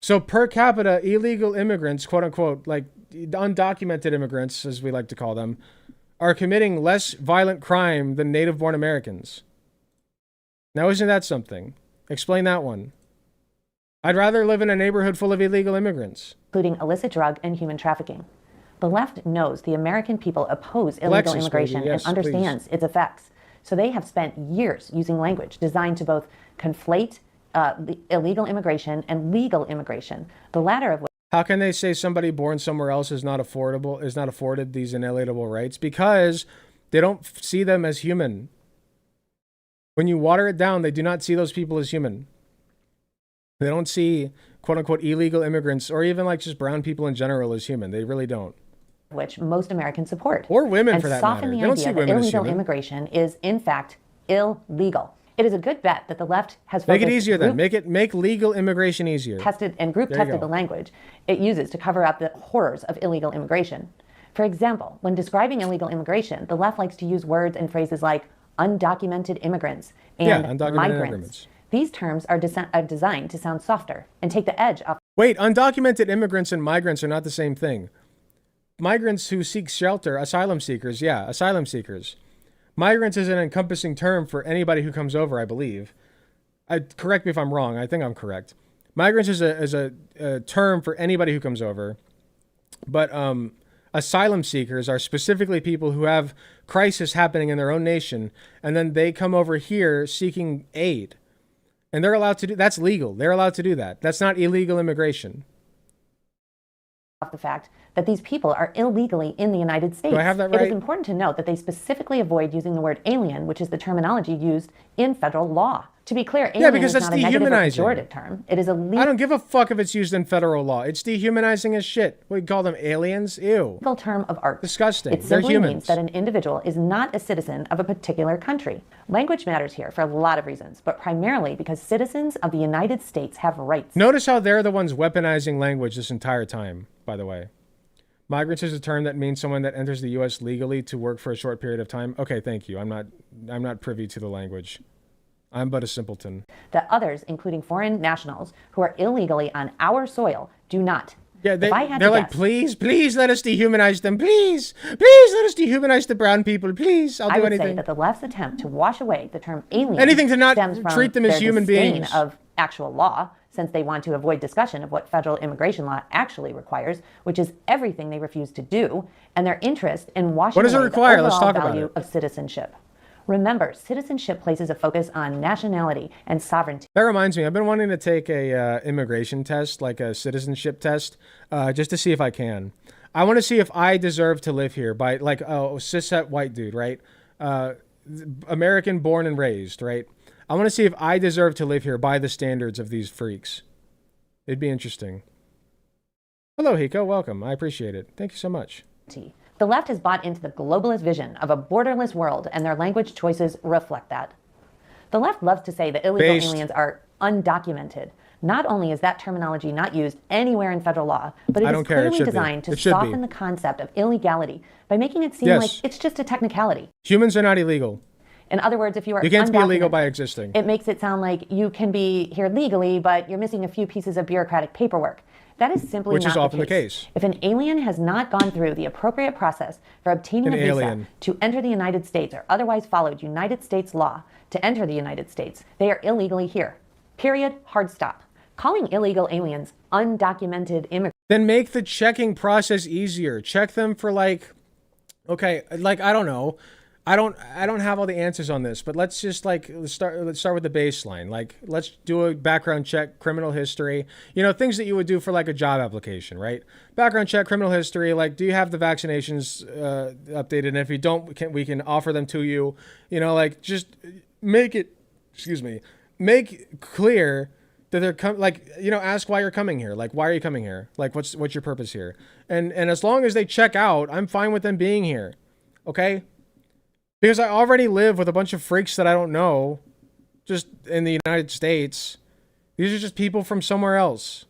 So per capita, illegal immigrants, quote unquote, like undocumented immigrants, as we like to call them, are committing less violent crime than native-born Americans. Now, isn't that something? Explain that one. I'd rather live in a neighborhood full of illegal immigrants. Including illicit drug and human trafficking. The left knows the American people oppose illegal immigration and understands its effects. So they have spent years using language designed to both conflate illegal immigration and legal immigration, the latter of which. How can they say somebody born somewhere else is not afforded these inalienable rights? Because they don't see them as human. When you water it down, they do not see those people as human. They don't see, quote unquote, illegal immigrants or even like just brown people in general as human. They really don't. Which most Americans support. Or women, for that matter. They don't see women as human. Illegal immigration is, in fact, illegal. It is a good bet that the left has make it easier then. Make legal immigration easier. Tested and group tested the language it uses to cover up the horrors of illegal immigration. For example, when describing illegal immigration, the left likes to use words and phrases like undocumented immigrants and migrants. These terms are designed to sound softer and take the edge off. Wait, undocumented immigrants and migrants are not the same thing. Migrants who seek shelter, asylum seekers, asylum seekers. Migrants is an encompassing term for anybody who comes over, I believe. Correct me if I'm wrong. I think I'm correct. Migrants is a term for anybody who comes over. But asylum seekers are specifically people who have crisis happening in their own nation, and then they come over here seeking aid. And they're allowed to do, that's legal. They're allowed to do that. That's not illegal immigration. the fact that these people are illegally in the United States. Do I have that right? It is important to note that they specifically avoid using the word alien, which is the terminology used in federal law. To be clear, alien because is that's not a negative or dehumanizing. pejorative term. It is a I don't give a fuck if it's used in federal law. It's dehumanizing as shit. We call them aliens? Ew. legal term of art. Disgusting. It They're simply humans. means that an individual is not a citizen of a particular country. Language matters here for a lot of reasons, but primarily because citizens of the United States have rights. Notice how they're the ones weaponizing language this entire time, by the way. Migrants is a term that means someone that enters the U.S. legally to work for a short period of time. Okay, thank you. I'm not privy to the language. I'm but a simpleton. That others, including foreign nationals who are illegally on our soil, do not. Yeah, If I had they're to like, guess, please let us dehumanize them. Please let us dehumanize the brown people. Please, I'll I do would anything. say that the left's attempt to wash away the term alien Anything to not stems from treat them as their human disdain beings. of actual law, since they want to avoid discussion of what federal immigration law actually requires, which is everything they refuse to do, and their interest in washing What does it away require? the Let's overall talk about value it. of citizenship. Remember, citizenship places a focus on nationality and sovereignty. That reminds me, I've been wanting to take a immigration test, like a citizenship test, just to see if I can. I want to see if I deserve to live here by, like, cishet white dude, right? American born and raised, right? I want to see if I deserve to live here by the standards of these freaks. It'd be interesting. Hello, Hiko. Welcome. I appreciate it. Thank you so much. The left has bought into the globalist vision of a borderless world, and their language choices reflect that. The left loves to say that illegal aliens are undocumented. Not only is that terminology not used anywhere in federal law, but it is clearly designed to soften the concept of illegality by making it seem like it's just a technicality. Humans are not illegal. In other words, if you are You can't be illegal by existing. It makes it sound like you can be here legally, but you're missing a few pieces of bureaucratic paperwork. That is simply Which not is often the case. If an alien has not gone through the appropriate process for obtaining a visa to enter the United States or otherwise followed United States law to enter the United States, they are illegally here. Period. Hard stop. Calling illegal aliens undocumented immigrants. Then make the checking process easier. Check them for okay, I don't know. I don't have all the answers on this, but let's just let's start with the baseline. Let's do a background check, criminal history, things that you would do for a job application, right? Background check, criminal history, do you have the vaccinations updated? And if you don't, we can offer them to you, just make it, make clear that they're ask why you're coming here. Why are you coming here? What's your purpose here? And as long as they check out, I'm fine with them being here. Okay? Because I already live with a bunch of freaks that I don't know, just in the United States. These are just people from somewhere else.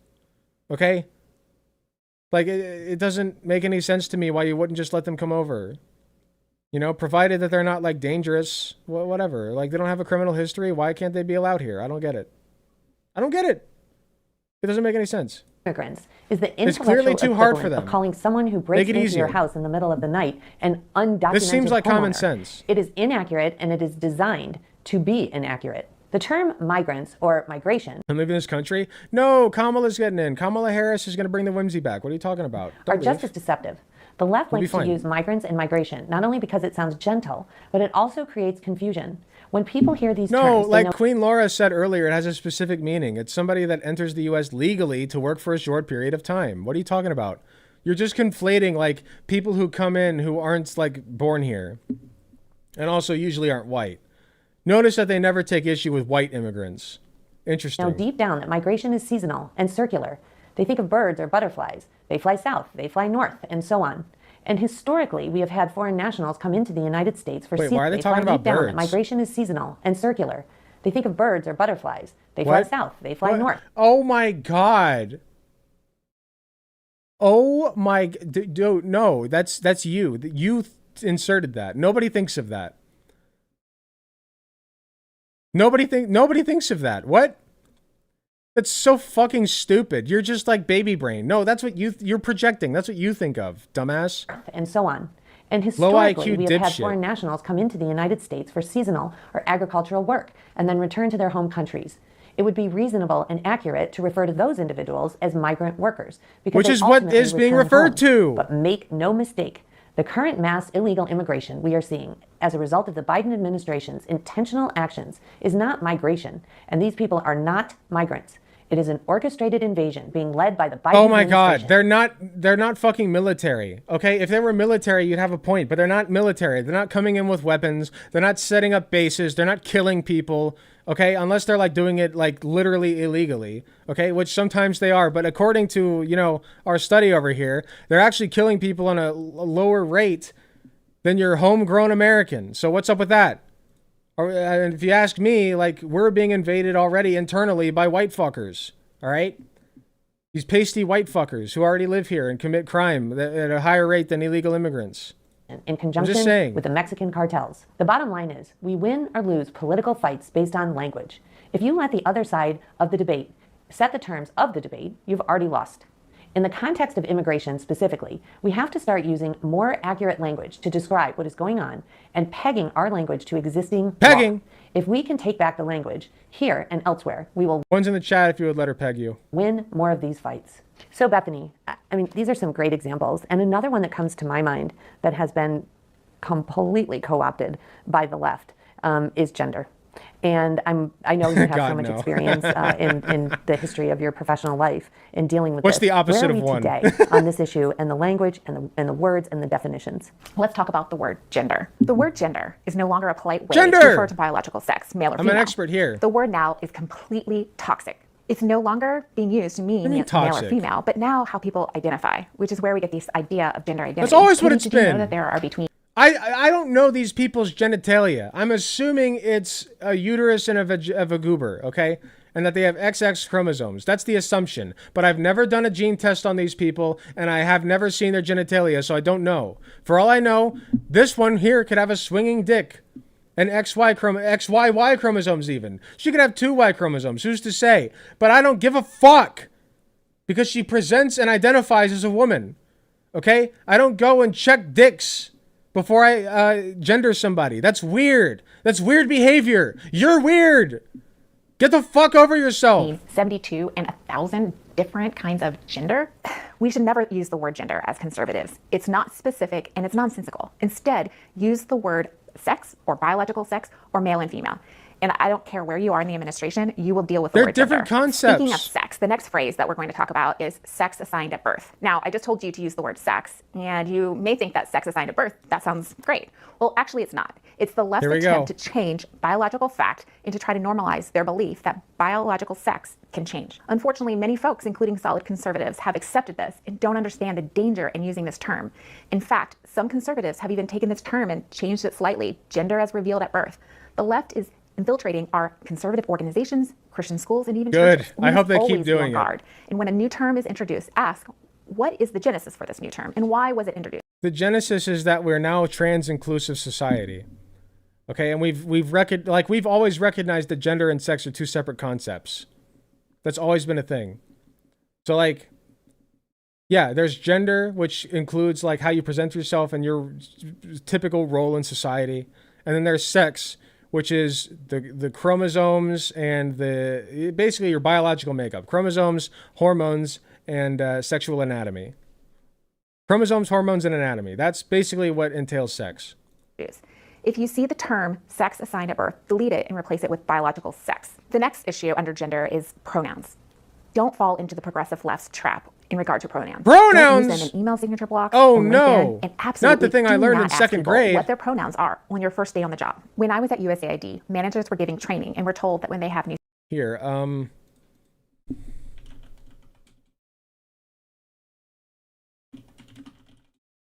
Okay? It doesn't make any sense to me why you wouldn't just let them come over. Provided that they're not dangerous, whatever. They don't have a criminal history. Why can't they be allowed here? I don't get it. It doesn't make any sense. Immigrants is the it's clearly too hard for them. Of calling someone who breaks into your house in the middle of the night an undocumented This seems like common homeowner. sense. It is inaccurate, and it is designed to be inaccurate. The term migrants or migration I'm leaving this country? No, Kamala's getting in. Kamala Harris is going to bring the whimsy back. What are you talking about? are just as deceptive. The left likes to use migrants and migration, not only because it sounds gentle, but it also creates confusion. When people hear these terms, like Queen Laura said earlier, it has a specific meaning. It's somebody that enters the U.S. legally to work for a short period of time. What are you talking about? You're just conflating people who come in who aren't born here, and also usually aren't white. Notice that they never take issue with white immigrants. Interesting. Know deep down that migration is seasonal and circular. They think of birds or butterflies. They fly south, they fly north, and so on. And historically, we have had foreign nationals come into the United States for Why are they talking about birds? That migration is seasonal and circular. They think of birds or butterflies. They fly south, they fly north. Oh my God. Oh my, dude, no, that's you. You inserted that. Nobody thinks of that. Nobody thinks of that. What? That's so fucking stupid. You're just baby brain. No, that's what you're projecting. That's what you think of, dumbass. And so on. And historically, we have had dipshit. foreign nationals come into the United States for seasonal or agricultural work and then return to their home countries. It would be reasonable and accurate to refer to those individuals as migrant workers. Which is what is being referred to. But make no mistake, the current mass illegal immigration we are seeing as a result of the Biden administration's intentional actions is not migration, and these people are not migrants. It is an orchestrated invasion being led by the Biden Oh my God, administration. they're not fucking military. Okay, if they were military, you'd have a point, but they're not military. They're not coming in with weapons. They're not setting up bases. They're not killing people. Okay, unless they're like doing it like literally illegally. Okay, which sometimes they are, but according to, you know, our study over here, they're actually killing people on a lower rate than your homegrown American. So what's up with that? Or, if you ask me, like, we're being invaded already internally by white fuckers, all right? These pasty white fuckers who already live here and commit crime at a higher rate than illegal immigrants. In conjunction with the Mexican cartels. The bottom line is, we win or lose political fights based on language. If you let the other side of the debate set the terms of the debate, you've already lost. In the context of immigration specifically, we have to start using more accurate language to describe what is going on and pegging our language to existing law. If we can take back the language here and elsewhere, we will. One's in the chat if you would let her peg you. Win more of these fights. So Bethany, I mean, these are some great examples. And another one that comes to my mind that has been completely co-opted by the left is gender. And I know you have God, so much no. experience in the history of your professional life in dealing with What's this. the opposite Where are of we one? today on this issue and the language and the words and the definitions? Let's talk about the word gender. The word gender is no longer a polite way Gender! to refer to biological sex, male or I'm female. an expert here. The word now is completely toxic. It's no longer being used to mean male or toxic? female, but now how people identify, which is where we get this idea of gender identity. That's always what Katie, it's did you know been. that there are between I don't know these people's genitalia. I'm assuming it's a uterus and of a goober, okay? And that they have XX chromosomes. That's the assumption. But I've never done a gene test on these people, and I have never seen their genitalia, so I don't know. For all I know, this one here could have a swinging dick. And XYY chromosomes even. She could have 2 Y chromosomes. Who's to say? But I don't give a fuck. Because she presents and identifies as a woman. Okay? I don't go and check dicks before I gender somebody. That's weird. That's weird behavior. You're weird. Get the fuck over yourself. 72 and 1,000 different kinds of gender. We should never use the word gender as conservatives. It's not specific and it's nonsensical. Instead, use the word sex or biological sex or male and female. And I don't care where you are in the administration, you will deal with the word gender. They're different concepts. Speaking of sex, the next phrase that we're going to talk about is sex assigned at birth. Now, I just told you to use the word sex, and you may think that sex assigned at birth, that sounds great. Well, actually, it's not. It's the left's attempt to change biological fact and to try to normalize their belief that biological sex can change. Unfortunately, many folks, including solid conservatives, have accepted this and don't understand the danger in using this term. In fact, some conservatives have even taken this term and changed it slightly, gender as revealed at birth. The left is infiltrating our conservative organizations, Christian schools, and even churches. I hope they keep Always be on doing guard. And when a new term is introduced, ask, what is the genesis for this new term and why was it introduced? The genesis is that we're now a trans-inclusive society. Okay, and we've always recognized that gender and sex are 2 separate concepts. That's always been a thing. So like, yeah, there's gender, which includes like how you present yourself and your typical role in society. And then there's sex, which is the chromosomes and basically your biological makeup. Chromosomes, hormones, and sexual anatomy. Chromosomes, hormones, and anatomy. That's basically what entails sex. If you see the term sex assigned at birth, delete it and replace it with biological sex. The next issue under gender is pronouns. Don't fall into the progressive left's trap in regard to pronouns. Pronouns! Don't use them in email signature blocks. Oh, on no. LinkedIn, and absolutely Not the thing I do learned not in ask second people grade. what their pronouns are on your first day on the job. When I was at USAID, managers were giving training and were told that when they have new Here,